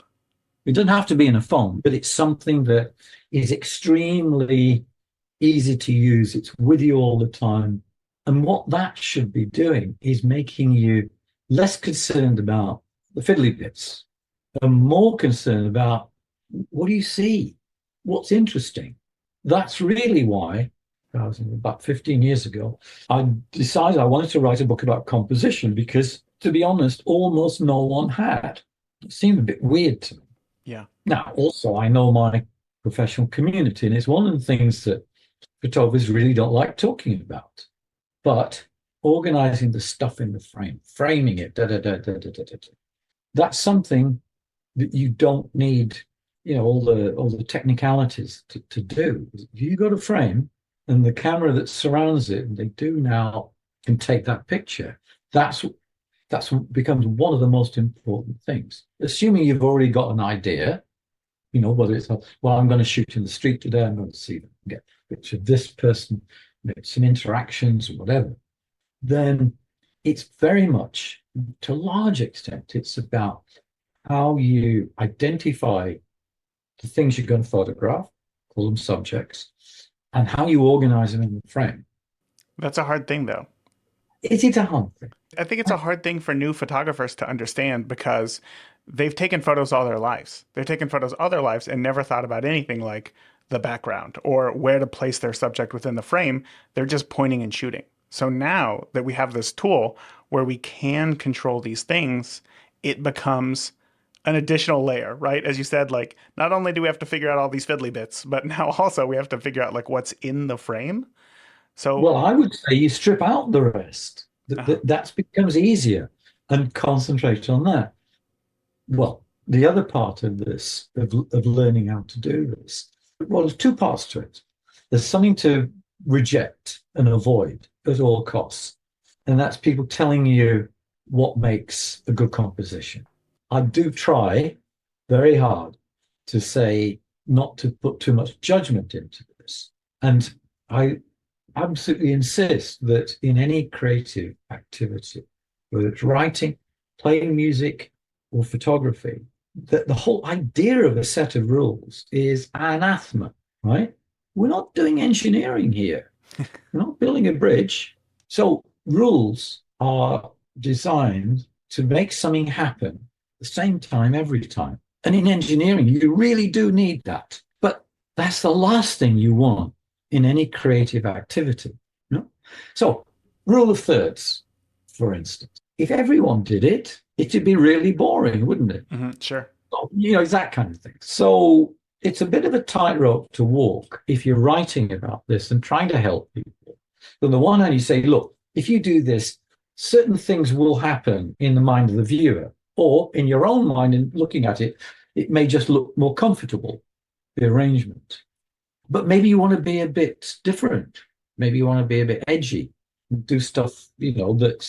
It doesn't have to be in a phone, but it's something that is extremely easy to use. It's with you all the time. And what that should be doing is making you less concerned about the fiddly bits and more concerned about what do you see? What's interesting? That's really why, about 15 years ago, I decided I wanted to write a book about composition because, to be honest, almost no one had. It seemed a bit weird to me. Yeah. Now, also, I know my professional community, and it's one of the things that photographers really don't like talking about. But organizing the stuff in the frame, framing it, that's something that you don't need, all the technicalities to do. If you got a frame and the camera that surrounds it, and they do now can take that picture, that's what becomes one of the most important things. Assuming you've already got an idea, whether it's, well, I'm going to shoot in the street today, I'm going to see them, get a picture of this person, some interactions or whatever, then it's very much, to a large extent, it's about how you identify the things you're going to photograph, call them subjects, and how you organize them in the frame. That's a hard thing, though. Is it a hard thing? I think it's a hard thing for new photographers to understand because they've taken photos all their lives. They've taken photos all their lives and never thought about anything like the background or where to place their subject within the frame. They're just pointing and shooting. So now that we have this tool where we can control these things, it becomes an additional layer, right? As you said, like not only do we have to figure out all these fiddly bits, but now also we have to figure out like what's in the frame. So, Well, I would say you strip out the rest. That becomes easier and concentrate on that. Well, the other part of this, of learning how to do this, well, there's two parts to it. There's something to reject and avoid at all costs, and that's people telling you what makes a good composition. I do try very hard to say not to put too much judgment into this. And I absolutely insist that in any creative activity, whether it's writing, playing music, or photography, that the whole idea of a set of rules is anathema, right? We're not doing engineering here. We're not building a bridge. So rules are designed to make something happen at the same time every time. And in engineering, you really do need that. But that's the last thing you want in any creative activity. No? So, rule of thirds, for instance. If everyone did it, it'd be really boring, wouldn't it? Sure. So, it's that kind of thing. So it's a bit of a tightrope to walk if you're writing about this and trying to help people. On the one hand, you say, look, if you do this, certain things will happen in the mind of the viewer, or in your own mind and looking at it, it may just look more comfortable, the arrangement. But maybe you want to be a bit different. Maybe you want to be a bit edgy, do stuff, that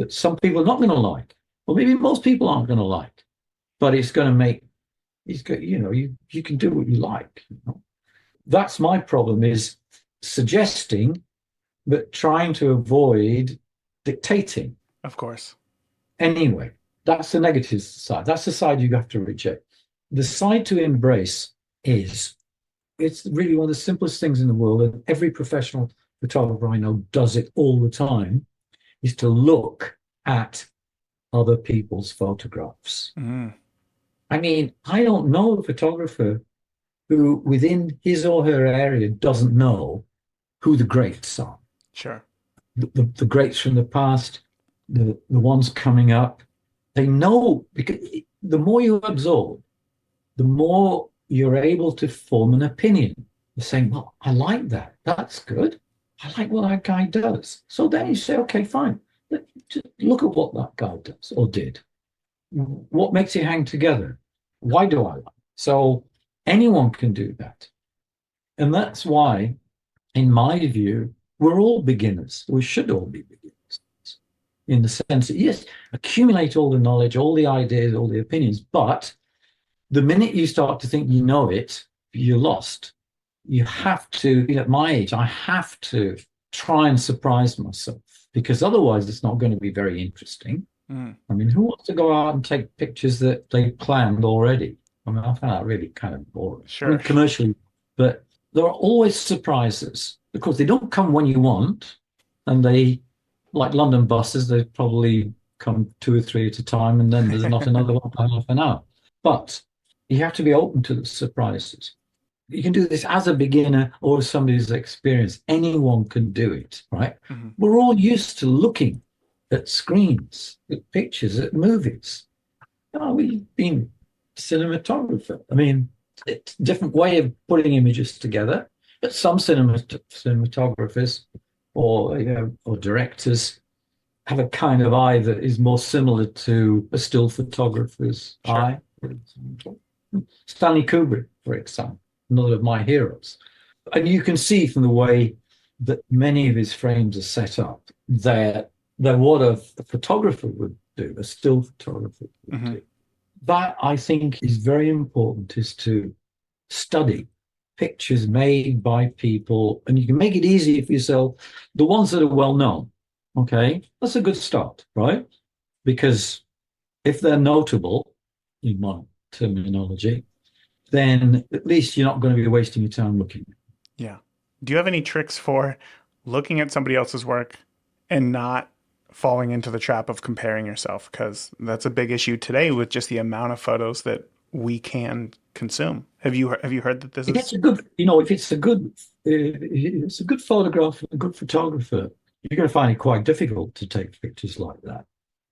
some people are not going to like, or maybe most people aren't going to like, but it's going to make, you can do what you like. That's my problem, is suggesting, but trying to avoid dictating. Of course. Anyway, that's the negative side. That's the side you have to reject. The side to embrace is, it's really one of the simplest things in the world, and every professional photographer I know does it all the time, is to look at other people's photographs. I mean, I don't know a photographer who within his or her area doesn't know who the greats are. Sure. The greats from the past, the ones coming up, they know, because the more you absorb, the more you're able to form an opinion. You're saying, well, I like that. That's good. I like what that guy does. So then you say, okay, fine. Just look at what that guy does or did. What makes it hang together? Why do I like it? So anyone can do that. And that's why, in my view, we're all beginners. We should all be beginners. In the sense that, yes, accumulate all the knowledge, all the ideas, all the opinions, but the minute you start to think you know it, you're lost. You have to, at my age, I have to try and surprise myself, because otherwise it's not going to be very interesting. I mean, who wants to go out and take pictures that they planned already? I mean, I find that really kind of boring. Sure. I mean, commercially, but there are always surprises, because they don't come when you want, and they, like London buses, they probably come 2 or 3 at a time, and then there's not another one for half an hour. But you have to be open to the surprises. You can do this as a beginner or somebody who's experienced. Anyone can do it, right? We're all used to looking at screens, at pictures, at movies. We've been cinematographer. I mean, it's a different way of putting images together, but some cinematographers or directors have a kind of eye that is more similar to a still photographer's eye. For example. Stanley Kubrick, for example, another of my heroes. And you can see from the way that many of his frames are set up that what a photographer would do, a still photographer would do. That, I think, is very important, is to study pictures made by people, and you can make it easy for yourself. The ones that are well known, okay, that's a good start, right? Because if they're notable, in my terminology, then at least you're not going to be wasting your time looking. Yeah. Do you have any tricks for looking at somebody else's work and not falling into the trap of comparing yourself? Because that's a big issue today with just the amount of photos that we can consume. Have you heard that this If is? it's a good, if it's a good photograph, a good photographer, you're going to find it quite difficult to take pictures like that.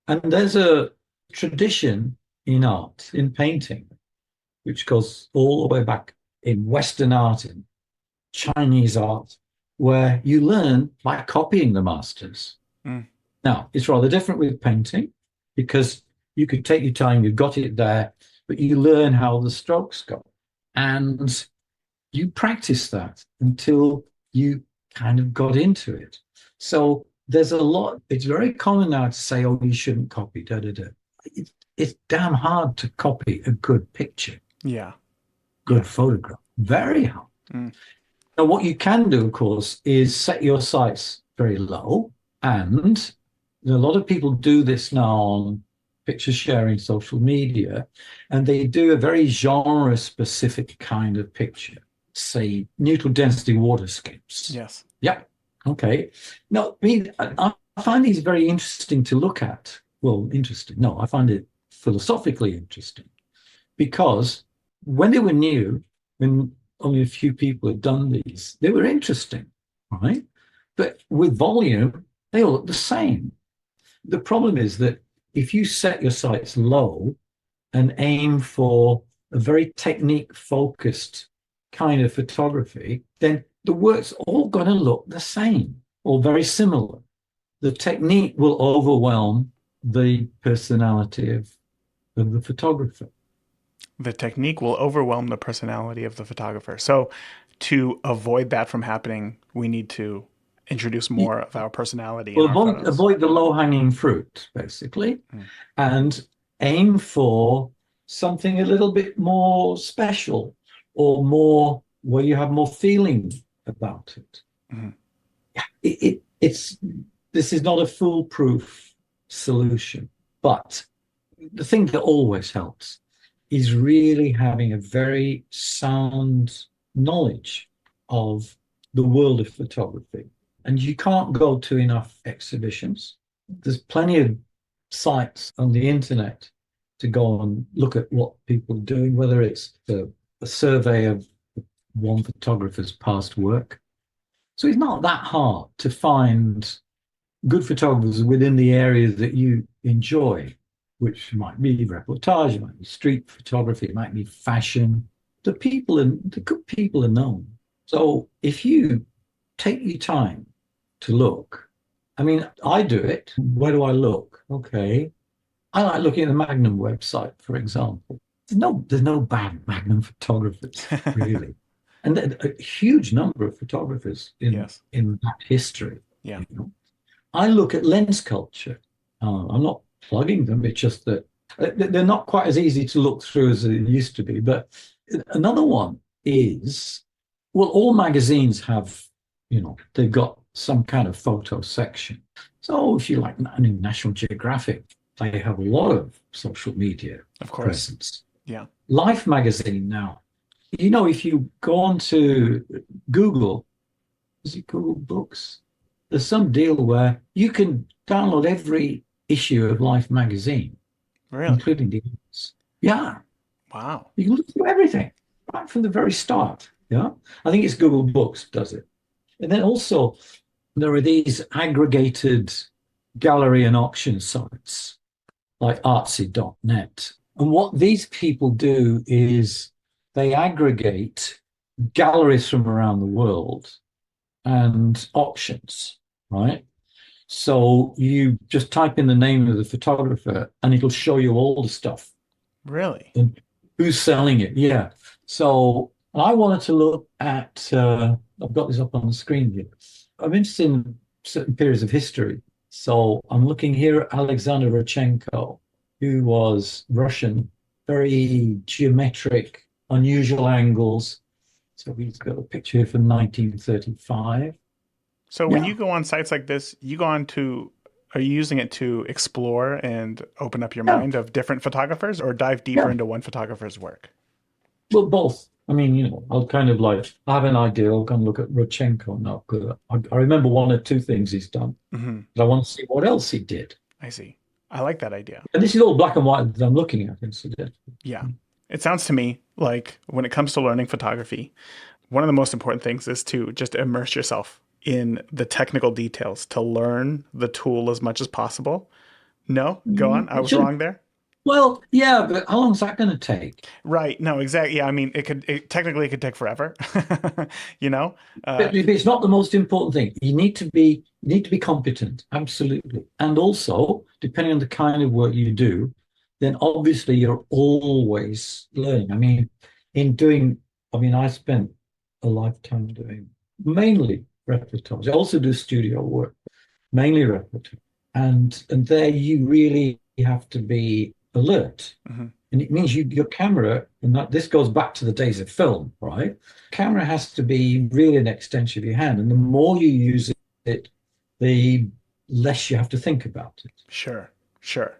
And there's a tradition in art, in painting, which goes all the way back in Western art, in Chinese art, where you learn by copying the masters. Mm. Now, it's rather different with painting because you could take your time, you've got it there, but you learn how the strokes go. And you practice that until you kind of got into it. So there's a lot, it's very common now to say, oh, you shouldn't copy, da da da. It's damn hard to copy a good picture, Yeah. good photograph, very hard. Mm. Now, what you can do, of course, is set your sights very low. And a lot of people do this now on picture sharing social media, and they do a very genre specific kind of picture, say neutral density waterscapes. Yes. Yeah. Okay. Now, I find these very interesting to look at. Well, interesting. No, I find it philosophically interesting because when they were new, when only a few people had done these, they were interesting, right? But with volume, they all look the same. The problem is that if you set your sights low and aim for a very technique focused kind of photography, then the work's all going to look the same or very similar. The technique will overwhelm the personality of the photographer. The technique will overwhelm the personality of the photographer. So to avoid that from happening, we need to introduce more of our personality in Well, our photos. avoid the low-hanging fruit, basically, and aim for something a little bit more special or more where you have more feeling about it. Mm-hmm. This is not a foolproof solution, but the thing that always helps is really having a very sound knowledge of the world of photography. And you can't go to enough exhibitions. There's plenty of sites on the internet to go and look at what people are doing, whether it's a survey of one photographer's past work. So it's not that hard to find good photographers within the areas that you enjoy, which might be reportage, it might be street photography, it might be fashion. The good people are known. So if you take your time to look, I mean, I do it. Where do I look? Okay. I like looking at the Magnum website, for example. There's no bad Magnum photographers, really. And a huge number of photographers in that history. Yeah. You know? I look at lens culture. I'm not plugging them. It's just that they're not quite as easy to look through as they used to be. But another one is, well, all magazines have, they've got some kind of photo section. So if you like, National Geographic, they have a lot of social media presence. Yeah. Life magazine now. If you go on to Google, is it Google Books? There's some deal where you can download every issue of Life magazine, really, including the others. Yeah. Wow. You can look through everything right from the very start. Yeah. I think it's Google Books does it. And then also there are these aggregated gallery and auction sites like artsy.net. And what these people do is they aggregate galleries from around the world and auctions, right? So you just type in the name of the photographer and it'll show you all the stuff. Really? And who's selling it. Yeah. So I wanted to look at, I've got this up on the screen here. I'm interested in certain periods of history. So I'm looking here at Alexander Rodchenko, who was Russian, very geometric, unusual angles. So he's got a picture here from 1935. So when you go on sites like this, are you using it to explore and open up your mind of different photographers or dive deeper into one photographer's work? Well, both. I mean, I'll kind of like I have an idea. I'll go and look at Rodchenko now because I remember one or two things he's done, Hmm. but I want to see what else he did. I see. I like that idea. And this is all black and white that I'm looking at, incidentally. Yeah. It sounds to me like when it comes to learning photography, one of the most important things is to just immerse yourself in the technical details to learn the tool as much as possible. No, go on. I was wrong there. Well, yeah, but how long is that going to take? Right. No, exactly. Yeah. I mean, technically it could take forever, you know? It's not the most important thing. You need to be competent, absolutely. And also, depending on the kind of work you do, then obviously you're always learning. I spent a lifetime doing mainly repertoires. I also do studio work, mainly repertoire. And there you really have to be alert. Mhm. And it means your camera, and this goes back to the days of film, right? Camera has to be really an extension of your hand. And the more you use it, the less you have to think about it. Sure. Sure.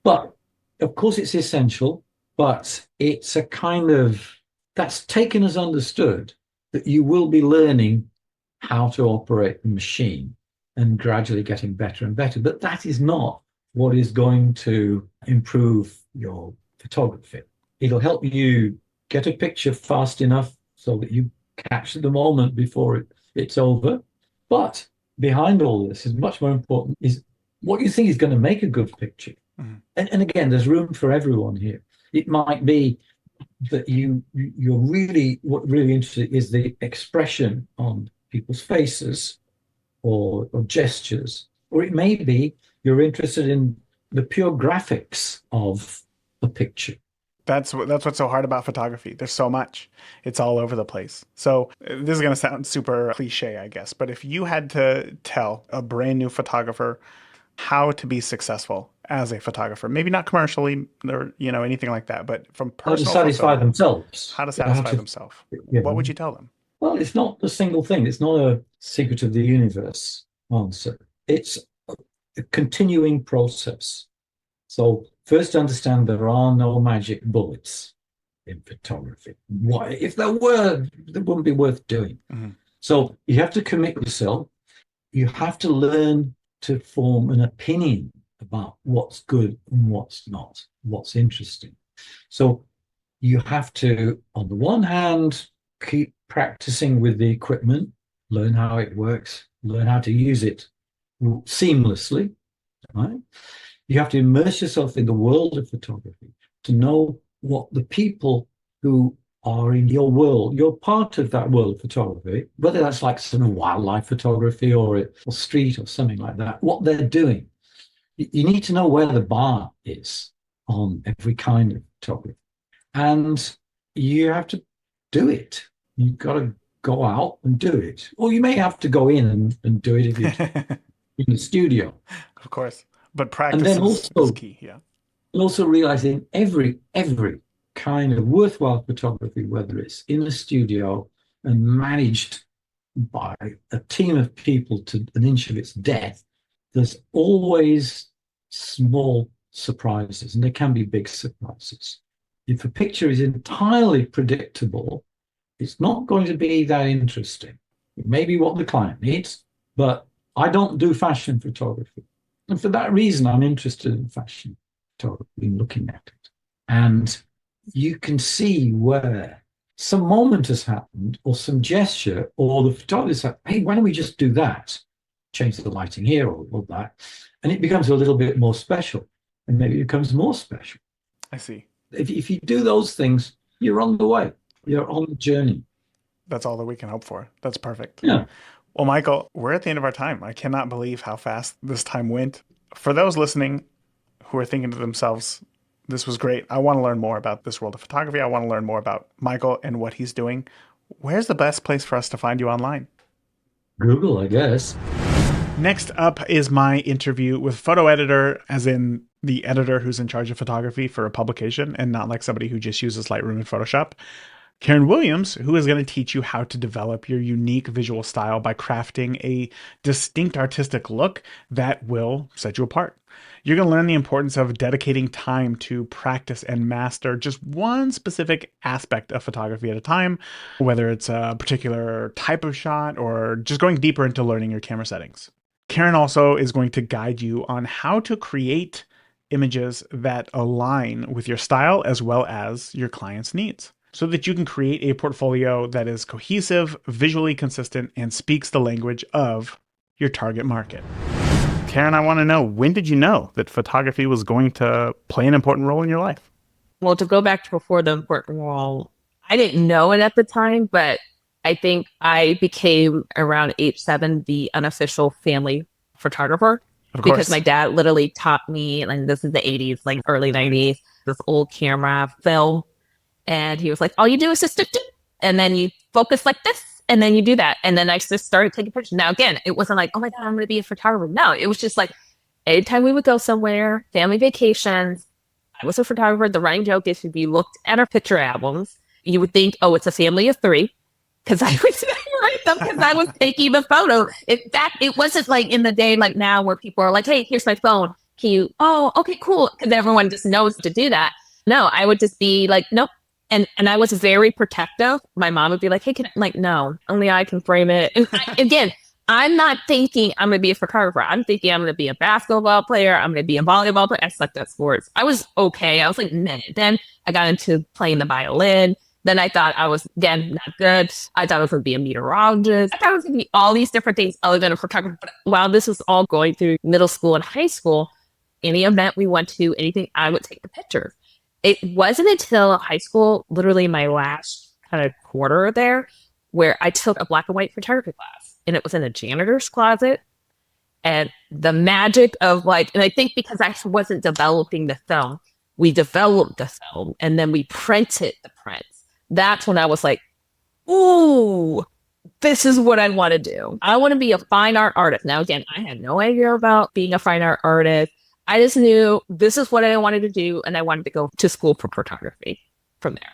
But of course, it's essential, but it's a kind of that's taken as understood that you will be learning how to operate the machine and gradually getting better and better. But that is not what is going to improve your photography. It'll help you get a picture fast enough so that you capture the moment before it's over. But behind all this is much more important is what you think is going to make a good picture. Mhm. And again, there's room for everyone here. It might be that you're really what really interested is the expression on people's faces or gestures, or it may be you're interested in the pure graphics of a picture. That's what's so hard about photography. There's so much. It's all over the place. So this is going to sound super cliche, I guess, but if you had to tell a brand new photographer how to be successful as a photographer, maybe not commercially or anything like that, but from How to personal satisfy fulfillment, themselves. how to How satisfy to, themselves, yeah. what would you tell them? Well, it's not a single thing. It's not a secret of the universe answer. It's a continuing process. So first understand there are no magic bullets in photography. Why? If there were, they wouldn't be worth doing. Mm-hmm. So you have to commit yourself. You have to learn to form an opinion about what's good and what's not, what's interesting. So you have to, on the one hand, keep practicing with the equipment, learn how it works, learn how to use it seamlessly, right? You have to immerse yourself in the world of photography to know what the people who are in your world, you're part of that world of photography, whether that's like some wildlife photography or street or something like that, what they're doing. You need to know where the bar is on every kind of photography. And you have to do it. You've got to go out and do it. Or you may have to go in and do it if you're in the studio. Of course, but And practice then is key. Yeah. also realizing every kind of worthwhile photography, whether it's in a studio and managed by a team of people to an inch of its depth, there's always small surprises, and they can be big surprises. If a picture is entirely predictable, it's not going to be that interesting. It may be what the client needs, but I don't do fashion photography. And for that reason, I'm interested in fashion photography, in looking at it. And you can see where some moment has happened or some gesture, or the photographer said, hey, why don't we just do that? Change the lighting here or that. And it becomes a little bit more special. And maybe it becomes more special. I see. If you do those things, you're on the way. You're on the journey. That's all that we can hope for. That's perfect. Yeah. Well, Michael, we're at the end of our time. I cannot believe how fast this time went. For those listening who are thinking to themselves, this was great. I want to learn more about this world of photography. I want to learn more about Michael and what he's doing. Where's the best place for us to find you online? Google, I guess. Next up is my interview with photo editor, as in the editor who's in charge of photography for a publication and not like somebody who just uses Lightroom and Photoshop. Karen Williams, who is going to teach you how to develop your unique visual style by crafting a distinct artistic look that will set you apart. You're going to learn the importance of dedicating time to practice and master just one specific aspect of photography at a time, whether it's a particular type of shot or just going deeper into learning your camera settings. Karen also is going to guide you on how to create images that align with your style as well as your client's needs, so that you can create a portfolio that is cohesive, visually consistent, and speaks the language of your target market. Karen, I want to know, when did you know that photography was going to play an important role in your life? Well, to go back to before the important role, I didn't know it at the time, but I think I became around age 7 the unofficial family photographer. Because my dad literally taught me, and this is the 80s, like early 90s, this old camera film. And he was like, all you do is just do, and then you focus like this, and then you do that. And then I just started taking pictures. Now, again, it wasn't like, oh my God, I'm going to be a photographer. No, it was just like, anytime we would go somewhere, family vacations, I was a photographer. The running joke is if you looked at our picture albums, you would think, oh, it's a family of 3. Because I was write them because I was taking the photo. In fact, it wasn't like in the day like now where people are like, hey, here's my phone. Can you, oh, okay, cool. Because everyone just knows to do that. No, I would just be like, nope. And I was very protective. My mom would be like, hey, no, only I can frame it. And again, I'm not thinking I'm going to be a photographer. I'm thinking I'm going to be a basketball player. I'm going to be a volleyball player. I sucked at sports. I was okay. I was like, nah. Then I got into playing the violin. Then I thought I was, again, not good. I thought I was going to be a meteorologist. I thought I was going to be all these different things other than a photographer. But while this was all going through middle school and high school, any event we went to, anything, I would take the pictures. It wasn't until high school, literally my last kind of quarter there, where I took a black and white photography class. And it was in a janitor's closet. And the magic of like, and I think because I wasn't developing the film, we developed the film and then we printed the prints. That's when I was like, ooh, this is what I want to do. I want to be a fine art artist. Now, again, I had no idea about being a fine art artist. I just knew this is what I wanted to do. And I wanted to go to school for photography from there.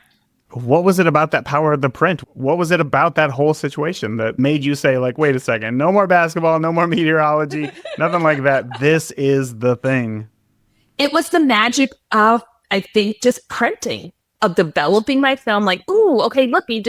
What was it about that power of the print? What was it about that whole situation that made you say, like, wait a second, no more basketball, no more meteorology, nothing like that. This is the thing. It was the magic of, I think, just printing, of developing my film. Like, ooh, okay, look, you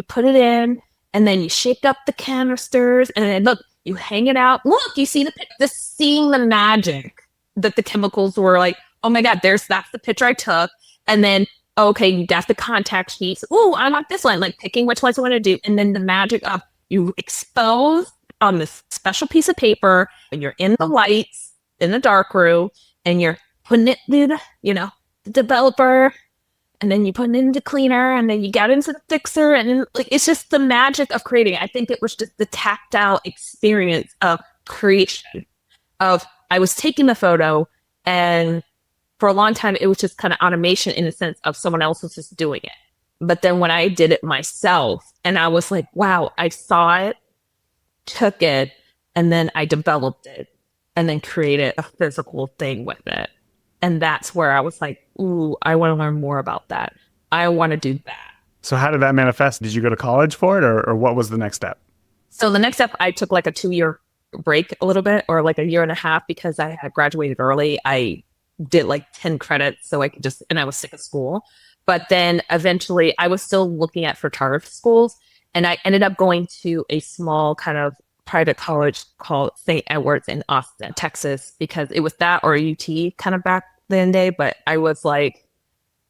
put it in and then you shake up the canisters and then look, you hang it out. Look, you see seeing the magic that the chemicals were like, oh my God, that's the picture I took. And then, okay, that's the contact sheets. Ooh, I like this one, like picking which ones I want to do. And then the magic of you expose on this special piece of paper and you're in the lights in the dark room and you're putting it in, the developer, and then you put it into cleaner and then you got into the fixer. And then, like, it's just the magic of creating. I think it was just the tactile experience of creation of, I was taking the photo and for a long time, it was just kind of automation in the sense of someone else was just doing it. But then when I did it myself and I was like, wow, I saw it, took it, and then I developed it and then created a physical thing with it. And that's where I was like, ooh, I want to learn more about that. I want to do that. So how did that manifest? Did you go to college for it or what was the next step? So the next step, I took like a 2-year break a little bit, or like a year and a half, because I had graduated early. I did like 10 credits so I could and I was sick of school. But then eventually I was still looking at photography schools, and I ended up going to a small kind of private college called St. Edward's in Austin, Texas, because it was that or UT kind of back then day. But I was like,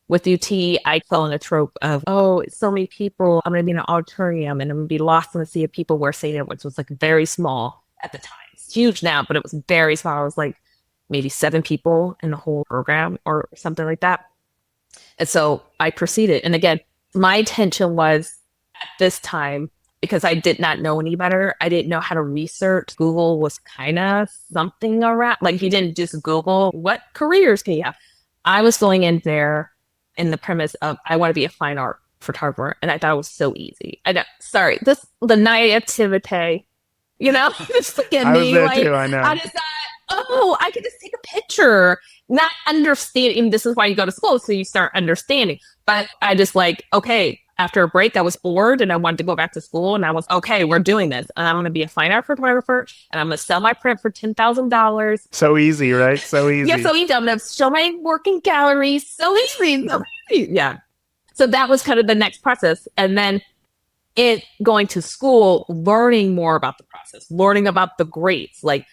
with UT, I fell in a trope of, oh, it's so many people. I'm going to be in an auditorium and I'm going to be lost in the sea of people, where St. Edward's was like very small at the time. It's huge now, but it was very small. It was like maybe 7 people in the whole program or something like that. And so I proceeded. And again, my intention was at this time, because I did not know any better, I didn't know how to research. Google was kind of something around, like you didn't just Google what careers can you have. I was going in there in the premise of, I want to be a fine art photographer. And I thought it was so easy. The naivete, just forgive me. I was there too, I know. I just thought, oh, I could just take a picture, not understanding. This is why you go to school, so you start understanding. But I just like, okay, After a break, I was bored and I wanted to go back to school. And I was, okay, we're doing this. And I'm going to be a fine art photographer and I'm going to sell my print for $10,000. So easy, right? So easy. Yeah, so easy. I'm going to show my work in galleries. So easy. So easy. Yeah. So that was kind of the next process. And then going to school, learning more about the process, learning about the grades. Like,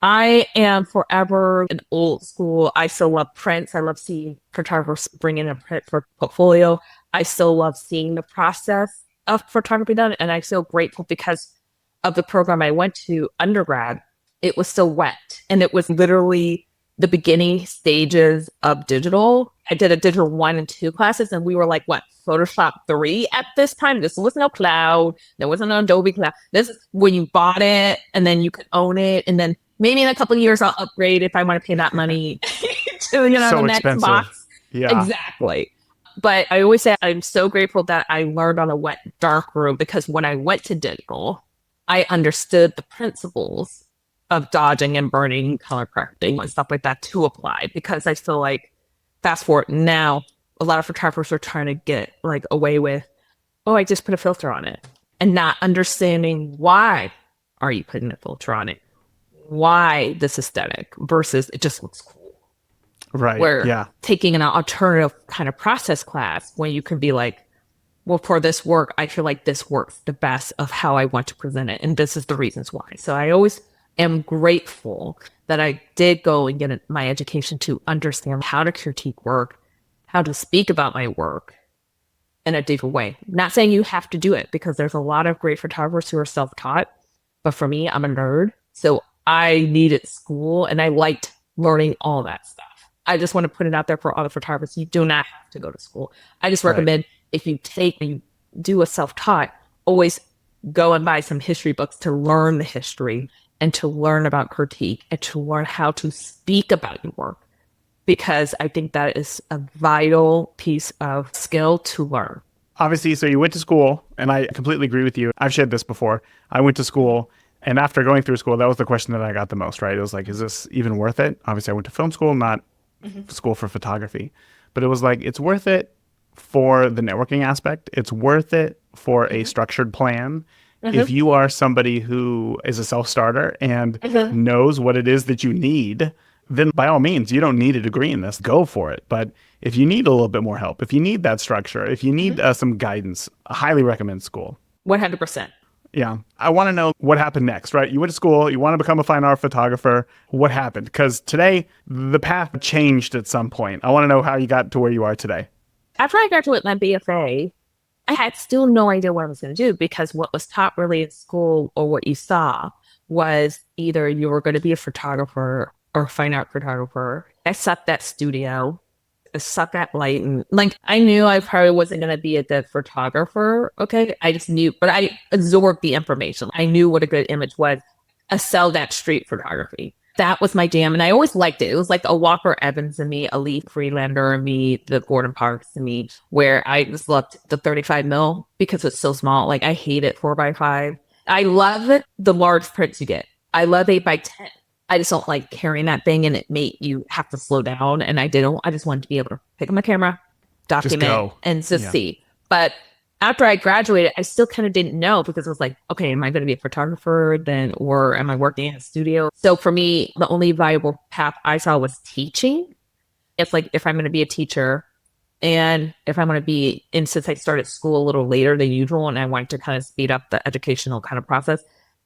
I am forever an old school. I still love prints. I love seeing photographers bring in a print for portfolio. I still love seeing the process of photography done. And I feel grateful because of the program I went to undergrad. It was still wet. And it was literally the beginning stages of digital. I did a digital 1 and 2 classes and we were like, what, Photoshop 3 at this time? This was no cloud. There wasn't an Adobe cloud. This is when you bought it and then you could own it. And then maybe in a couple of years I'll upgrade if I want to pay that money to, the next expensive. box. Yeah. Exactly. But I always say I'm so grateful that I learned on a wet, dark room because when I went to digital, I understood the principles of dodging and burning, color correcting, and stuff like that to apply. Because I feel like fast forward now, a lot of photographers are trying to get like away with, oh, I just put a filter on it, and not understanding why are you putting a filter on it, why this aesthetic versus it just looks cool. Right. Where taking an alternative kind of process class when you can be like, well, for this work, I feel like this works the best of how I want to present it. And this is the reasons why. So I always am grateful that I did go and get my education to understand how to critique work, how to speak about my work in a different way. Not saying you have to do it because there's a lot of great photographers who are self-taught. But for me, I'm a nerd. So I needed school and I liked learning all that stuff. I just want to put it out there for all the photographers. You do not have to go to school. I just recommend if you do a self-taught, always go and buy some history books to learn the history and to learn about critique and to learn how to speak about your work. Because I think that is a vital piece of skill to learn. Obviously, so you went to school, and I completely agree with you. I've shared this before. I went to school, and after going through school, that was the question that I got the most, right? It was like, is this even worth it? Obviously, I went to film school, not school for photography. But it was like, it's worth it for the networking aspect. It's worth it for a structured plan. If you are somebody who is a self-starter and knows what it is that you need, then by all means, you don't need a degree in this. Go for it. But if you need a little bit more help, if you need that structure, if you need some guidance, I highly recommend school. 100%. Yeah. I want to know what happened next, right? You went to school, you want to become a fine art photographer. What happened? Because today, the path changed at some point. I want to know how you got to where you are today. After I graduated my BFA, I had still no idea what I was going to do because what was taught really in school or what you saw was either you were going to be a photographer or a fine art photographer. I sucked at studio. I sucked at lighting. Like, I knew I probably wasn't going to be a good photographer. Okay. I just knew, but I absorbed the information. I knew what a good image was. I sell that street photography. That was my jam. And I always liked it. It was like a Walker Evans in me, a Lee Freelander in me, the Gordon Parks in me, where I just loved the 35 mil because it's so small. Like, I hate it 4x5. I love the large prints you get. I love 8x10. I just don't like carrying that thing and it made you have to slow down. And I didn't. I just wanted to be able to pick up my camera, document, and just see. But after I graduated, I still kind of didn't know because it was like, okay, am I going to be a photographer then, or am I working in a studio? So for me, the only viable path I saw was teaching. It's like, if I'm going to be a teacher and if I'm going to be, and since I started school a little later than usual and I wanted to kind of speed up the educational kind of process,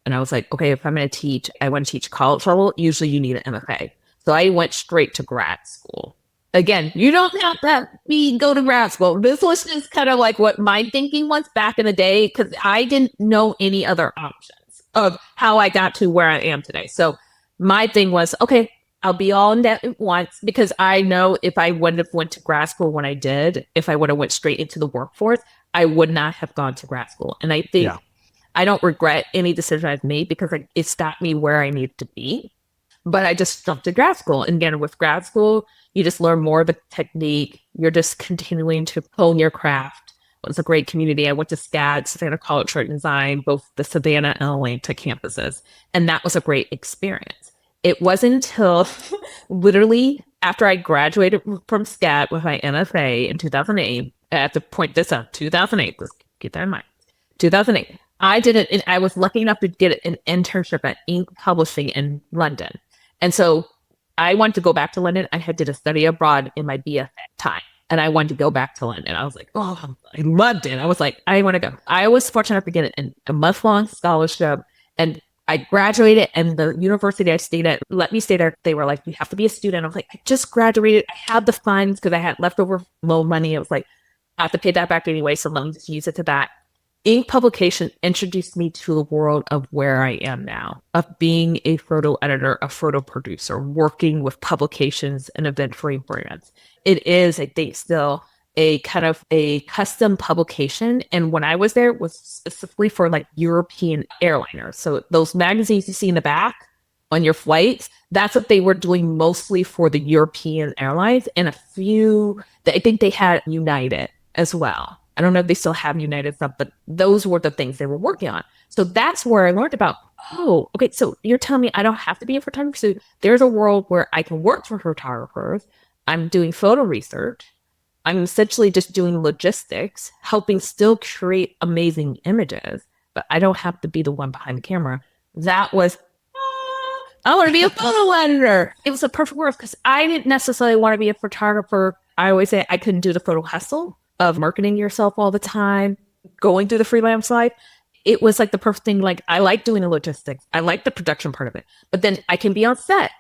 and I was like, okay, if I'm going to teach, I want to teach college level. Usually you need an MFA. So I went straight to grad school. Again, you don't have to go to grad school. This was just kind of like what my thinking was back in the day because I didn't know any other options of how I got to where I am today. So my thing was, okay, I'll be all in debt at once because I know if I wouldn't have went to grad school when I did, if I would have went straight into the workforce, I would not have gone to grad school. And I think I don't regret any decision I've made because it's got me where I need to be. But I just jumped to grad school. And again, with grad school, you just learn more of the technique. You're just continuing to hone your craft. It was a great community. I went to SCAD, Savannah College of Art and Design, both the Savannah and Atlanta campuses. And that was a great experience. It wasn't until literally after I graduated from SCAD with my MFA in 2008, I have to point this out. 2008. Let's keep that in mind. 2008. I did it. I was lucky enough to get an internship at Ink Publishing in London. And so I wanted to go back to London. I had did a study abroad in my BF time. And I wanted to go back to London. I was like, oh, I loved it. I was like, I want to go. I was fortunate enough to get a month-long scholarship. And I graduated, and the university I stayed at let me stay there. They were like, you have to be a student. I was like, I just graduated. I had the funds because I had leftover loan money. I was like, I have to pay that back anyway, so let me just use it to that. Ink publication introduced me to the world of where I am now, of being a photo editor, a photo producer, working with publications and event frame brands. It is, I think, still a kind of a custom publication. And when I was there, it was specifically for like European airliners. So those magazines you see in the back on your flights, that's what they were doing mostly for the European airlines, and a few, I think they had United as well. I don't know if they still have United stuff, but those were the things they were working on. So that's where I learned about, oh, okay, so you're telling me I don't have to be a photographer. So there's a world where I can work for photographers. I'm doing photo research. I'm essentially just doing logistics, helping still create amazing images, but I don't have to be the one behind the camera. That was, I want to be a photo editor. It was a perfect world because I didn't necessarily want to be a photographer. I always say I couldn't do the photo hustle of marketing yourself all the time, going through the freelance life. It was like the perfect thing. Like, I like doing the logistics. I like the production part of it, but then I can be on set.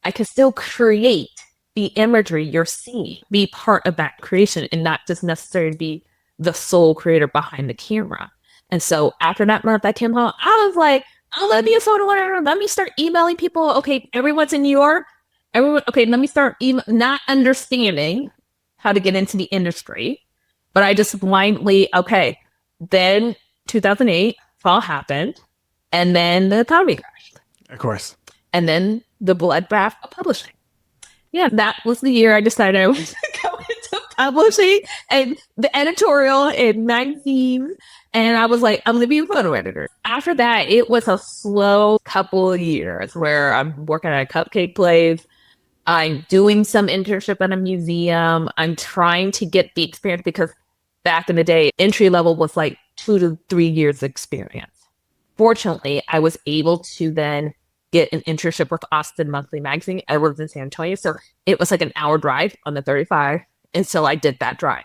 I can still create the imagery you're seeing, be part of that creation, and not just necessarily be the sole creator behind the camera. And so after that month I came home, I was like, oh, let me be a photo editor. Let me start emailing people. Okay, everyone's in New York. Everyone, okay, let me start not understanding how to get into the industry, but I just blindly, okay. Then 2008, fall happened, and then the economy crashed. Of course. And then the bloodbath of publishing. Yeah, that was the year I decided I was to go into publishing and the editorial and magazines. And I was like, I'm going to be a photo editor. After that, it was a slow couple of years where I'm working at a cupcake place. I'm doing some internship at a museum. I'm trying to get the experience because back in the day, entry level was like 2 to 3 years experience. Fortunately, I was able to then get an internship with Austin Monthly Magazine. I lived in San Antonio, so it was like an hour drive on the 35. And so I did that drive.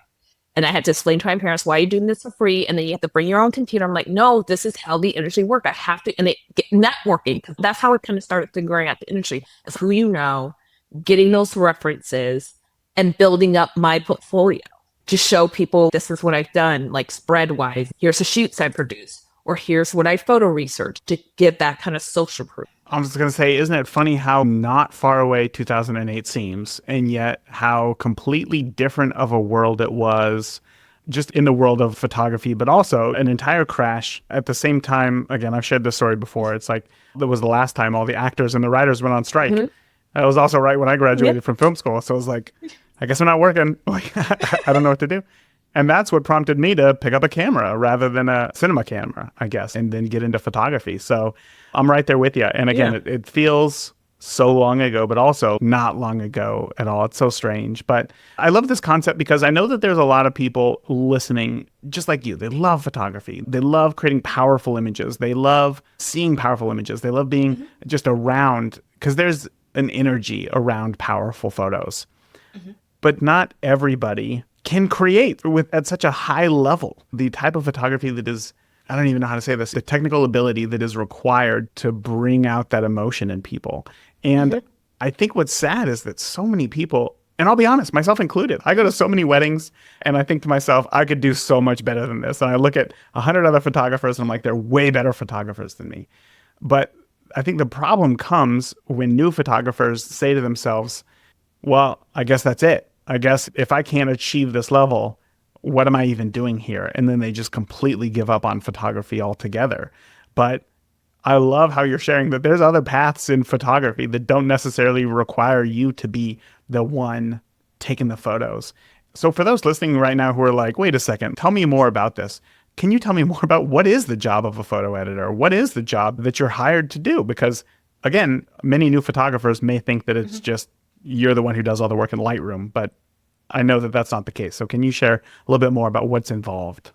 And I had to explain to my parents, why are you doing this for free? And then you have to bring your own computer. I'm like, no, this is how the industry works. I have to, and they get networking, because that's how it kind of started figuring out the industry, is who you know, getting those references, and building up my portfolio to show people this is what I've done, like spread wise. Here's the shoots I produced, or here's what I photo researched, to give that kind of social proof. I was going to say, isn't it funny how not far away 2008 seems, and yet how completely different of a world it was just in the world of photography, but also an entire crash at the same time. Again, I've shared this story before. It's like, that was the last time all the actors and the writers went on strike. Mm-hmm. That was also right when I graduated from film school. So I was like, I guess I'm not working. Like, I don't know what to do. And that's what prompted me to pick up a camera rather than a cinema camera, I guess, and then get into photography. So I'm right there with you. And again, it feels so long ago, but also not long ago at all. It's so strange. But I love this concept because I know that there's a lot of people listening just like you. They love photography. They love creating powerful images. They love seeing powerful images. They love being just around, because there's an energy around powerful photos. But not everybody can create at such a high level the type of photography that is, I don't even know how to say this, the technical ability that is required to bring out that emotion in people. And I think what's sad is that so many people, and I'll be honest, myself included, I go to so many weddings and I think to myself, I could do so much better than this. And I look at 100 other photographers and I'm like, they're way better photographers than me. But I think the problem comes when new photographers say to themselves, well, I guess that's it. I guess if I can't achieve this level, what am I even doing here? And then they just completely give up on photography altogether. But I love how you're sharing that there's other paths in photography that don't necessarily require you to be the one taking the photos. So for those listening right now who are like, wait a second, tell me more about this. Can you tell me more about what is the job of a photo editor? What is the job that you're hired to do? Because again, many new photographers may think that it's just, you're the one who does all the work in Lightroom, but I know that that's not the case. So can you share a little bit more about what's involved?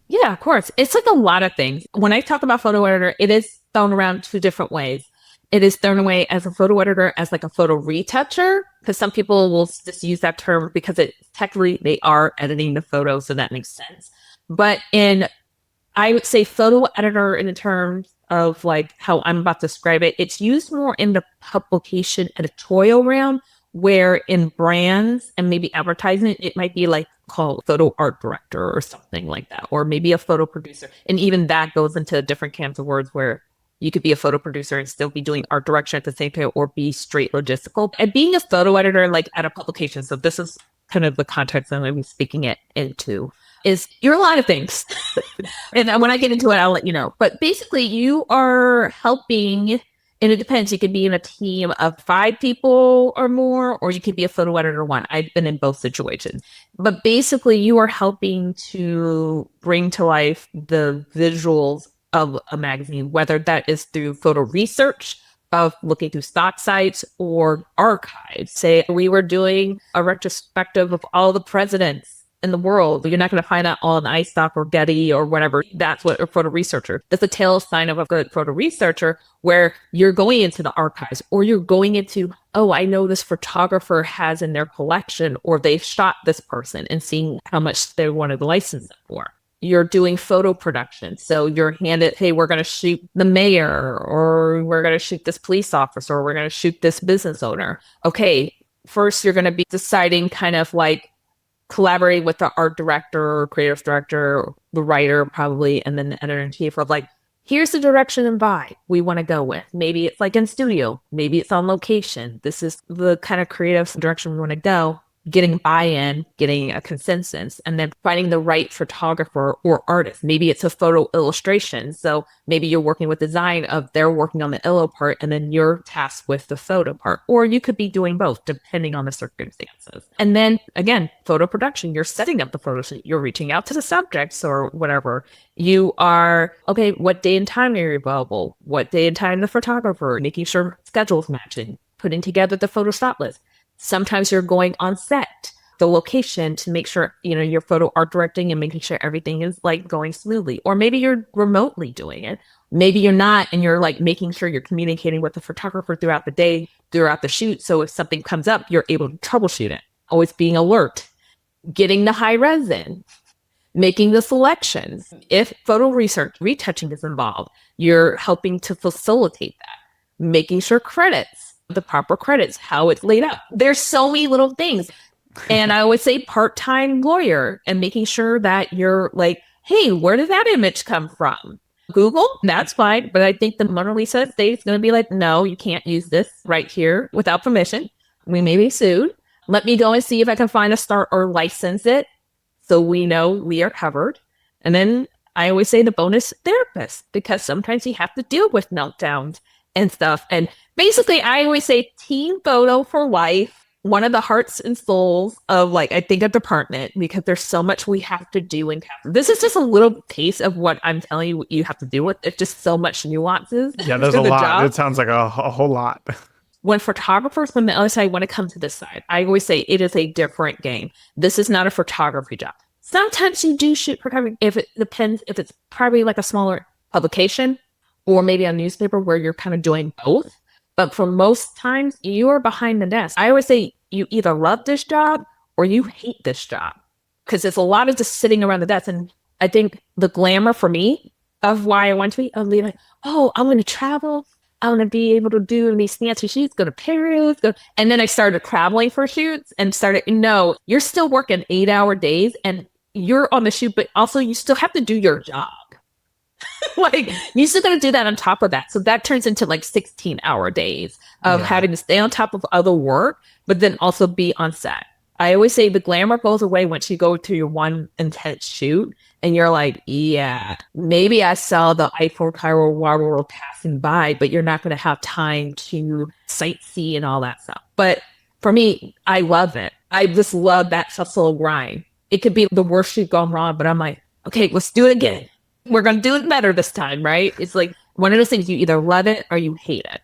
Yeah, of course. It's like a lot of things. When I talk about photo editor, it is thrown around two different ways. It is thrown away as a photo editor, as like a photo retoucher, because some people will just use that term because it technically they are editing the photo, so that makes sense. But I would say photo editor in the terms of like how I'm about to describe it, it's used more in the publication editorial realm, where in brands and maybe advertising, it might be like called photo art director or something like that, or maybe a photo producer. And even that goes into different camps of words where you could be a photo producer and still be doing art direction at the same time, or be straight logistical. And being a photo editor, like at a publication, so this is kind of the context I'm going to be speaking it into, is you're a lot of things. And when I get into it, I'll let you know. But basically, you are helping, and it depends. You could be in a team of 5 people or more, or you could be a photo editor one. I've been in both situations. But basically, you are helping to bring to life the visuals of a magazine, whether that is through photo research, of looking through stock sites or archives. Say we were doing a retrospective of all the presidents in the world. You're not going to find out all in iStock or Getty or whatever. That's what a photo researcher. That's a tail sign of a good photo researcher, where you're going into the archives, or you're going into, oh, I know this photographer has in their collection, or they've shot this person, and seeing how much they wanted to license it for. You're doing photo production. So you're handed, hey, we're going to shoot the mayor, or we're going to shoot this police officer, or we're going to shoot this business owner. Okay, first you're going to be deciding kind of like collaborating with the art director or creative director, or the writer probably, and then the editor-in-chief of like, here's the direction and vibe we want to go with. Maybe it's like in studio, maybe it's on location. This is the kind of creative direction we want to go. Getting buy-in, getting a consensus, and then finding the right photographer or artist. Maybe it's a photo illustration. So maybe you're working with design of they're working on the illo part, and then you're tasked with the photo part. Or you could be doing both, depending on the circumstances. And then again, photo production, you're setting up the photo shoot. You're reaching out to the subjects or whatever. You are, okay, what day and time are you available? What day and time the photographer, making sure schedules matching, putting together the photo shot list. Sometimes you're going on set, the location, to make sure, your photo art directing and making sure everything is like going smoothly. Or maybe you're remotely doing it. Maybe you're not, and you're like making sure you're communicating with the photographer throughout the day, throughout the shoot. So if something comes up, you're able to troubleshoot it. Always being alert, getting the high res in, making the selections. If photo research, retouching is involved, you're helping to facilitate that, making sure the proper credits, how it's laid out. There's so many little things. And I would say part-time lawyer, and making sure that you're like, hey, where did that image come from? Google, that's fine. But I think the Mona Lisa state is going to be like, no, you can't use this right here without permission. We may be sued. Let me go and see if I can find a start or license it, so we know we are covered. And then I always say the bonus therapist, because sometimes you have to deal with meltdowns and stuff. And basically, I always say team photo for life. One of the hearts and souls of like, I think, a department, because there's so much we have to do. And this is just a little taste of what I'm telling you, you have to deal with. It's just so much nuances. Yeah, there's a lot. Job. It sounds like a whole lot. When photographers from the other side want to come to this side, I always say it is a different game. This is not a photography job. Sometimes you do shoot photography, if it depends, if it's probably like a smaller publication, or maybe a newspaper where you're kind of doing both. But for most times, you are behind the desk. I always say you either love this job or you hate this job, because it's a lot of just sitting around the desk. And I think the glamour for me of why I want to be, I'm like, oh, I'm going to travel. I'm going to be able to do these fancy shoots, go to Paris. And then I started traveling for shoots and no, you're still working 8-hour days and you're on the shoot, but also you still have to do your job. Like, you still got to do that on top of that. So that turns into like 16-hour days of having to stay on top of other work, but then also be on set. I always say the glamour goes away once you go to your one intense shoot and you're like, yeah, maybe I saw the Eiffel Tower while passing by, but you're not going to have time to sightsee and all that stuff. But for me, I love it. I just love that hustle grind. It could be the worst shoot gone wrong, but I'm like, okay, let's do it again. We're going to do it better this time, right? It's like one of those things, you either love it or you hate it.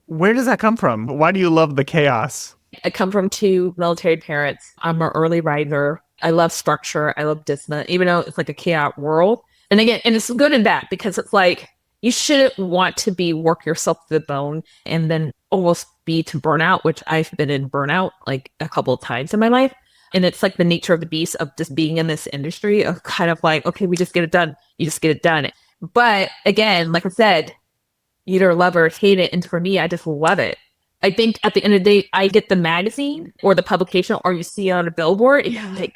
Where does that come from? Why do you love the chaos? I come from two military parents. I'm an early riser. I love structure. I love discipline, even though it's like a chaotic world. And again, and it's good and bad because it's like you shouldn't want to be work yourself to the bone and then almost be to burnout, which I've been in burnout like a couple of times in my life. And it's like the nature of the beast of just being in this industry of kind of like, okay, we just get it done. You just get it done. But again, like I said, you either love or hate it. And for me, I just love it. I think at the end of the day, I get the magazine or the publication or you see it on a billboard. And you're like,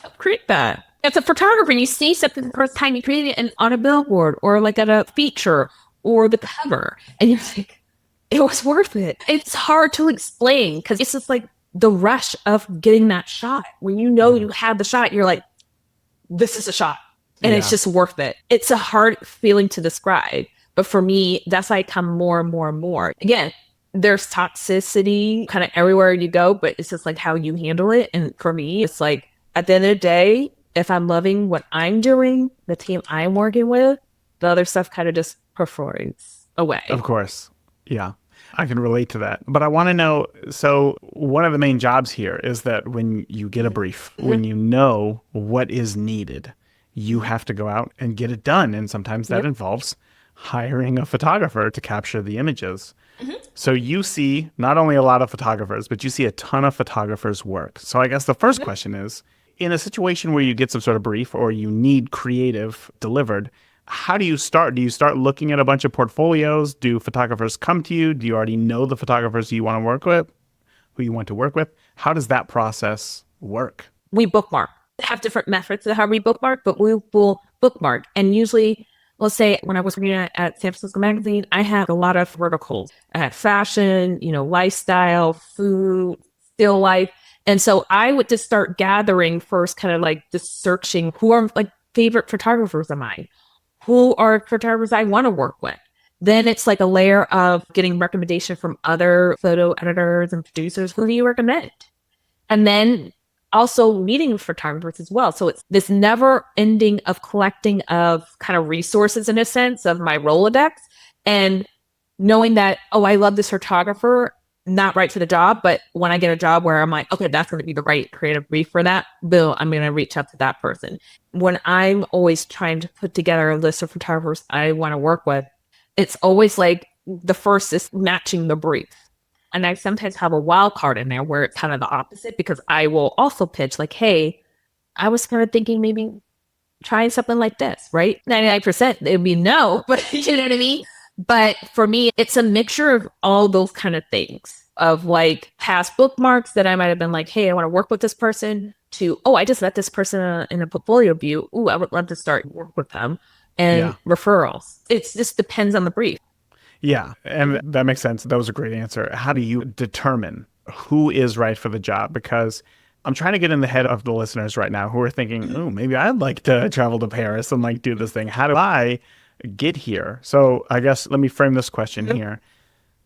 I'll create that. As a photographer, you see something the first time you create it and on a billboard or like at a feature or the cover. And you're like, it was worth it. It's hard to explain because it's just like the rush of getting that shot. When you know you have the shot, you're like, this is a shot. And it's just worth it. It's a hard feeling to describe. But for me, that's why I come more and more and more. Again, there's toxicity kind of everywhere you go, but it's just like how you handle it. And for me, it's like at the end of the day, if I'm loving what I'm doing, the team I'm working with, the other stuff kind of just performs away. Of course. Yeah. I can relate to that. But I want to know, so one of the main jobs here is that when you get a brief, when you know what is needed, you have to go out and get it done. And sometimes that involves hiring a photographer to capture the images. So you see not only a lot of photographers, but you see a ton of photographers' work. So I guess the first question is, in a situation where you get some sort of brief or you need creative delivered, how do you start? Do you start looking at a bunch of portfolios? Do photographers come to you? Do you already know the photographers you want to work with, who you want to work with? How does that process work? We bookmark. We have different methods of how we bookmark, but we will bookmark. And usually, let's say when I was working at San Francisco Magazine, I had a lot of verticals. I had fashion, lifestyle, food, still life. And so I would just start gathering first, kind of like just searching who are like favorite photographers of mine, who are photographers I want to work with. Then it's like a layer of getting recommendation from other photo editors and producers. Who do you recommend? And then also meeting photographers as well. So it's this never ending of collecting of kind of resources in a sense of my Rolodex and knowing that, oh, I love this photographer, not right for the job, but when I get a job where I'm like, okay, that's going to be the right creative brief for that, boom, I'm going to reach out to that person. When I'm always trying to put together a list of photographers I want to work with, it's always like the first is matching the brief. And I sometimes have a wild card in there where it's kind of the opposite because I will also pitch like, hey, I was kind of thinking maybe trying something like this, right? 99% it would be no, but you know what I mean? But for me, it's a mixture of all those kind of things of like past bookmarks that I might have been like, hey, I want to work with this person to, oh, I just met this person in a portfolio view. Ooh, I would love to start work with them and referrals. It just depends on the brief. Yeah, and that makes sense. That was a great answer. How do you determine who is right for the job? Because I'm trying to get in the head of the listeners right now who are thinking, oh, maybe I'd like to travel to Paris and like do this thing. How do I get here? So I guess let me frame this question here.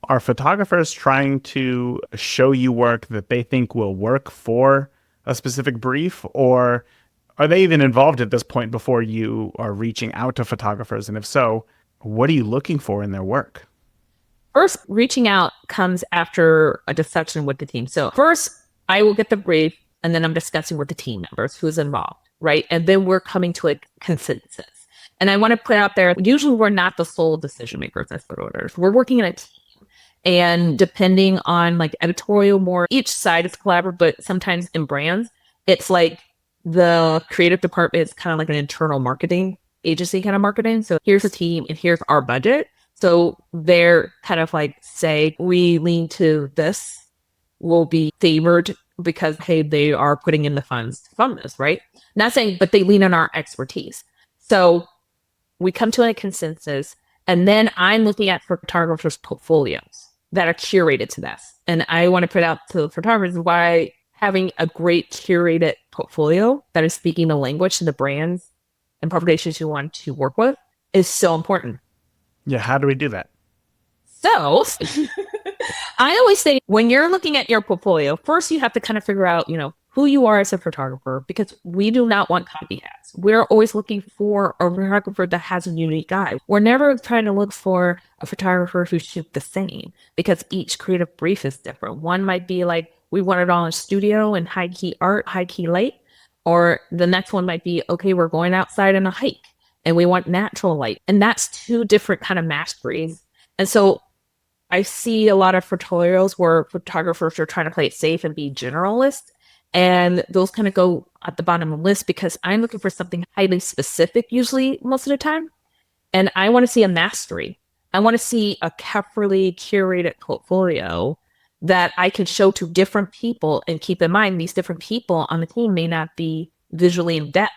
Are photographers trying to show you work that they think will work for a specific brief, or are they even involved at this point before you are reaching out to photographers? And if so, what are you looking for in their work? First, reaching out comes after a discussion with the team. So first, I will get the brief, and then I'm discussing with the team members who's involved, right? And then we're coming to a consensus. And I want to put out there, usually we're not the sole decision makers as photo editors. We're working in a team. And depending on like editorial more, each side is collaborative, but sometimes in brands, it's like the creative department is kind of like an internal marketing agency kind of marketing. So here's a team and here's our budget. So they're kind of like, say, we lean to this, will be favored because, hey, they are putting in the funds to fund this, right? Not saying, but they lean on our expertise. So we come to a consensus, and then I'm looking at photographers' portfolios that are curated to this. And I want to put out to the photographers why having a great curated portfolio that is speaking the language to the brands and publications you want to work with is so important. Yeah, how do we do that? So I always say when you're looking at your portfolio, first you have to kind of figure out, who you are as a photographer, because we do not want copycats. We're always looking for a photographer that has a unique eye. We're never trying to look for a photographer who shoots the same, because each creative brief is different. One might be like we want it all in studio and high key art, high key light. Or the next one might be, okay, we're going outside on a hike and we want natural light. And that's two different kind of masteries. And so I see a lot of tutorials where photographers are trying to play it safe and be generalist. And those kind of go at the bottom of the list because I'm looking for something highly specific, usually most of the time. And I want to see a mastery. I want to see a carefully curated portfolio that I can show to different people. And keep in mind, these different people on the team may not be visually in depth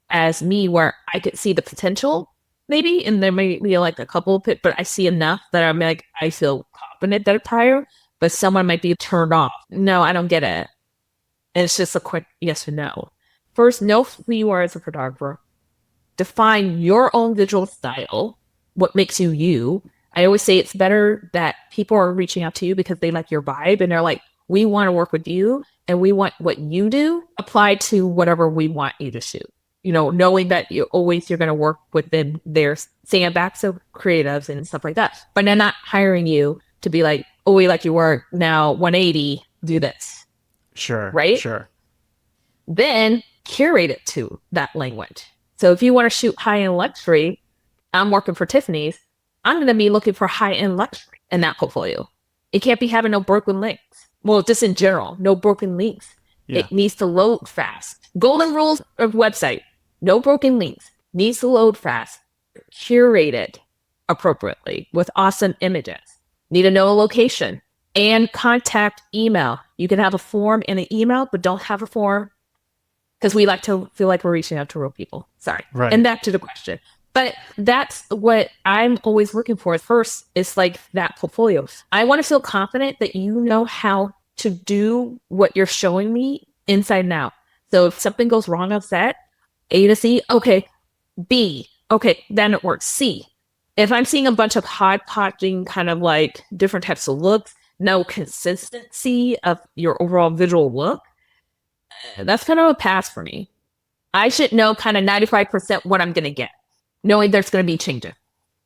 as me, where I could see the potential maybe, and there may be like a couple of it, but I see enough that I'm like, I feel confident that it's higher, but someone might be turned off. No, I don't get it. And it's just a quick yes or no. First, know who you are as a photographer. Define your own visual style, what makes you you. I always say it's better that people are reaching out to you because they like your vibe and they're like, we want to work with you and we want what you do applied to whatever we want you to shoot. You know, knowing that you're going to work with them, their sandbacks of creatives and stuff like that. But they're not hiring you to be like, oh, we like your work. Now 180, do this. Sure. Right? Sure. Then curate it to that language. So if you want to shoot high-end luxury, I'm working for Tiffany's, I'm going to be looking for high-end luxury in that portfolio. It can't be having no broken links. Well, just in general, no broken links. Yeah. It needs to load fast. Golden rules of website. No broken links. Needs to load fast. Curated appropriately with awesome images. Need to know a location and contact email. You can have a form and an email, but don't have a form because we like to feel like we're reaching out to real people. Sorry. Right. And back to the question. But that's what I'm always looking for. First, it's like that portfolio. I want to feel confident that you know how to do what you're showing me inside and out. So if something goes wrong on set, A to C, okay. B, okay, then it works. C, if I'm seeing a bunch of hodgepodging kind of like different types of looks, no consistency of your overall visual look, that's kind of a pass for me. I should know kind of 95% what I'm going to get, knowing there's going to be changes.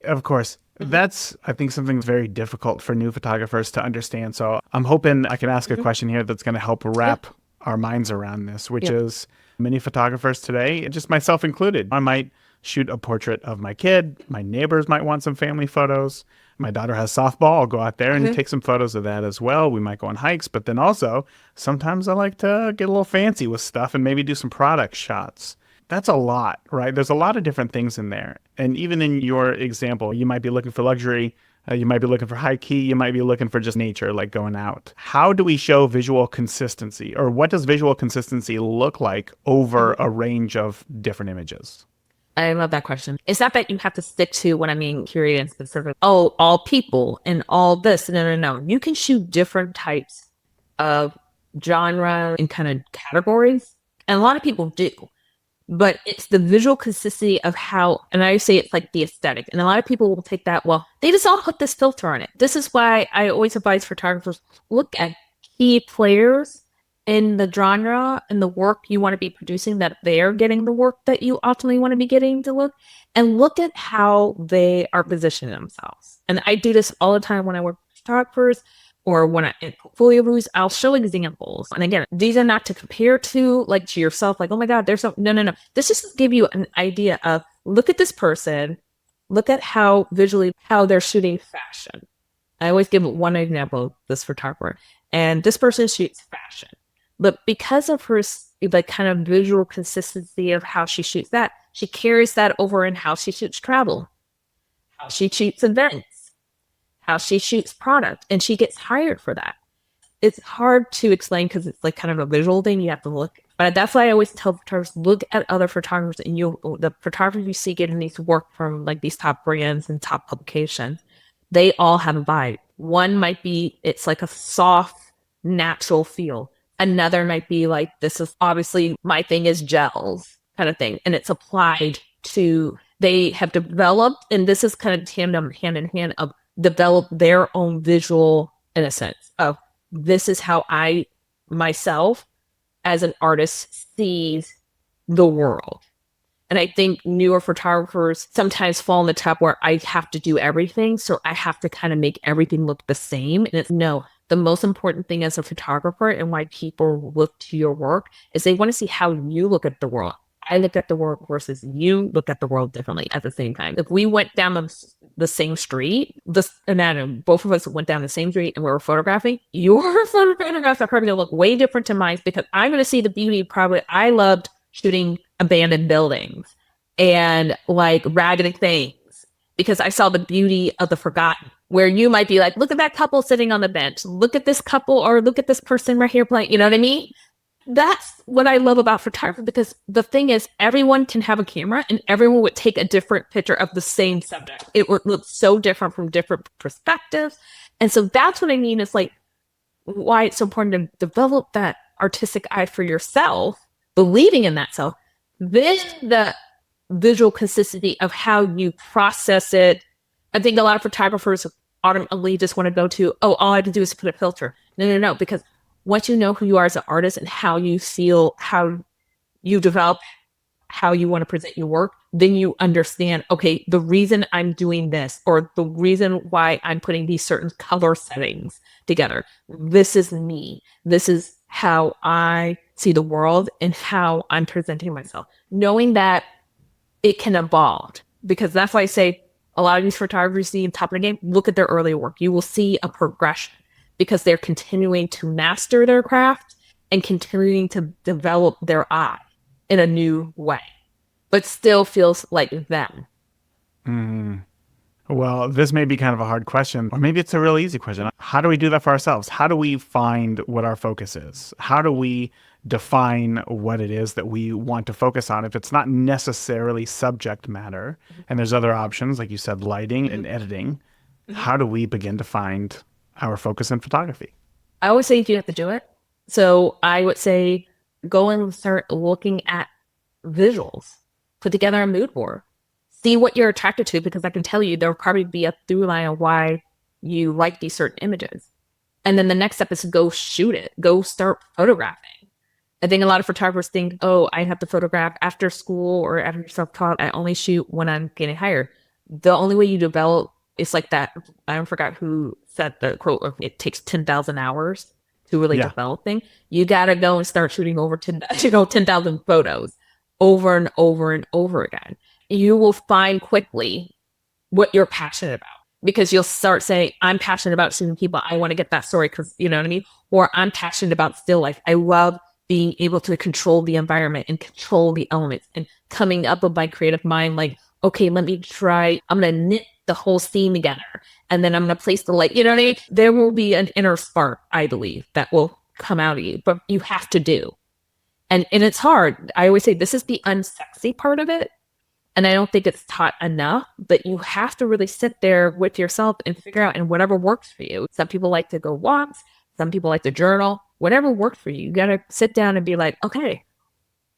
Of course. That's, I think, something very difficult for new photographers to understand. So I'm hoping I can ask a question here that's going to help wrap our minds around this, which is many photographers today, just myself included. I might shoot a portrait of my kid. My neighbors might want some family photos. My daughter has softball. I'll go out there and take some photos of that as well. We might go on hikes, but then also sometimes I like to get a little fancy with stuff and maybe do some product shots. That's a lot, right? There's a lot of different things in there. And even in your example, you might be looking for luxury. You might be looking for high key. You might be looking for just nature, like going out. How do we show visual consistency? Or what does visual consistency look like over a range of different images? I love that question. It's not that you have to stick to what I mean, curated and specific. Oh, all people and all this. No. You can shoot different types of genre and kind of categories. And a lot of people do. But it's the visual consistency of how, and I say it's like the aesthetic. And a lot of people will take that, well, they just all put this filter on it. This is why I always advise photographers, look at key players in the genre and the work you want to be producing, that they're getting the work that you ultimately want to be getting to look, and look at how they are positioning themselves. And I do this all the time when I work with photographers, or when I in portfolio reviews, I'll show examples. And again, these are not to compare to like to yourself, like, oh my God, there's no. This just to give you an idea of, look at this person, look at how visually, how they're shooting fashion. I always give one example of this photographer, and this person shoots fashion. But because of her like kind of visual consistency of how she shoots that, she carries that over in how she shoots travel, how she shoots events, how she shoots product, and she gets hired for that. It's hard to explain because it's like kind of a visual thing you have to look. But that's why I always tell photographers, look at other photographers, and the photographers you see getting these work from like these top brands and top publications, they all have a vibe. One might be, it's like a soft, natural feel. Another might be like, this is obviously my thing is gels kind of thing. And it's applied to, they have developed, and this is kind of tandem, hand in hand, of develop their own visual, in a sense, of this is how I, myself, as an artist, sees the world. And I think newer photographers sometimes fall in the trap where I have to do everything. So I have to kind of make everything look the same. And it's no, the most important thing as a photographer and why people look to your work is they want to see how you look at the world. I look at the world versus you look at the world differently at the same time. If we went down the same street, imagine both of us went down the same street and we were photographing, your photographs are probably going to look way different to mine because I'm going to see the beauty. Probably I loved shooting abandoned buildings and like ragged things because I saw the beauty of the forgotten, where you might be like, look at that couple sitting on the bench. Look at this couple, or look at this person right here playing. You know what I mean? That's what I love about photography, because the thing is, everyone can have a camera and everyone would take a different picture of the same subject. It would look so different from different perspectives. And so that's what I mean. It's like why it's so important to develop that artistic eye for yourself, believing in that self, then the visual consistency of how you process it. I think a lot of photographers ultimately just want to go to, oh, all I have to do is put a filter. No, because once you know who you are as an artist and how you feel, how you develop, how you want to present your work, then you understand, okay, the reason I'm doing this, or the reason why I'm putting these certain color settings together, this is me. This is how I see the world and how I'm presenting myself. Knowing that it can evolve, because that's why I say a lot of these photographers see in top of the game, look at their earlier work. You will see a progression because they're continuing to master their craft and continuing to develop their eye in a new way, but still feels like them. Mm. Well, this may be kind of a hard question, or maybe it's a real easy question. How do we do that for ourselves? How do we find what our focus is? How do we define what it is that we want to focus on if it's not necessarily subject matter? And there's other options, like you said, lighting and editing. How do we begin to find our focus in photography? I always say you have to do it. So I would say go and start looking at visuals, put together a mood board. See what you're attracted to, because I can tell you there'll probably be a through line of why you like these certain images. And then the next step is to go shoot it. Go start photographing. I think a lot of photographers think, oh, I have to photograph after school or after self-taught. I only shoot when I'm getting hired. The only way you develop is like that. I forgot who said the quote of it takes 10,000 hours to really develop things. You got to go and start shooting over 10,000 photos over and over and over again. You will find quickly what you're passionate about, because you'll start saying, I'm passionate about shooting people. I want to get that story because, you know what I mean? Or I'm passionate about still life. I love being able to control the environment and control the elements and coming up with my creative mind. Like, okay, let me try. I'm going to knit the whole scene together and then I'm going to place the light. You know what I mean? There will be an inner spark, I believe, that will come out of you, but you have to do. And it's hard. I always say this is the unsexy part of it. And I don't think it's taught enough, but you have to really sit there with yourself and figure out, and whatever works for you. Some people like to go walks. Some people like to journal. Whatever works for you. You got to sit down and be like, okay,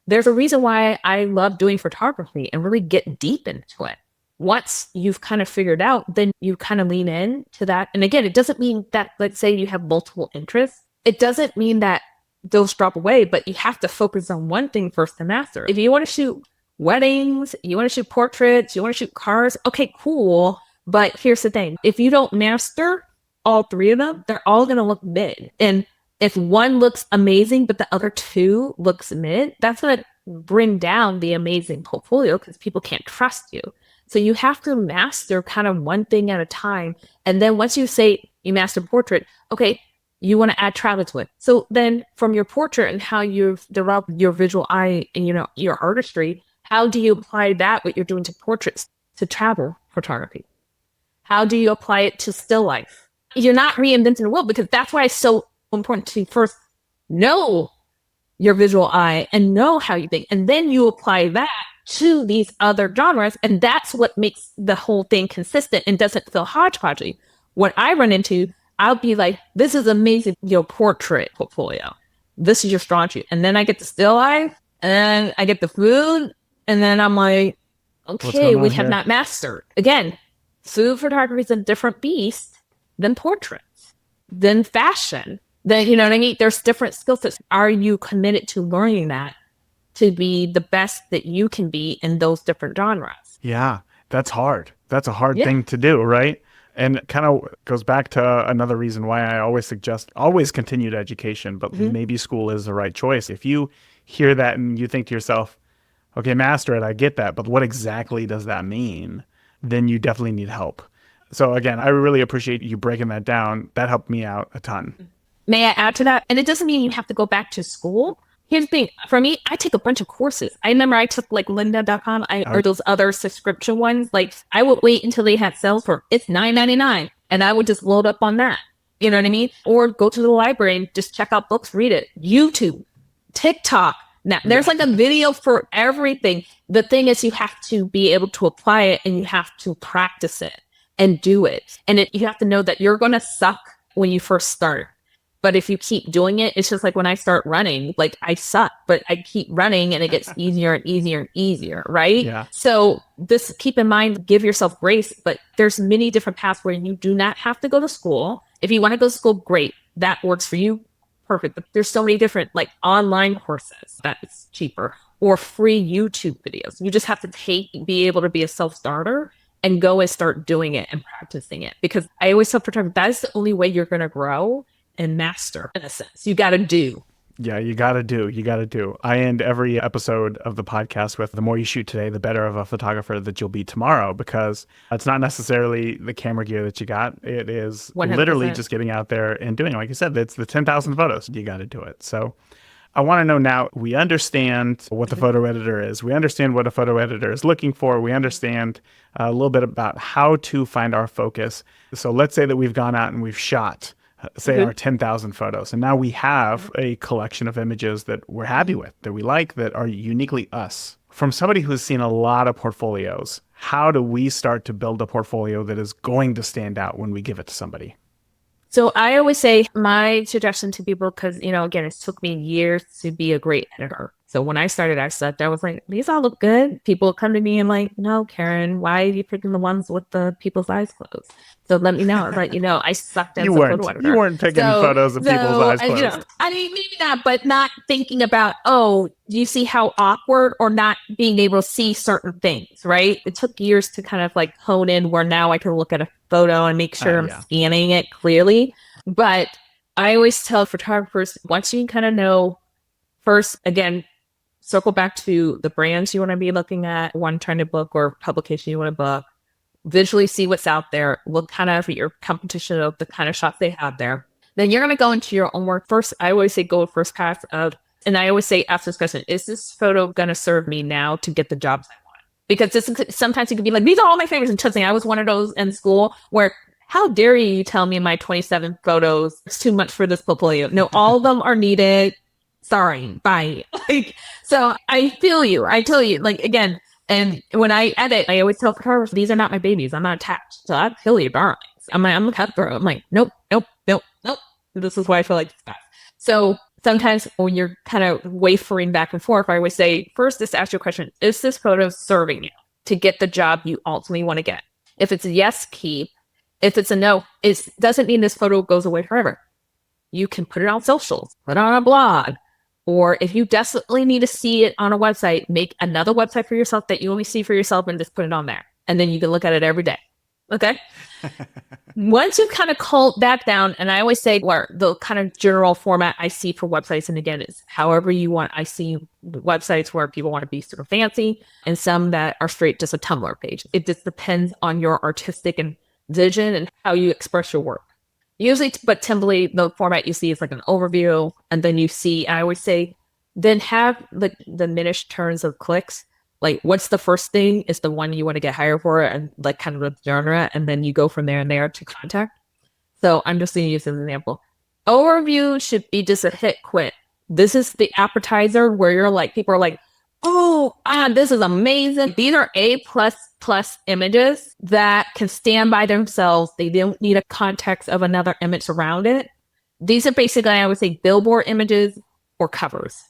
there's a reason why I love doing photography, and really get deep into it. Once you've kind of figured out, then you kind of lean in to that. And again, it doesn't mean that, let's say you have multiple interests. It doesn't mean that those drop away, but you have to focus on one thing first to master. If you want to shoot weddings, you want to shoot portraits, you want to shoot cars, okay, cool. But here's the thing. If you don't master all three of them, they're all going to look mid. And if one looks amazing, but the other two looks mid, that's going to bring down the amazing portfolio because people can't trust you. So you have to master kind of one thing at a time. And then once you say you master portrait, okay, you want to add travel to it. So then from your portrait and how you've developed your visual eye and, you know, your artistry, how do you apply that, what you're doing to portraits, to travel photography? How do you apply it to still life? You're not reinventing the wheel, because that's why it's so important to first know your visual eye and know how you think. And then you apply that to these other genres. And that's what makes the whole thing consistent and doesn't feel hodgepodgey. What I run into, I'll be like, this is amazing, your portrait portfolio. This is your strong suit. And then I get the still life, and I get the food. And then I'm like, okay, we have not mastered. Again, food photography is a different beast than portraits, than fashion. Then, you know what I mean? There's different skill sets. Are you committed to learning that to be the best that you can be in those different genres? Yeah, that's hard. That's a hard thing to do, right? And kind of goes back to another reason why I always suggest always continued education, but maybe school is the right choice. If you hear that and you think to yourself, okay, master it, I get that, but what exactly does that mean? Then you definitely need help. So again, I really appreciate you breaking that down. That helped me out a ton. May I add to that? And it doesn't mean you have to go back to school. Here's the thing. For me, I take a bunch of courses. I remember I took like lynda.com or those other subscription ones. Like I would wait until they had sales for it's $9.99 and I would just load up on that. You know what I mean? Or go to the library and just check out books, read it. YouTube, TikTok. Now, there's like a video for everything. The thing is you have to be able to apply it and you have to practice it and do it. And you have to know that you're going to suck when you first start. But if you keep doing it, it's just like when I start running, like I suck, but I keep running and it gets easier and easier and easier, right? Yeah. So this, keep in mind, give yourself grace, but there's many different paths where you do not have to go to school. If you want to go to school, great. That works for you. Perfect. But there's so many different like online courses that's cheaper or free YouTube videos. You just have to be able to be a self-starter and go and start doing it and practicing it. Because I always tell photographers, that is the only way you're going to grow and master, in a sense. You got to do. Yeah, you got to do. You got to do. I end every episode of the podcast with the more you shoot today, the better of a photographer that you'll be tomorrow, because it's not necessarily the camera gear that you got. It is 100%. Literally just getting out there and doing it. Like you said, it's the 10,000 photos. You got to do it. So I want to know now, we understand what the photo editor is. We understand what a photo editor is looking for. We understand a little bit about how to find our focus. So let's say that we've gone out and we've shot say our 10,000 photos. And now we have a collection of images that we're happy with, that we like, that are uniquely us. From somebody who's seen a lot of portfolios, how do we start to build a portfolio that is going to stand out when we give it to somebody? So I always say my suggestion to people, because, you know, again, it took me years to be a great editor. So when I started, I was like, these all look good. People come to me and like, no, Karen, why are you picking the ones with the people's eyes closed? So let me know. But, you know, I sucked as a photo editor. You weren't picking photos of people's eyes closed. You know, I mean, maybe not, but not thinking about, oh, do you see how awkward, or not being able to see certain things, right? It took years to kind of like hone in where now I can look at a photo and make sure I'm scanning it clearly. But I always tell photographers, once you kind of know, first, again, circle back to the brands you want to be looking at, one trying to book or publication you want to book, visually see what's out there, look kind of at your competition of the kind of shots they have there. Then you're going to go into your own work. First, I always say go first pass of, and I always say ask this question, is this photo going to serve me now to get the jobs I want? Because sometimes you can be like, these are all my favorites. And trust me, I was one of those in school where, how dare you tell me my 27 photos is too much for this portfolio? No, all of them are needed. Sorry, bye. Like, so I feel you. I tell you, like, again, and when I edit, I always tell photographers, these are not my babies. I'm not attached. So I kill your darlings. I'm a cutthroat. I'm like, nope. This is why I feel like this. So sometimes when you're kind of wavering back and forth, I always say, first, just ask your question, is this photo serving you to get the job you ultimately want to get? If it's a yes, keep. If it's a no, it doesn't mean this photo goes away forever. You can put it on socials, put it on a blog, or if you desperately need to see it on a website, make another website for yourself that you only see for yourself and just put it on there. And then you can look at it every day. Okay? Once you kind of cull that down, and I always say where the kind of general format I see for websites, and again, is however you want. I see websites where people want to be sort of fancy and some that are straight just a Tumblr page. It just depends on your artistic and vision and how you express your work. Usually, but typically the format you see is like an overview, and then you see, I always say, then have the diminished turns of clicks. Like, what's the first thing is the one you want to get hired for, and like kind of the genre, and then you go from there and there to contact. So I'm just going to use an example. Overview should be just a hit quit. This is the appetizer where you're like, people are like, oh, this is amazing. These are A++ images that can stand by themselves. They don't need a context of another image around it. These are basically, I would say, billboard images or covers.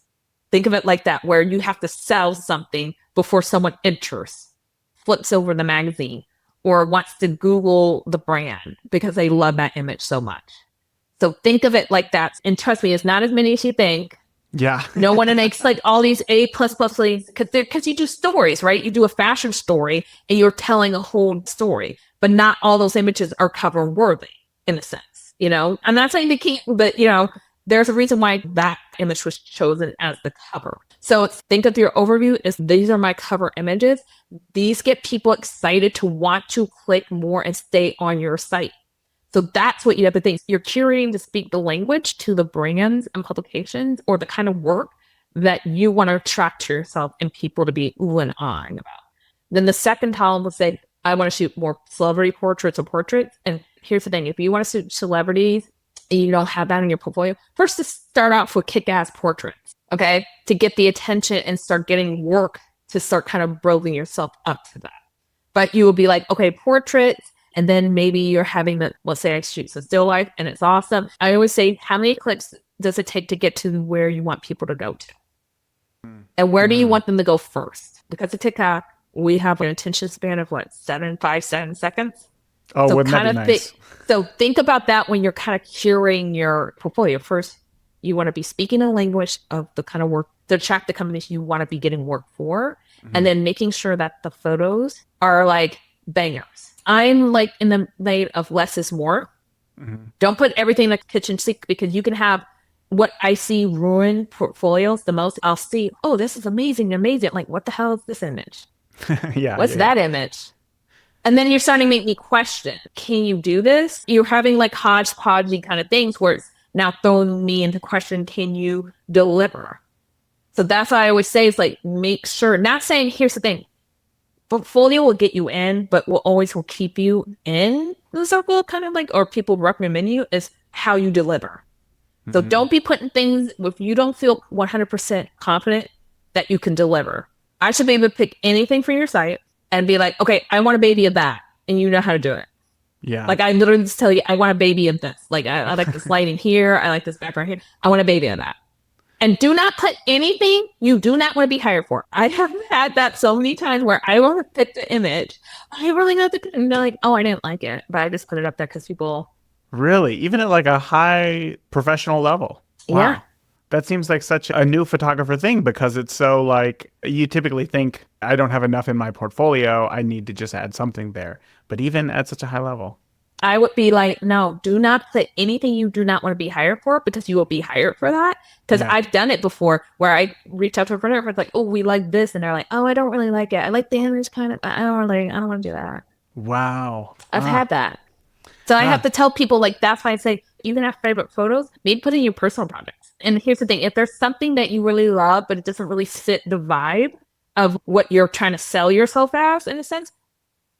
Think of it like that, where you have to sell something before someone enters, flips over the magazine, or wants to Google the brand because they love that image so much. So think of it like that. And trust me, it's not as many as you think. Yeah. No one makes like all these A++ leads because you do stories, right? You do a fashion story and you're telling a whole story. but not all those images are cover worthy in a sense, you know? I'm not saying they can't, but you know, there's a reason why that image was chosen as the cover. So think of your overview as these are my cover images. These get people excited to want to click more and stay on your site. So that's what you have to think. You're curating to speak the language to the brands and publications or the kind of work that you want to attract to yourself and people to be ooh and ahhing about. Then the second column will say, I want to shoot more celebrity portraits or portraits. And here's the thing, if you want to shoot celebrities and you don't have that in your portfolio, first just start off with kick-ass portraits, okay? To get the attention and start getting work to start kind of building yourself up to that. But you will be like, okay, portraits, and then maybe you're having the, let's say I shoot some still life and it's awesome. I always say, how many clicks does it take to get to where you want people to go to? And where do you want them to go first? Because of TikTok, we have an attention span of what, 7 seconds? Oh, so wouldn't that be nice? So think about that when you're kind of curating your portfolio. First, you want to be speaking the language of the kind of work to attract the companies you want to be getting work for. And then making sure that the photos are like bangers. I'm like in the vein of less is more. Don't put everything in the kitchen sink because you can have what I see ruin portfolios the most. I'll see, oh, this is amazing. Like, what the hell is this image? What's that image? And then you're starting to make me question, can you do this? You're having like hodgepodgey kind of things where it's now throwing me into question, can you deliver? So that's why I always say is like, make sure, not saying, here's the thing, portfolio will get you in, but will keep you in the circle kind of like, or people recommend you is how you deliver. So don't be putting things, if you don't feel 100% confident that you can deliver. I should be able to pick anything for your site and be like, okay, I want a baby of that. And you know how to do it. Yeah. Like I literally just tell you, I want a baby of this. Like I like this lighting here. I like this background here. I want a baby of that. And do not put anything you do not want to be hired for. I have had that so many times where I want to pick the image. I really got the, and they're like, oh, I didn't like it. But I just put it up there because people. Really? Even at like a high professional level? Wow. Yeah. That seems like such a new photographer thing because it's so like, you typically think, I don't have enough in my portfolio. I need to just add something there. But even at such a high level. I would be like, no, do not put anything you do not want to be hired for because you will be hired for that. Because I've done it before where I reach out to a photographer, it's like, oh, we like this. And they're like, oh, I don't really like it. I like the image kind of, I don't want to do that. Wow. I've had that. So I have to tell people like, that's why I say, you can have favorite photos, maybe put in your personal projects. And here's the thing, if there's something that you really love, but it doesn't really fit the vibe of what you're trying to sell yourself as, in a sense,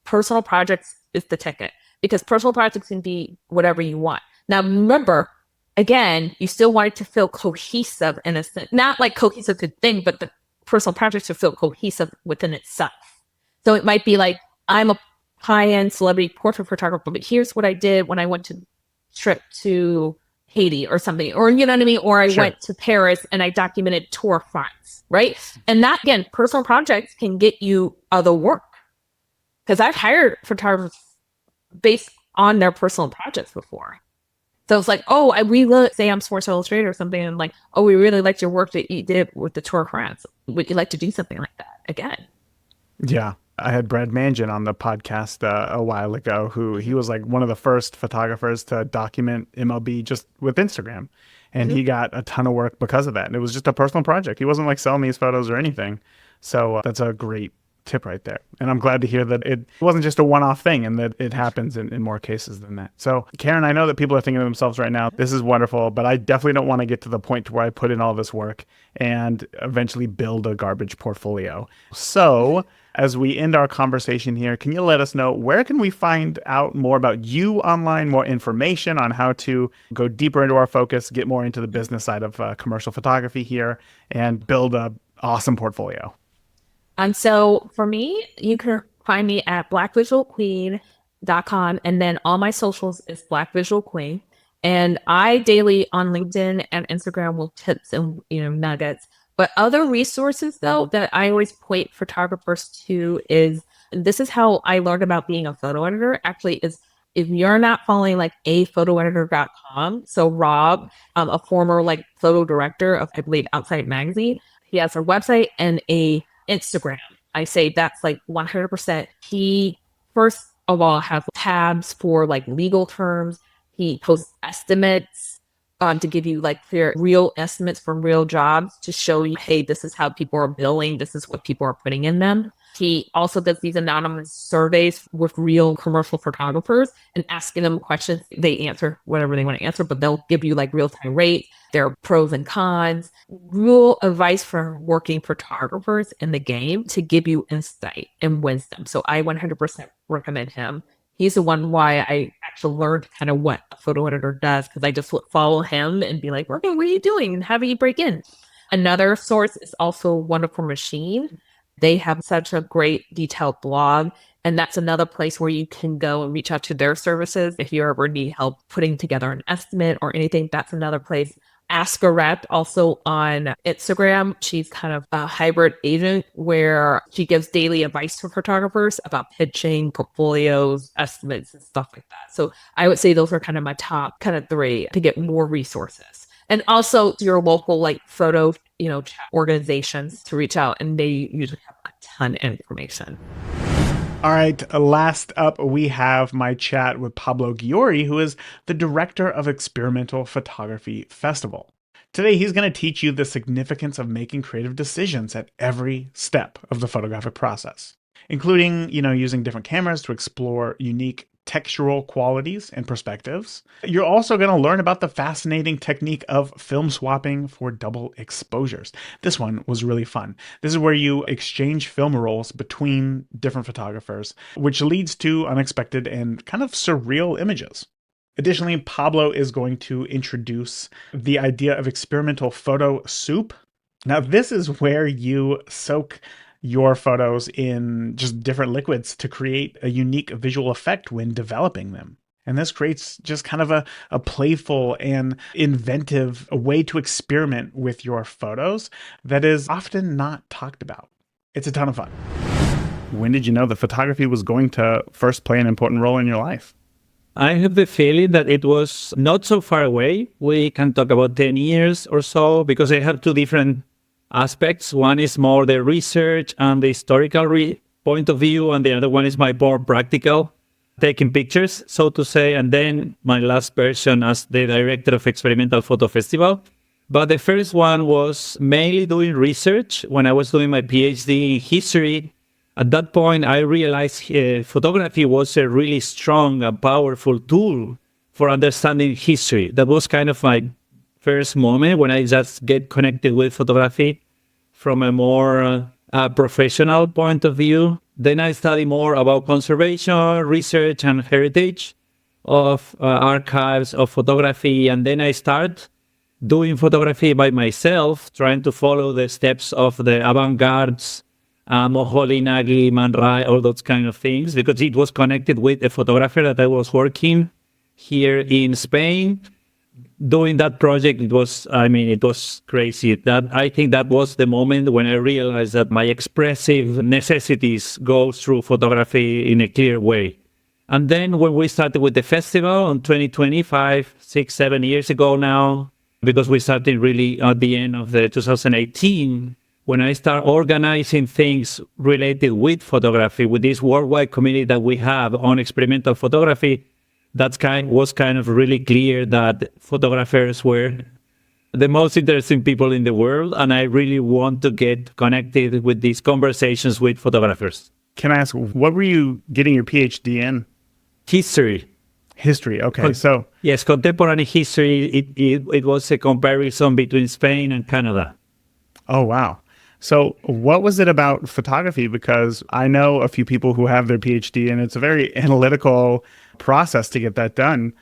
personal projects is the ticket. Because personal projects can be whatever you want. Now, remember, again, you still want it to feel cohesive in a sense. Not like cohesive to thing, but the personal project to feel cohesive within itself. So it might be like, I'm a high-end celebrity portrait photographer, but here's what I did when I went to trip to Haiti or something. Or, you know what I mean? Or I went to Paris and I documented Tour France, right? And that, again, personal projects can get you other work. Because I've hired photographers based on their personal projects before. So it's like, oh, say I'm Sports Illustrated or something, and like, oh, we really liked your work that you did with the Tour de France. Would you like to do something like that again? Yeah. I had Brad Mangin on the podcast a while ago, who he was like one of the first photographers to document MLB just with Instagram. And he got a ton of work because of that. And it was just a personal project. He wasn't like selling these photos or anything. So that's a great tip right there. And I'm glad to hear that it wasn't just a one-off thing and that it happens in more cases than that. So Karen, I know that people are thinking to themselves right now, this is wonderful, but I definitely don't want to get to the point to where I put in all this work and eventually build a garbage portfolio. So as we end our conversation here, can you let us know where can we find out more about you online, more information on how to go deeper into our focus, get more into the business side of commercial photography here and build a awesome portfolio? And so for me, you can find me at blackvisualqueen.com. And then all my socials is Black Visual Queen. And I daily on LinkedIn and Instagram will tips and, nuggets. But other resources, though, that I always point photographers to is, this is how I learned about being a photo editor, actually, is if you're not following like aphotoeditor.com. So Rob, a former like photo director of, I believe, Outside Magazine, he has a website and a Instagram. I say that's like 100%. He first of all has tabs for like legal terms. He posts estimates to give you like clear real estimates from real jobs to show you, hey, this is how people are billing. This is what people are putting in them. He also does these anonymous surveys with real commercial photographers and asking them questions. They answer whatever they want to answer, but they'll give you like real-time rates, their pros and cons, real advice for working photographers in the game to give you insight and wisdom. So I 100% recommend him. He's the one why I actually learned kind of what a photo editor does, because I just would follow him and be like, "Okay, what are you doing? And how do you break in?" Another source is also Wonderful Machine. They have such a great detailed blog. And that's another place where you can go and reach out to their services. If you ever need help putting together an estimate or anything, that's another place. Ask a Rep also on Instagram. She's kind of a hybrid agent where she gives daily advice to photographers about pitching, portfolios, estimates, and stuff like that. So I would say those are kind of my top kind of three to get more resources. And also your local like photo, chat organizations to reach out, and they usually have a ton of information. All right, last up, we have my chat with Pablo Giori, who is the director of Experimental Photography Festival. Today, he's going to teach you the significance of making creative decisions at every step of the photographic process, including, using different cameras to explore unique textural qualities and perspectives. You're also going to learn about the fascinating technique of film swapping for double exposures. This one was really fun. This is where you exchange film rolls between different photographers, which leads to unexpected and kind of surreal images. Additionally, Pablo is going to introduce the idea of experimental photo soup. Now, this is where you soak your photos in just different liquids to create a unique visual effect when developing them. And this creates just kind of a playful and inventive way to experiment with your photos that is often not talked about. It's a ton of fun. When did you know that photography was going to first play an important role in your life? I have the feeling that it was not so far away. We can talk about 10 years or so, because I have two different aspects. One is more the research and the historical point of view, and the other one is my more practical, taking pictures, so to say, and then my last version as the director of Experimental Photo Festival. But the first one was mainly doing research when I was doing my PhD in history. At that point, I realized photography was a really strong and powerful tool for understanding history. That was kind of my first moment when I just get connected with photography from a more professional point of view. Then I study more about conservation, research, and heritage of archives of photography. And then I start doing photography by myself, trying to follow the steps of the avant-gardes, Moholy, Nagy, Man Ray, all those kind of things, because it was connected with a photographer that I was working here in Spain. Doing that project, it was crazy. I think that was the moment when I realized that my expressive necessities go through photography in a clear way. And then when we started with the festival in 2025, 6, 7 years ago now, because we started really at the end of the 2018, when I start organizing things related with photography, with this worldwide community that we have on experimental photography, was kind of really clear that photographers were the most interesting people in the world, and I really want to get connected with these conversations with photographers. Can I ask, what were you getting your PhD in? History. History, okay. So yes, contemporary history. It was a comparison between Spain and Canada. Oh, wow. So what was it about photography? Because I know a few people who have their PhD, and it's a very analytical process to get that done.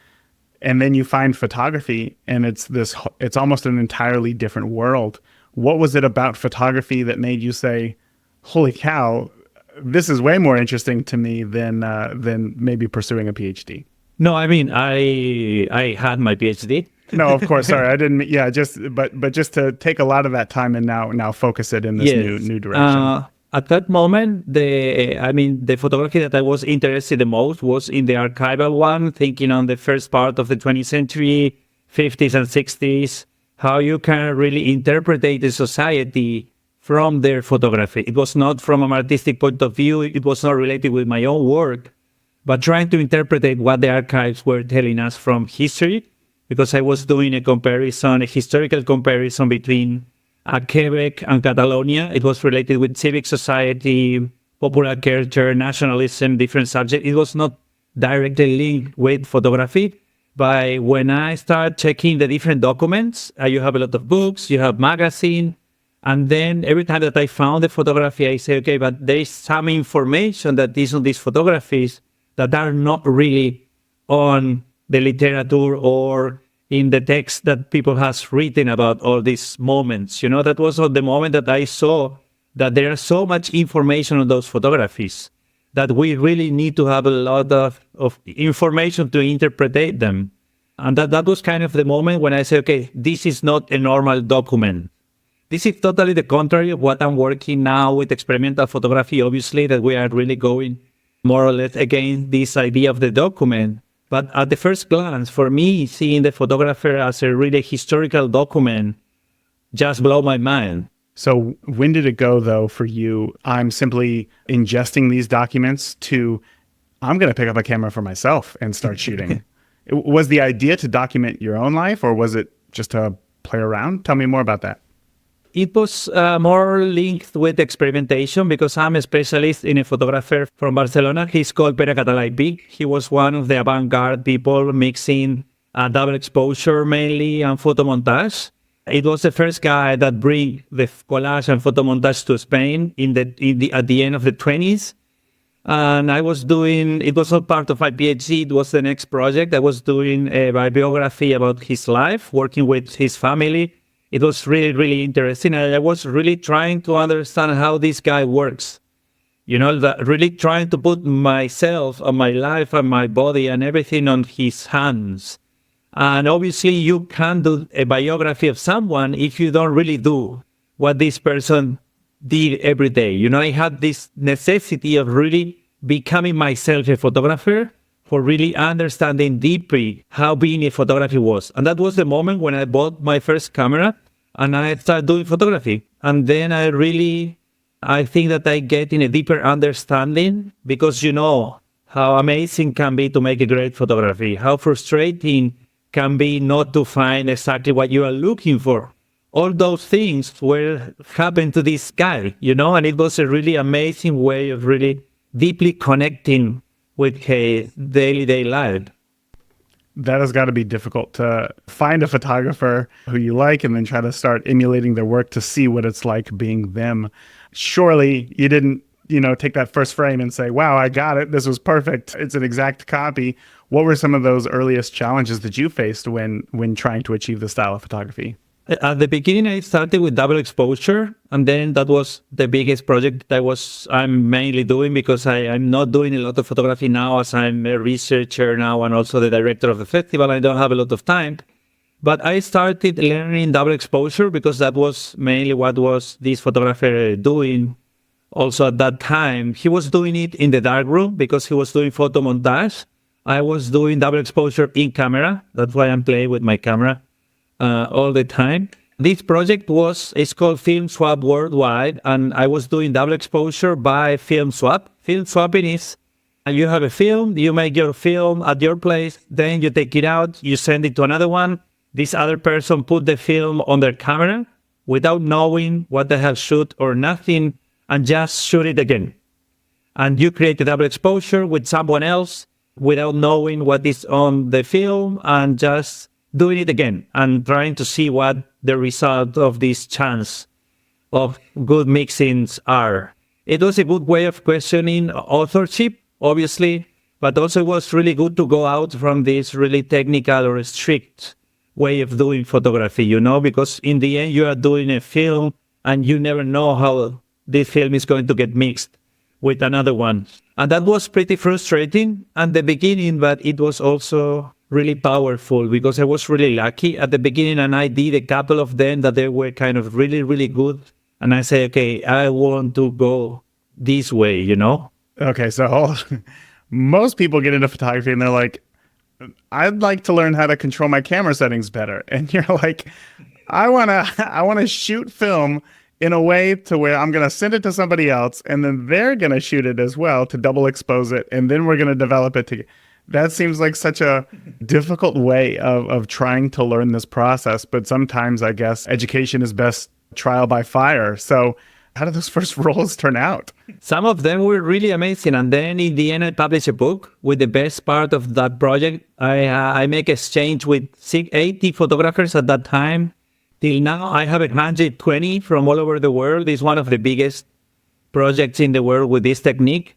And then you find photography, and it's almost an entirely different world. What was it about photography that made you say, holy cow, this is way more interesting to me than maybe pursuing a PhD? No, I mean, I had my PhD. No, of course. Sorry, I didn't. Yeah, just to take a lot of that time and now focus it in this new direction. At that moment, the photography that I was interested the most was in the archival one, thinking on the first part of the 20th century, 50s and 60s, how you can really interpret the society from their photography. It was not from an artistic point of view. It was not related with my own work. but trying to interpret what the archives were telling us from history, because I was doing a historical comparison between Quebec and Catalonia. It was related with civic society, popular culture, nationalism, different subjects. It was not directly linked with photography. But when I start checking the different documents, you have a lot of books, you have magazine, and then every time that I found the photography, I say, okay, but there is some information that is on these photographies that are not really on the literature or in the text that people has written about all these moments. That was the moment that I saw that there is so much information on those photographies that we really need to have a lot of information to interpret them. And that was kind of the moment when I said, okay, this is not a normal document. This is totally the contrary of what I'm working now with experimental photography, obviously, that we are really going more or less against this idea of the document. But at the first glance, for me, seeing the photographer as a really historical document just blew my mind. So when did it go, though, for you? I'm simply ingesting these documents to, I'm going to pick up a camera for myself and start shooting. Was the idea to document your own life, or was it just to play around? Tell me more about that. It was more linked with experimentation because I'm a specialist in a photographer from Barcelona. He's called Pere Catalaipi. He was one of the avant-garde people mixing double exposure mainly and photomontage. It was the first guy that bring the collage and photomontage to Spain at the end of the 20s. And I was doing, it was not part of my PhD, it was the next project. I was doing a biography about his life, working with his family. It was really, really interesting. And I was really trying to understand how this guy works. Really trying to put myself and my life and my body and everything on his hands. And obviously you can't do a biography of someone if you don't really do what this person did every day. I had this necessity of really becoming myself a photographer for really understanding deeply how being a photography was. And that was the moment when I bought my first camera and I started doing photography. And then I think that I get in a deeper understanding because how amazing can be to make a great photography, how frustrating can be not to find exactly what you are looking for. All those things happened to this guy, and it was a really amazing way of really deeply connecting with his daily life. That has got to be difficult to find a photographer who you like and then try to start emulating their work to see what it's like being them. Surely you didn't, take that first frame and say, wow, I got it. This was perfect. It's an exact copy. What were some of those earliest challenges that you faced when trying to achieve the style of photography? At the beginning, I started with double exposure, and then that was the biggest project that I'm mainly doing because I'm not doing a lot of photography now as I'm a researcher now and also the director of the festival. I don't have a lot of time. But I started learning double exposure because that was mainly what was this photographer doing. Also at that time, he was doing it in the darkroom because he was doing photo montage. I was doing double exposure in camera. That's why I'm playing with my camera all the time. This project is called Film Swap Worldwide, and I was doing double exposure by film swap. Film swapping is you have a film, you make your film at your place, then you take it out, you send it to another one. This other person put the film on their camera without knowing what they have shoot or nothing, and just shoot it again. And you create a double exposure with someone else without knowing what is on the film and just doing it again and trying to see what the result of this chance of good mixings are. It was a good way of questioning authorship, obviously, but also it was really good to go out from this really technical or strict way of doing photography, because in the end you are doing a film and you never know how this film is going to get mixed with another one. And that was pretty frustrating at the beginning, but it was also really powerful because I was really lucky at the beginning and I did a couple of them that they were kind of really, really good. And I say, okay, I want to go this way, Okay, so most people get into photography and they're like, I'd like to learn how to control my camera settings better. And you're like, I wanna shoot film in a way to where I'm going to send it to somebody else and then they're going to shoot it as well to double expose it. And then we're going to develop it together. That seems like such a difficult way of trying to learn this process. But sometimes I guess education is best trial by fire. So how did those first rolls turn out? Some of them were really amazing. And then in the end, I published a book with the best part of that project. I make exchange with 80 photographers at that time. Till now, I have 120 from all over the world. It's one of the biggest projects in the world with this technique.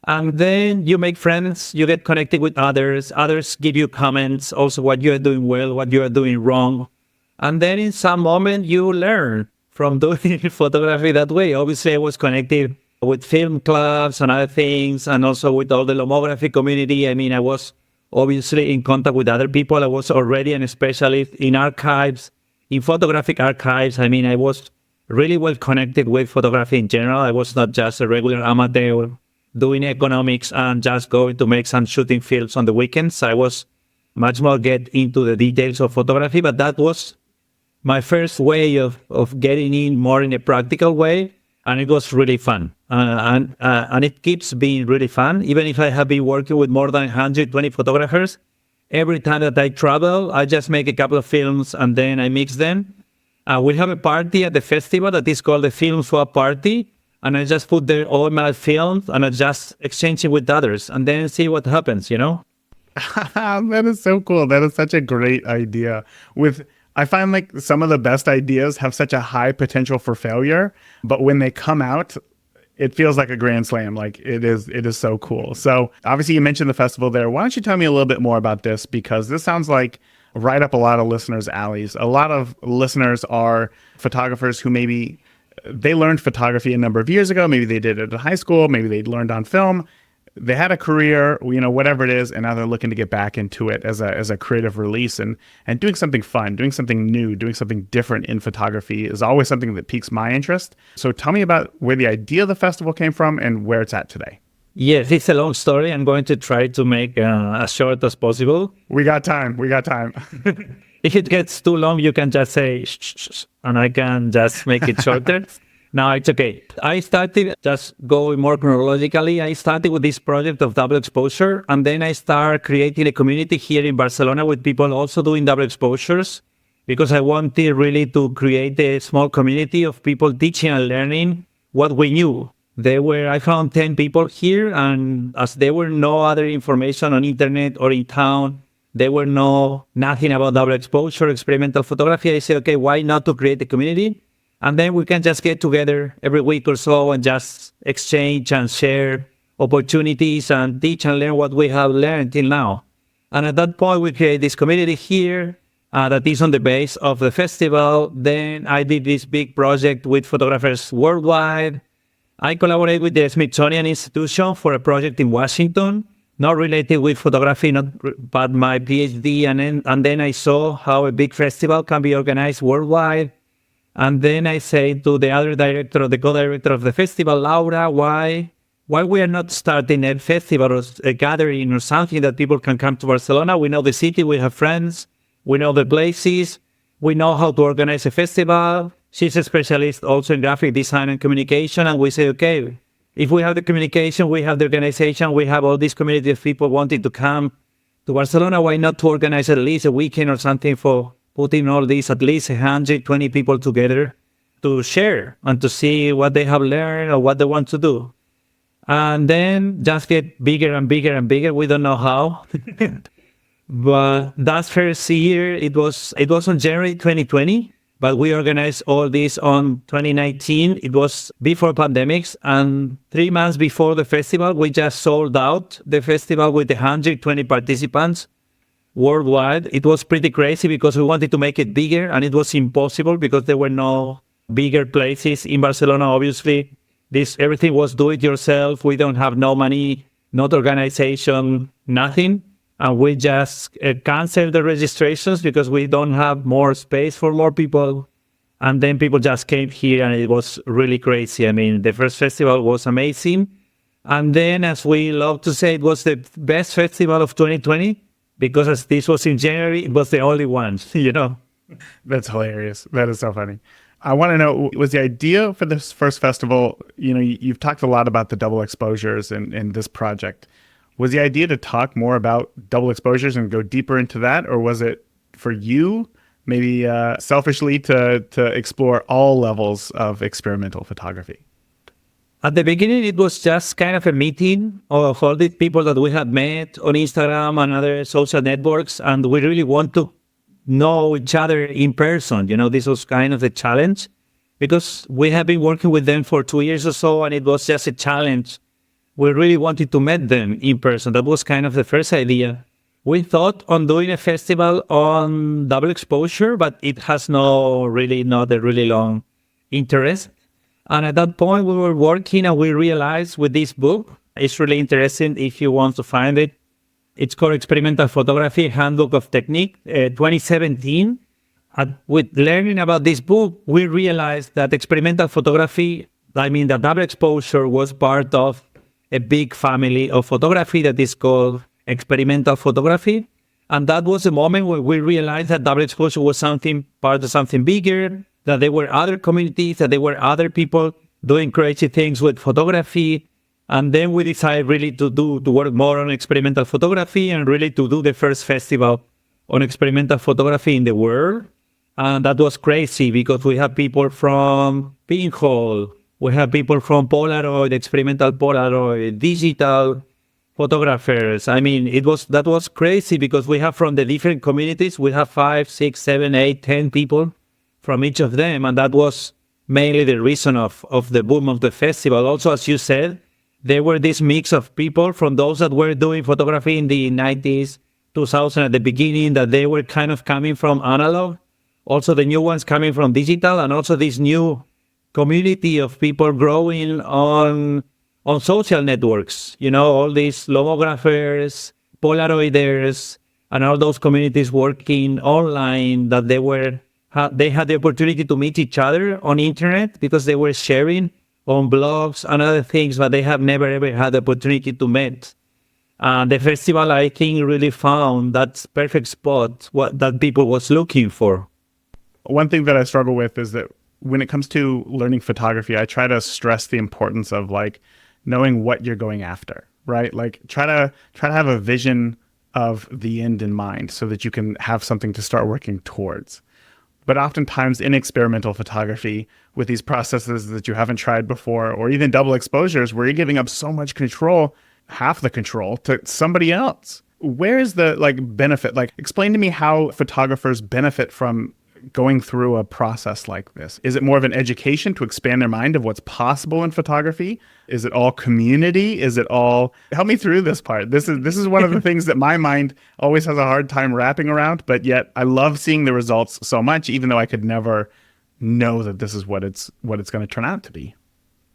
And then you make friends, you get connected with others. Others give you comments, also what you are doing well, what you are doing wrong. And then in some moment, you learn from doing photography that way. Obviously, I was connected with film clubs and other things, and also with all the lomography community. I mean, I was obviously in contact with other people. I was already a specialist in archives, in photographic archives. I mean, I was really well connected with photography in general. I was not just a regular amateur doing economics and just going to make some shooting films on the weekends. I was much more get into the details of photography, but that was my first way of getting in more in a practical way. And it was really fun. And it keeps being really fun. Even if I have been working with more than 120 photographers, every time that I travel, I just make a couple of films and then I mix them. We have a party at the festival that is called the Film Swap Party. And I just put there all my films and I just exchange it with others and then see what happens, you know? That is so cool. That is such a great idea. I find like some of the best ideas have such a high potential for failure, but when they come out, it feels like a grand slam. Like it is so cool. So obviously you mentioned the festival there. Why don't you tell me a little bit more about this? Because this sounds like right up a lot of listeners' alleys. A lot of listeners are photographers who maybe they learned photography a number of years ago. Maybe they did it in high school. Maybe they learned on film. They had a career, you know, whatever it is, and now they're looking to get back into it as a creative release and doing something fun, doing something new, doing something different in photography is always something that piques my interest. So tell me about where the idea of the festival came from and where it's at today. Yes, it's a long story. I'm going to try to make as short as possible. We got time. If it gets too long, you can just say, shh, shh, shh, and I can just make it shorter. No, it's okay. I started just going more chronologically. I started with this project of double exposure, and then I started creating a community here in Barcelona with people also doing double exposures, because I wanted really to create a small community of people teaching and learning what we knew. I found 10 people here, and as there were no other information on internet or in town, there were nothing about double exposure, experimental photography. I said, okay, why not to create a community? And then we can just get together every week or so and just exchange and share opportunities and teach and learn what we have learned till now. And at that point, we create this community here that is on the base of the festival. Then I did this big project with photographers worldwide. I collaborate with the Smithsonian Institution for a project in Washington, not related with photography, but my PhD. And then I saw how a big festival can be organized worldwide. And then I say to the other director, the co-director of the festival, Laura, why we are not starting a festival or a gathering or something that people can come to Barcelona? We know the city, we have friends, we know the places, we know how to organize a festival. She's a specialist also in graphic design and communication. And we say, okay, if we have the communication, we have the organization, we have all this community of people wanting to come to Barcelona, why not to organize at least a weekend or something for putting all these, at least 120 people together to share and to see what they have learned or what they want to do. And then just get bigger and bigger and bigger. We don't know how. But that first year, it was on January 2020, but we organized all this on 2019. It was before pandemics. And 3 months before the festival, we just sold out the festival with 120 participants. Worldwide. It was pretty crazy because we wanted to make it bigger and it was impossible because there were no bigger places in Barcelona. Obviously, everything was do it yourself. We don't have no money, not organization, nothing. And we just canceled the registrations because we don't have more space for more people. And then people just came here and it was really crazy. I mean, the first festival was amazing. And then, as we love to say, it was the best festival of 2020. Because as this was in January, it was the only one, you know. That's hilarious. That is so funny. I want to know, was the idea for this first festival, you've talked a lot about the double exposures in this project. Was the idea to talk more about double exposures and go deeper into that? Or was it for you, maybe selfishly, to explore all levels of experimental photography? At the beginning, it was just kind of a meeting of all the people that we had met on Instagram and other social networks, and we really want to know each other in person. This was kind of the challenge because we have been working with them for 2 years or so, and it was just a challenge. We really wanted to meet them in person. That was kind of the first idea. We thought on doing a festival on double exposure, but it has not a really long interest. And at that point, we were working and we realized with this book, it's really interesting if you want to find it. It's called Experimental Photography, Handbook of Technique, 2017. And with learning about this book, we realized that experimental photography, the double exposure, was part of a big family of photography that is called experimental photography. And that was the moment where we realized that double exposure was part of something bigger, that there were other communities, that there were other people doing crazy things with photography. And then we decided really to work more on experimental photography and really to do the first festival on experimental photography in the world. And that was crazy because we have people from pinhole, we have people from Polaroid, experimental Polaroid, digital photographers. That was crazy because we have from the different communities, we have 5, 6, 7, 8, 10 people from each of them. And that was mainly the reason of the boom of the festival. Also, as you said, there were this mix of people from those that were doing photography in the 90s, 2000 at the beginning, that they were kind of coming from analog. Also the new ones coming from digital, and also this new community of people growing on social networks. All these lomographers, Polaroiders, and all those communities working online that they had the opportunity to meet each other on internet because they were sharing on blogs and other things, but they have never ever had the opportunity to meet. The festival, I think, really found that perfect spot that people was looking for. One thing that I struggle with is that when it comes to learning photography, I try to stress the importance of knowing what you're going after, right? Try to have a vision of the end in mind so that you can have something to start working towards. But oftentimes in experimental photography, with these processes that you haven't tried before, or even double exposures where you're giving up so much control, half the control, to somebody else. Where is the benefit? Explain to me how photographers benefit from going through a process like this. Is it more of an education to expand their mind of what's possible in photography? Is it all community? Is it all... Help me through this part. This is one of the things that my mind always has a hard time wrapping around, but yet I love seeing the results so much, even though I could never know that this is what it's going to turn out to be.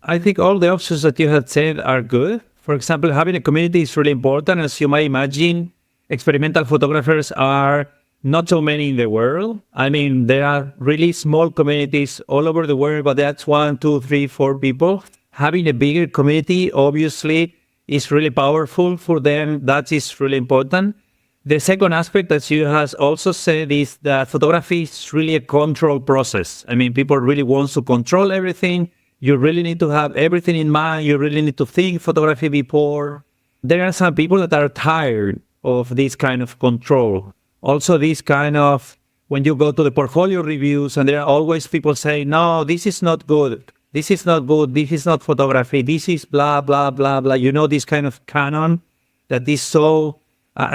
I think all the options that you had said are good. For example, having a community is really important. As you might imagine, experimental photographers are not so many in the world. There are really small communities all over the world, but that's 1, 2, 3, 4 people. Having a bigger community, obviously, is really powerful for them. That is really important. The second aspect that you has also said is that photography is really a control process. People really want to control everything. You really need to have everything in mind. You really need to think photography before. There are some people that are tired of this kind of control. Also, this kind of, when you go to the portfolio reviews, and there are always people saying, no, this is not good. This is not good. This is not photography. This is blah, blah, blah, blah. This kind of canon that is so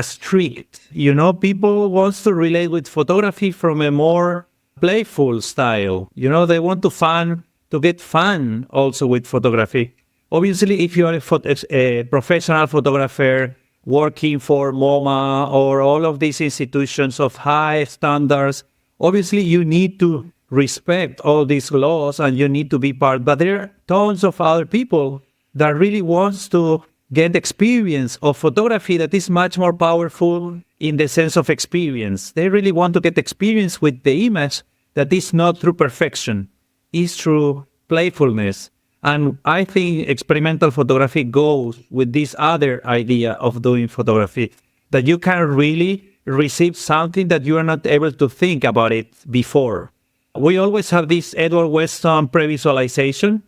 strict. People want to relate with photography from a more playful style. They want to get fun also with photography. Obviously, if you are a professional photographer working for MoMA or all of these institutions of high standards, obviously you need to respect all these laws and you need to be part. But there are tons of other people that really wants to get experience of photography that is much more powerful in the sense of experience. They really want to get experience with the image that is not through perfection, is through playfulness. And I think experimental photography goes with this other idea of doing photography, that you can really receive something that you are not able to think about it before. We always have this Edward Weston pre-visualization.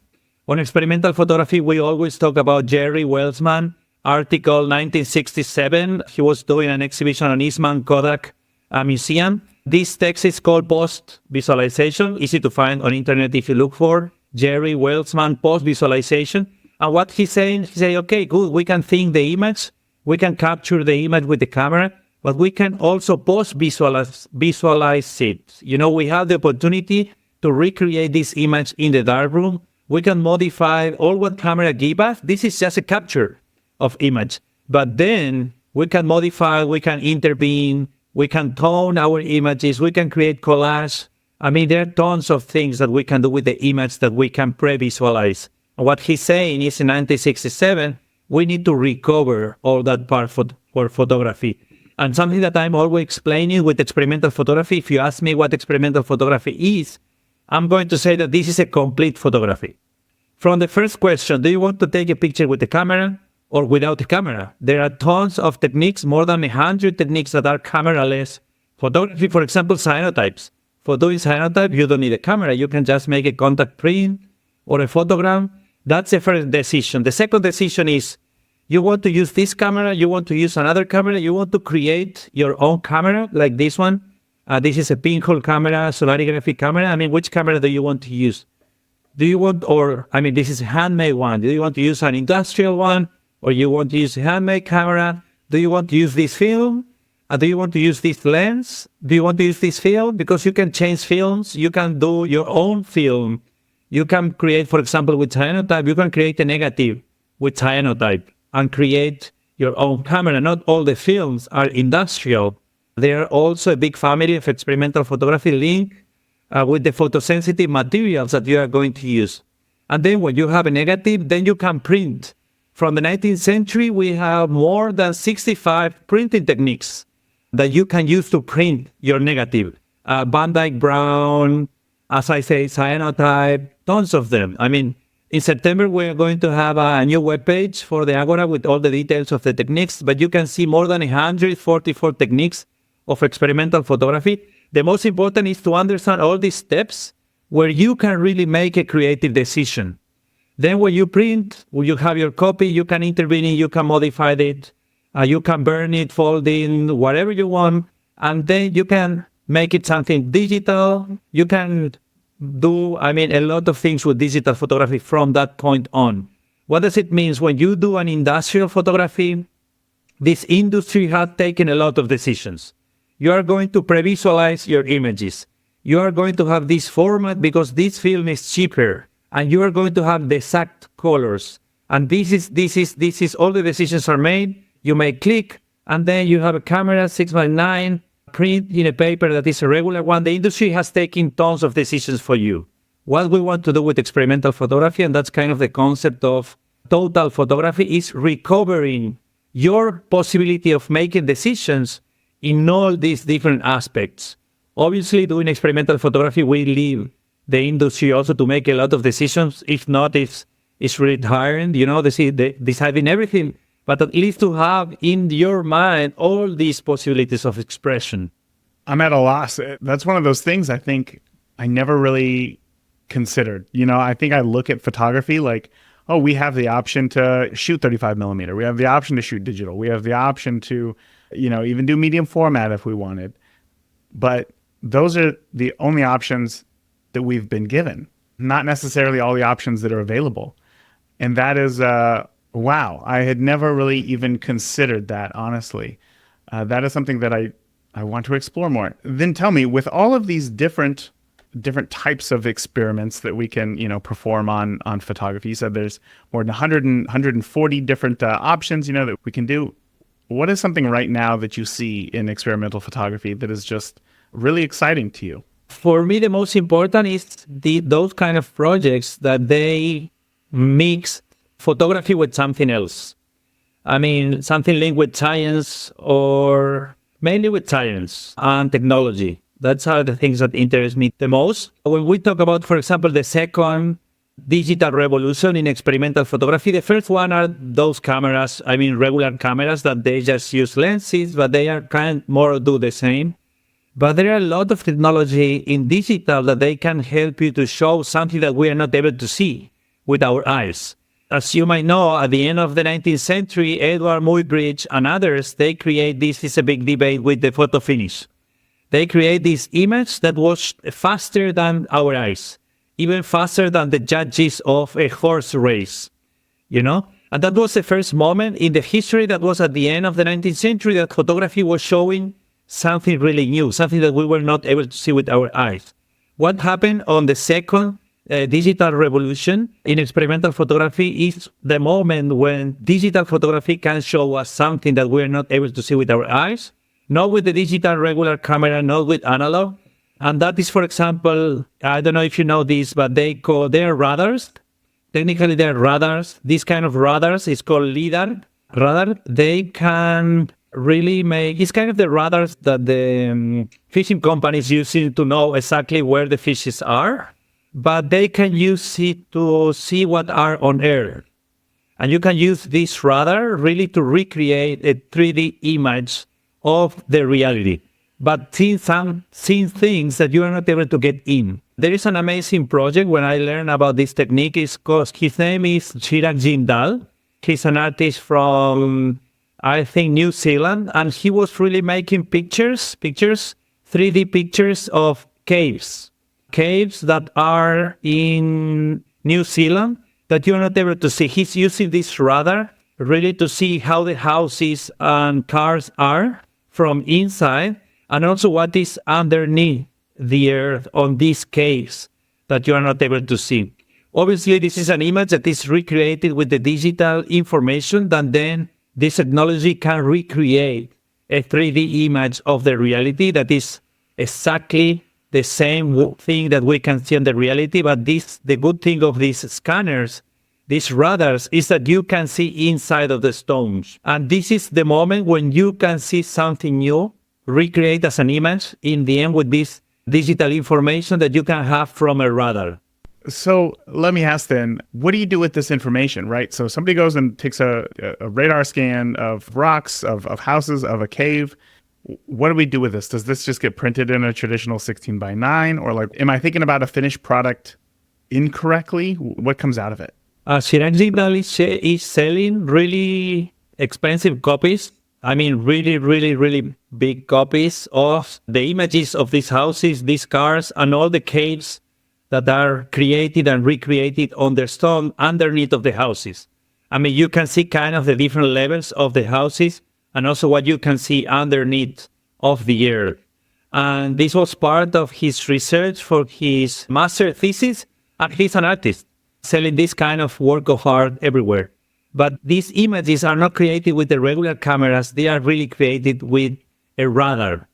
On experimental photography, we always talk about Jerry Welsman, article 1967. He was doing an exhibition on Eastman Kodak Museum. This text is called post-visualization, easy to find on internet if you look for Jerry Welsman post-visualization. And what he's saying, okay, good, we can think the image, we can capture the image with the camera, but we can also visualize it. We have the opportunity to recreate this image in the darkroom. We can modify all what camera give us. This is just a capture of image. But then we can modify, we can intervene, we can tone our images, we can create collage. There are tons of things that we can do with the image that we can pre-visualize. What he's saying is in 1967, we need to recover all that part for photography. And something that I'm always explaining with experimental photography, if you ask me what experimental photography is, I'm going to say that this is a complete photography. From the first question, do you want to take a picture with the camera or without the camera? There are tons of techniques, more than 100 techniques that are camera-less photography. For example, cyanotypes. For doing cyanotype, you don't need a camera. You can just make a contact print or a photogram. That's the first decision. The second decision is, you want to use this camera, you want to use another camera, you want to create your own camera like this one. This is a pinhole camera, solarographic camera. Which camera do you want to use? This is a handmade one. Do you want to use an industrial one? Or you want to use a handmade camera? Do you want to use this film? Do you want to use this lens? Do you want to use this film? Because you can change films. You can do your own film. You can create, for example, with cyanotype, you can create a negative with cyanotype and create your own camera. Not all the films are industrial. There are also a big family of experimental photography linked with the photosensitive materials that you are going to use. And then when you have a negative, then you can print. From the 19th century, we have more than 65 printing techniques that you can use to print your negative. Van Dyke Brown, as I say, cyanotype, tons of them. In September, we're going to have a new webpage for the Agora with all the details of the techniques, but you can see more than 144 techniques of experimental photography. The most important is to understand all these steps where you can really make a creative decision. Then when you print, when you have your copy, you can intervene, you can modify it, you can burn it, fold in, whatever you want, and then you can make it something digital. You can do, a lot of things with digital photography from that point on. What does it mean? When you do an industrial photography, this industry has taken a lot of decisions. You are going to pre-visualize your images. You are going to have this format because this film is cheaper, and you are going to have the exact colors. And this is all the decisions are made. You may click, and then you have a camera 6x9, print in a paper that is a regular one. The industry has taken tons of decisions for you. What we want to do with experimental photography, and that's kind of the concept of total photography, is recovering your possibility of making decisions in all these different aspects. Obviously, doing experimental photography will leave the industry also to make a lot of decisions. If not, it's really tiring, deciding everything. But at least to have in your mind all these possibilities of expression. I'm at a loss. That's one of those things I think I never really considered. I think I look at photography like, oh, we have the option to shoot 35 millimeter. We have the option to shoot digital. We have the option to, even do medium format if we wanted. But those are the only options that we've been given, not necessarily all the options that are available. And that is, wow, I had never really even considered that, honestly. That is something that I want to explore more. Then tell me, with all of these different types of experiments that we can, perform on photography, you said there's more than 140 different options, that we can do. What is something right now that you see in experimental photography that is just really exciting to you? For me, the most important is those kind of projects that they mix photography with something else. Something linked with science, or mainly with science and technology. That's are the things that interest me the most. When we talk about, for example, the second digital revolution in experimental photography, the first one are those cameras, regular cameras that they just use lenses, but they are kind more do the same. But there are a lot of technology in digital that they can help you to show something that we are not able to see with our eyes. As you might know, at the end of the 19th century, Edward Muybridge and others, they create, this is a big debate with the photo finish. They create this image that was faster than our eyes, even faster than the judges of a horse race, you know? And that was the first moment in the history that was at the end of the 19th century that photography was showing something really new, something that we were not able to see with our eyes. What happened on the second digital revolution in experimental photography is the moment when digital photography can show us something that we are not able to see with our eyes, not with the digital regular camera, not with analog. And that is, for example, I don't know if you know this, but they're radars. Technically, they're radars. This kind of radars is called LiDAR radar. They can really make, it's kind of the radars that the fishing companies using to know exactly where the fishes are, but they can use it to see what are on air. And you can use this radar really to recreate a 3D image of the reality, but seeing things that you are not able to get in. There is an amazing project when I learned about this technique. His name is Chirag Jindal. He's an artist from, I think, New Zealand, and he was really making pictures, 3D pictures of caves that are in New Zealand that you're not able to see. He's using this radar really to see how the houses and cars are from inside, and also what is underneath the earth on these caves that you are not able to see. Obviously, this is an image that is recreated with the digital information, that then this technology can recreate a 3D image of the reality that is exactly the same thing that we can see in the reality. But the good thing of these scanners, these radars, is that you can see inside of the stones. And this is the moment when you can see something new, recreate as an image in the end with this digital information that you can have from a radar. So let me ask then, what do you do with this information, right? So somebody goes and takes a radar scan of rocks, of houses, of a cave. What do we do with this? Does this just get printed in a traditional 16:9? Or like, am I thinking about a finished product incorrectly? What comes out of it? Chirag Jindal is selling really expensive copies. I mean, really, really, really big copies of the images of these houses, these cars, and all the caves that are created and recreated on the stone underneath of the houses. I mean, you can see kind of the different levels of the houses and also what you can see underneath of the earth. And this was part of his research for his master thesis. And he's an artist selling this kind of work of art everywhere. But these images are not created with the regular cameras. They are really created with a radar.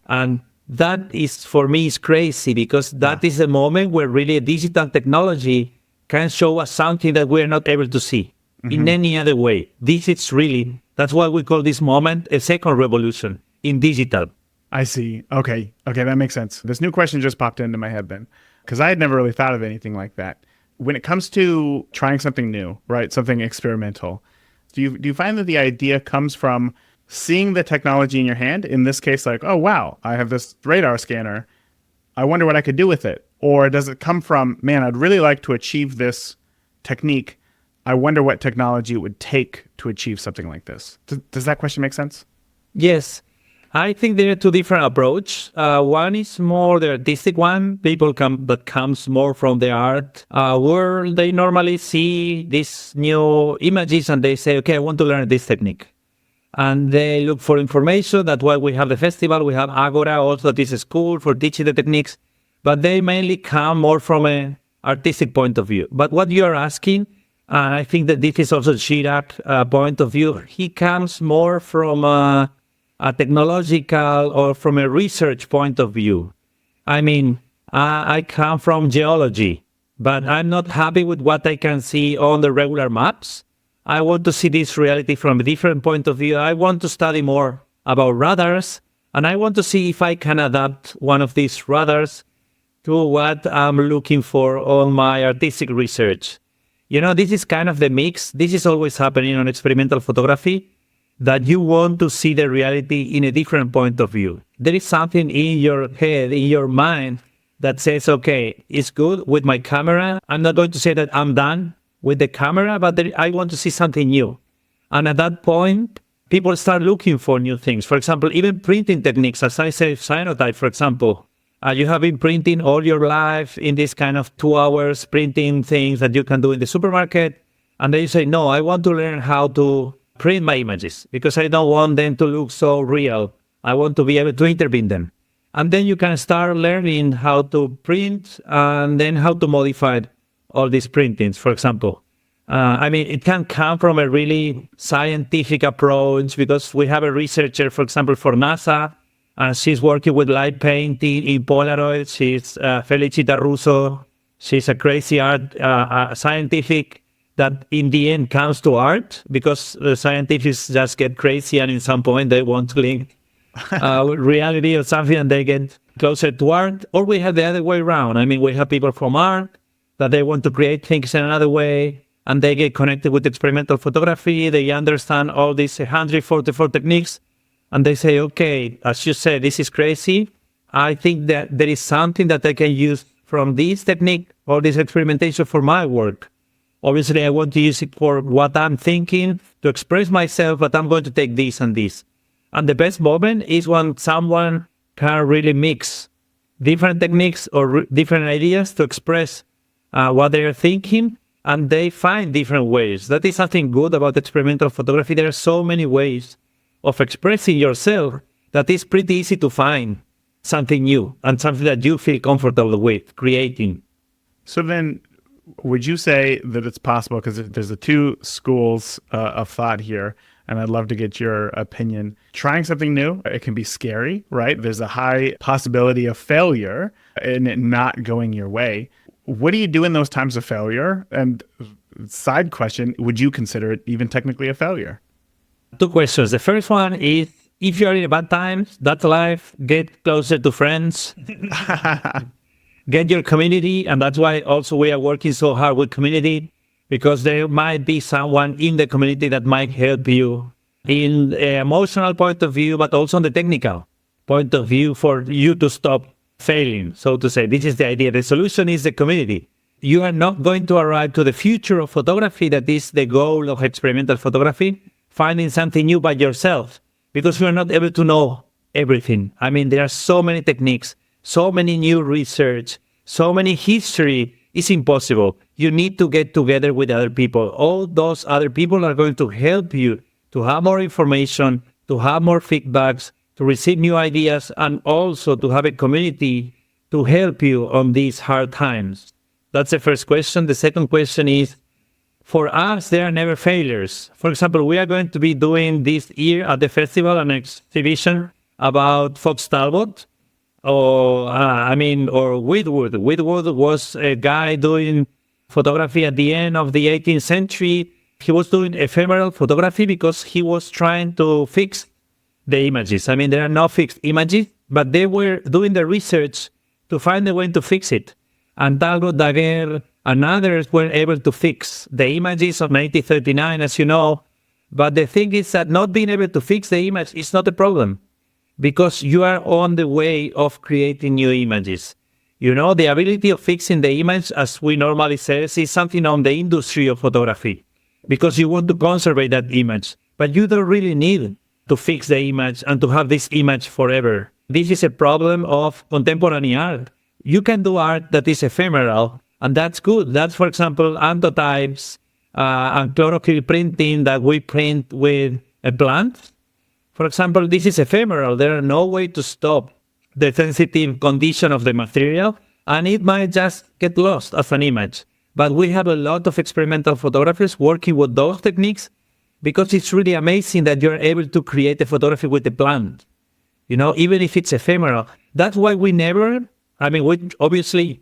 And that is, for me, is crazy, because that is the moment where really a digital technology can show us something that we are not able to see in any other way. This is really, that's why we call this moment a second revolution in digital. I see. Okay, that makes sense. This new question just popped into my head then, because I had never really thought of anything like that. When it comes to trying something new, right, something experimental, do you find that the idea comes from seeing the technology in your hand? In this case, like, oh, wow, I have this radar scanner. I wonder what I could do with it. Or does it come from, man, I'd really like to achieve this technique. I wonder what technology it would take to achieve something like this. Does that question make sense? Yes. I think there are two different approaches. One is more the artistic one. People that comes more from the art where they normally see these new images and they say, okay, I want to learn this technique. And they look for information. That's why we have the festival. We have Agora, also this school for teaching the techniques. But they mainly come more from an artistic point of view. But what you are asking, and I think that this is also Chirag's point of view, he comes more from a technological or from a research point of view. I mean, I come from geology, but I'm not happy with what I can see on the regular maps. I want to see this reality from a different point of view. I want to study more about radars, and I want to see if I can adapt one of these radars to what I'm looking for on my artistic research. You know, this is kind of the mix. This is always happening on experimental photography. that you want to see the reality in a different point of view. There is something in your head, in your mind, that says, okay, it's good with my camera. I'm not going to say that I'm done with the camera, but I want to see something new. And at that point, people start looking for new things. For example, even printing techniques, as I say, cyanotype, for example. You have been printing all your life in this kind of 2 hours printing things that you can do in the supermarket. And then you say, no, I want to learn how to print my images because I don't want them to look so real. I want to be able to intervene them. And then you can start learning how to print and then how to modify all these printings, for example. It can come from a really scientific approach because we have a researcher, for example, for NASA, and she's working with light painting in Polaroid. She's Felicita Russo. She's a crazy art scientific that in the end comes to art because the scientists just get crazy and at some point they want to link reality or something and they get closer to art. Or we have the other way around. We have people from art that they want to create things in another way and they get connected with experimental photography. They understand all these 144 techniques and they say, okay, as you said, this is crazy. I think that there is something that I can use from this technique or this experimentation for my work. Obviously, I want to use it for what I'm thinking, to express myself, but I'm going to take this and this. And the best moment is when someone can really mix different techniques or different ideas to express what they are thinking, and they find different ways. That is something good about experimental photography. There are so many ways of expressing yourself that it's pretty easy to find something new and something that you feel comfortable with creating. So then, would you say that it's possible, because there's the two schools of thought here, and I'd love to get your opinion. Trying something new, it can be scary, right? There's a high possibility of failure and it not going your way. What do you do in those times of failure? And side question, would you consider it even technically a failure? Two questions. The first one is, if you're in a bad time, that's life, get closer to friends. Get your community, and that's why also we are working so hard with community, because there might be someone in the community that might help you in an emotional point of view, but also on the technical point of view for you to stop failing, so to say. This is the idea. The solution is the community. You are not going to arrive to the future of photography, that is the goal of experimental photography, finding something new by yourself, because you are not able to know everything. There are so many techniques, so many new research, so many history. It's impossible. You need to get together with other people. All those other people are going to help you to have more information, to have more feedbacks, to receive new ideas, and also to have a community to help you on these hard times. That's the first question. The second question is, for us, there are never failures. For example, we are going to be doing this year at the festival an exhibition about Fox Talbot, or Whitwood. Whitwood was a guy doing photography at the end of the 18th century. He was doing ephemeral photography because he was trying to fix the images. There are no fixed images, but they were doing the research to find a way to fix it. And Talbot, Daguerre, and others were able to fix the images of 1939, as you know. But the thing is that not being able to fix the image is not a problem, because you are on the way of creating new images. The ability of fixing the image, as we normally say, is something on the industry of photography, because you want to conserve that image. But you don't really need to fix the image and to have this image forever. This is a problem of contemporary art. You can do art that is ephemeral, and that's good. That's, for example, anthotypes and chlorophyll printing that we print with a plant. For example, this is ephemeral. There are no way to stop the sensitive condition of the material, and it might just get lost as an image. But we have a lot of experimental photographers working with those techniques, because it's really amazing that you're able to create a photography with a plant, even if it's ephemeral. That's why obviously,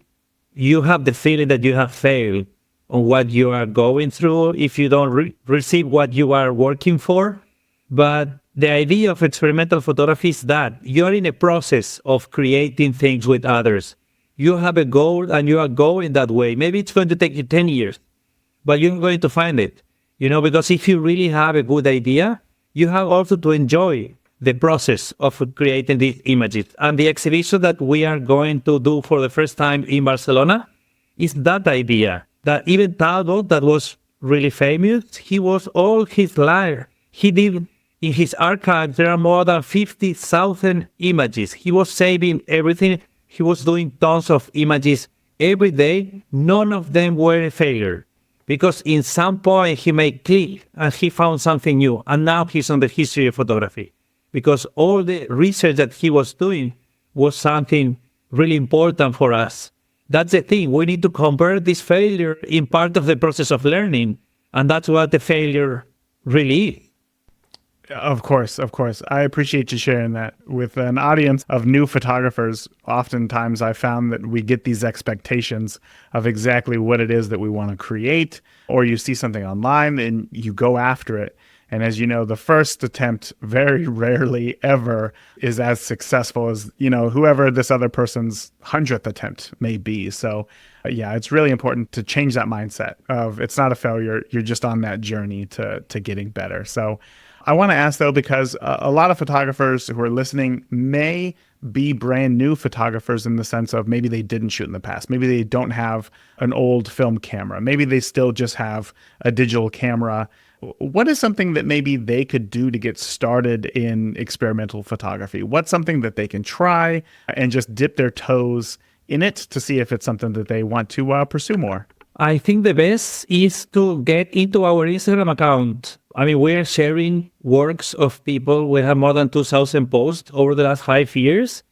you have the feeling that you have failed on what you are going through if you don't receive what you are working for. But the idea of experimental photography is that you're in a process of creating things with others. You have a goal and you are going that way. Maybe it's going to take you 10 years, but you're going to find it. Because if you really have a good idea, you have also to enjoy the process of creating these images. And the exhibition that we are going to do for the first time in Barcelona is that idea that even Talbot, that was really famous, he was all his life. He did, in his archive, there are more than 50,000 images. He was saving everything. He was doing tons of images every day. None of them were a failure, because in some point he made click and he found something new. And now he's on the history of photography, because all the research that he was doing was something really important for us. That's the thing. We need to convert this failure in part of the process of learning. And that's what the failure really is. Of course. I appreciate you sharing that. With an audience of new photographers, oftentimes I found that we get these expectations of exactly what it is that we want to create, or you see something online and you go after it. And as you know, the first attempt very rarely ever is as successful as, whoever this other person's 100th attempt may be. So yeah, it's really important to change that mindset of it's not a failure. You're just on that journey to getting better. So I want to ask though, because a lot of photographers who are listening may be brand new photographers in the sense of maybe they didn't shoot in the past. Maybe they don't have an old film camera. Maybe they still just have a digital camera. What is something that maybe they could do to get started in experimental photography? What's something that they can try and just dip their toes in it to see if it's something that they want to pursue more? I think the best is to get into our Instagram account. I mean, we're sharing works of people. We have more than 2,000 posts over the last 5 years.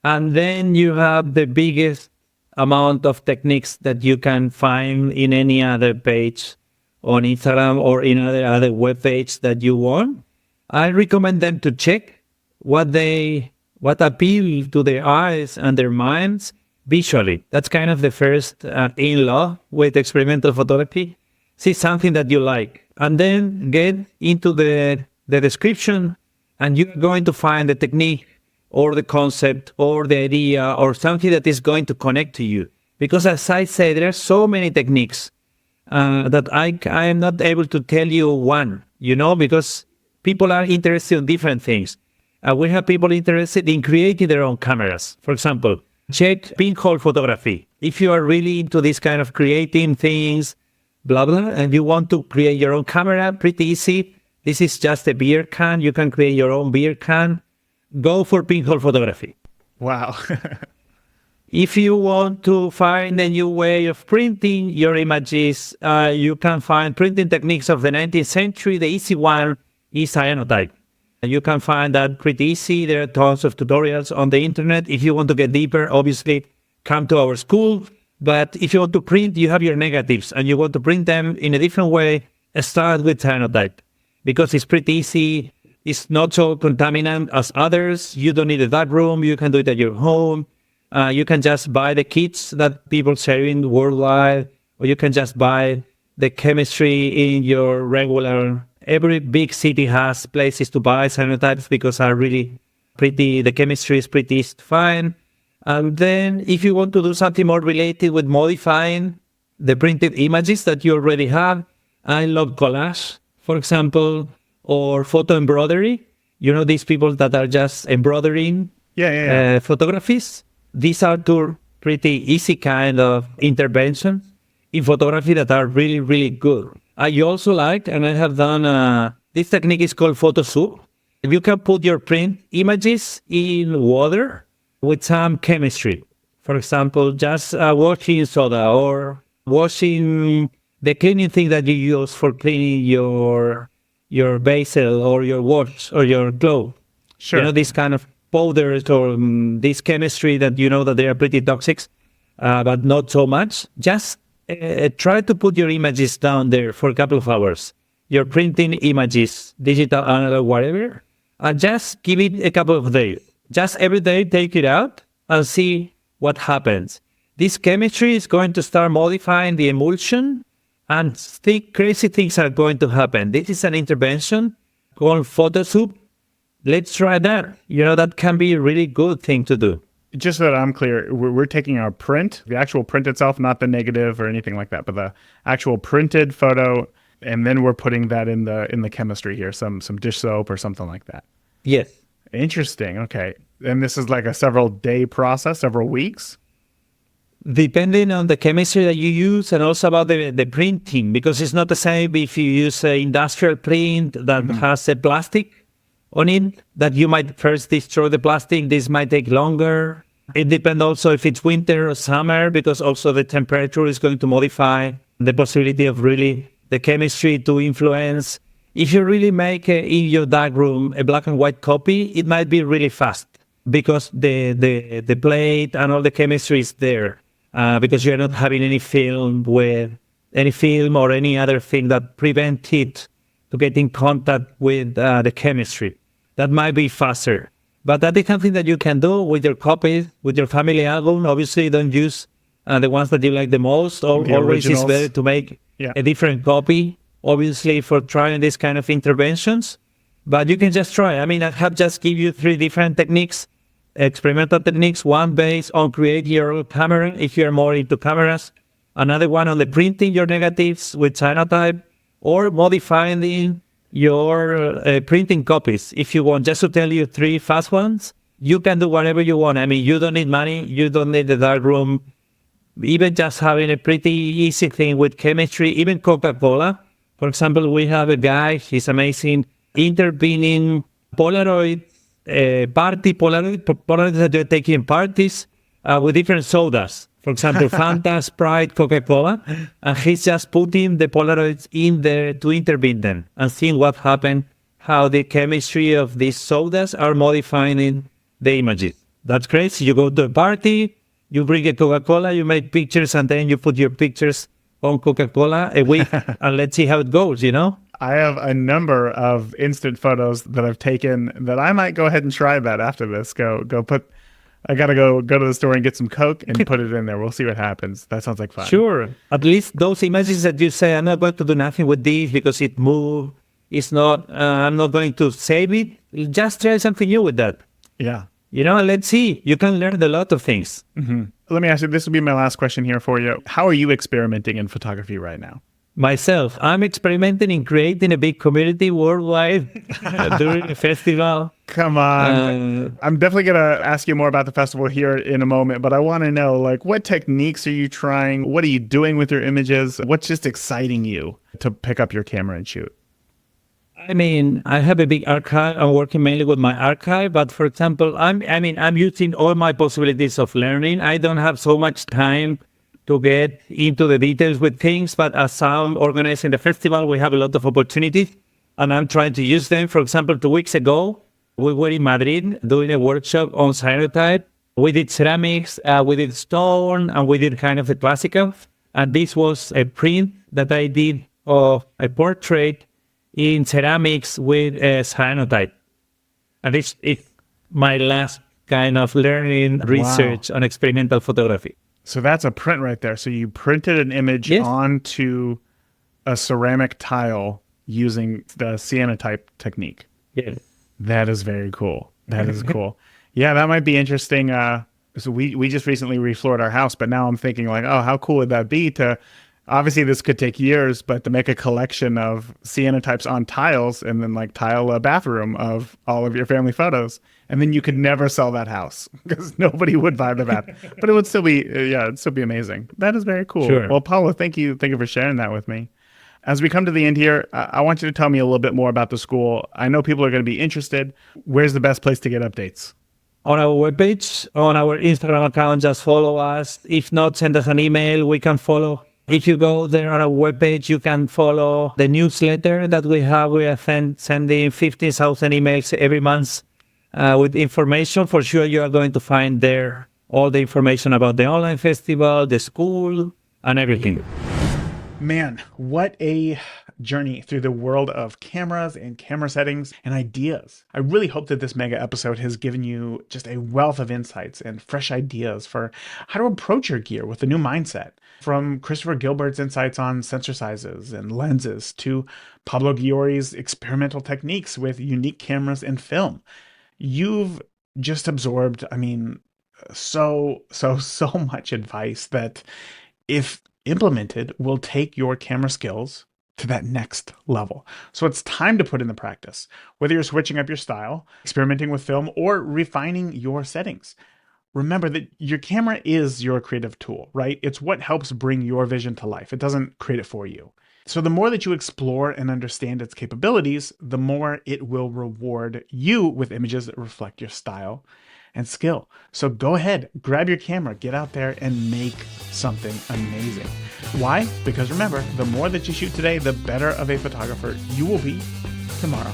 And then you have the biggest amount of techniques that you can find in any other page on Instagram or in other web page that you want. I recommend them to check what appeal to their eyes and their minds visually. That's kind of the first in-law with experimental photography. See something that you like, and then get into the description, and you're going to find the technique or the concept or the idea or something that is going to connect to you. Because as I say, there are so many techniques that I am not able to tell you one, because people are interested in different things. We have people interested in creating their own cameras. For example, check pinhole photography. If you are really into this kind of creating things, blah, blah, and you want to create your own camera, pretty easy. This is just a beer can. You can create your own beer can. Go for pinhole photography. Wow. If you want to find a new way of printing your images, you can find printing techniques of the 19th century. The easy one is cyanotype. And you can find that pretty easy. There are tons of tutorials on the internet. If you want to get deeper, obviously, come to our school. But if you want to print, you have your negatives, and you want to print them in a different way, start with cyanotype. Because it's pretty easy. It's not so contaminant as others. You don't need a dark room. You can do it at your home. You can just buy the kits that people sharing worldwide, or you can just buy the chemistry in your regular. Every big city has places to buy cyanotypes because are really pretty. The chemistry is pretty fine. And then if you want to do something more related with modifying the printed images that you already have, I love collage, for example, or photo embroidery. These people that are just embroidering photographies. These are two pretty easy kind of interventions in photography that are really, really good. I also like, and I have done, this technique is called photo soup. You can put your print images in water with some chemistry. For example, just washing soda or washing the cleaning thing that you use for cleaning your basil or your watch or your glove. Sure. This kind of powders or this chemistry that that they are pretty toxic, but not so much. Just try to put your images down there for a couple of hours. Your printing images, digital, analog, whatever, and just give it a couple of days. Just every day, take it out and see what happens. This chemistry is going to start modifying the emulsion, and crazy things are going to happen. This is an intervention called photo soup. Let's try that. That can be a really good thing to do. Just so that I'm clear, we're taking our print, the actual print itself, not the negative or anything like that, but the actual printed photo, And then we're putting that in the chemistry here, some dish soap or something like that. Yes. Interesting. Okay. And this is like a several day process, several weeks? Depending on the chemistry that you use and also about the printing, because it's not the same if you use an industrial print that has a plastic on it, that you might first destroy the plastic. This might take longer. It depends also if it's winter or summer, because also the temperature is going to modify the possibility of really the chemistry to influence. If you really make in your darkroom a black and white copy, it might be really fast because the plate and all the chemistry is there. Because you're not having any film or any other thing that prevent it to get in contact with the chemistry. That might be faster. But that is something that you can do with your copies, with your family album. Obviously, don't use the ones that you like the most. Always is better to make a different copy, obviously, for trying this kind of interventions. But you can just try. I mean, I have just give you 3 different techniques. Experimental techniques, one based on creating your own camera if you're more into cameras, another one on the printing your negatives with cyanotype, or modifying your printing copies. If you want, just to tell you 3 fast ones, you can do whatever you want. I mean, you don't need money, you don't need the darkroom, even just having a pretty easy thing with chemistry, even Coca-Cola. For example, we have a guy, he's amazing, intervening Polaroid, party Polaroid that you're taking in parties with different sodas. For example, Fanta, Sprite, Coca-Cola. And he's just putting the Polaroids in there to intervene them and seeing what happened, how the chemistry of these sodas are modifying the images. That's crazy. You go to a party, you bring a Coca-Cola, you make pictures, and then you put your pictures on Coca-Cola a week, and let's see how it goes, you know? I have a number of instant photos that I've taken that I might go ahead and try that after this. I gotta go to the store and get some Coke and put it in there. We'll see what happens. That sounds like fun. Sure. At least those images that you say, I'm not going to do nothing with this because it moved. It's not, I'm not going to save it. Just try something new with that. Yeah. You know, let's see. You can learn a lot of things. Mm-hmm. Let me ask you, this will be my last question here for you. How are you experimenting in photography right now? Myself, I'm experimenting in creating a big community worldwide during a festival. Come on. I'm definitely going to ask you more about the festival here in a moment, but I want to know, like, what techniques are you trying? What are you doing with your images? What's just exciting you to pick up your camera and shoot? I mean, I have a big archive. I'm working mainly with my archive, but for example, I'm using all my possibilities of learning. I don't have so much time to get into the details with things, but as I'm organizing the festival, we have a lot of opportunities, and I'm trying to use them. For example, 2 weeks ago, we were in Madrid doing a workshop on cyanotype. We did ceramics, we did stone, and we did kind of the classical. And this was a print that I did of a portrait in ceramics with cyanotype. And it's my last kind of learning research on experimental photography. So that's a print right there. So you printed an image onto a ceramic tile using the cyanotype technique. Yes. That is very cool. That is cool. Yeah, that might be interesting. So we just recently refloored our house, but now I'm thinking like, oh, how cool would that be to, obviously this could take years, but to make a collection of cyanotypes on tiles and then like tile a bathroom of all of your family photos. And then you could never sell that house because nobody would buy the bath, but it would still be, it'd still be amazing. That is very cool. Sure. Well, Paulo, thank you for sharing that with me. As we come to the end here, I want you to tell me a little bit more about the school. I know people are going to be interested. Where's the best place to get updates? On our webpage, on our Instagram account, just follow us. If not, send us an email. We can follow. If you go there on our webpage, you can follow the newsletter that we have. We are sending 15,000 emails every month with information. For sure, you are going to find there all the information about the online festival, the school, and everything. Man, what a journey through the world of cameras and camera settings and ideas. I really hope that this mega episode has given you just a wealth of insights and fresh ideas for how to approach your gear with a new mindset. From Christopher Gilbert's insights on sensor sizes and lenses to Pablo Giori's experimental techniques with unique cameras and film. You've just absorbed, so much advice that, if implemented, will take your camera skills to that next level. So it's time to put in the practice, whether you're switching up your style, experimenting with film, or refining your settings. Remember that your camera is your creative tool, right? It's what helps bring your vision to life. It doesn't create it for you. So the more that you explore and understand its capabilities, the more it will reward you with images that reflect your style and skill. So go ahead, grab your camera, get out there and make something amazing. Why? Because remember, the more that you shoot today, the better of a photographer you will be tomorrow.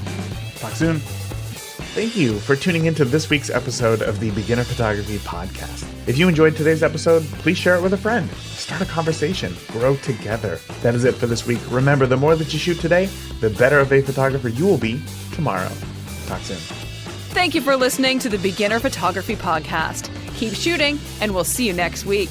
Talk soon. Thank you for tuning into this week's episode of the Beginner Photography Podcast. If you enjoyed today's episode, please share it with a friend. Start a conversation. Grow together. That is it for this week. Remember, the more that you shoot today, the better of a photographer you will be tomorrow. Talk soon. Thank you for listening to the Beginner Photography Podcast. Keep shooting, and we'll see you next week.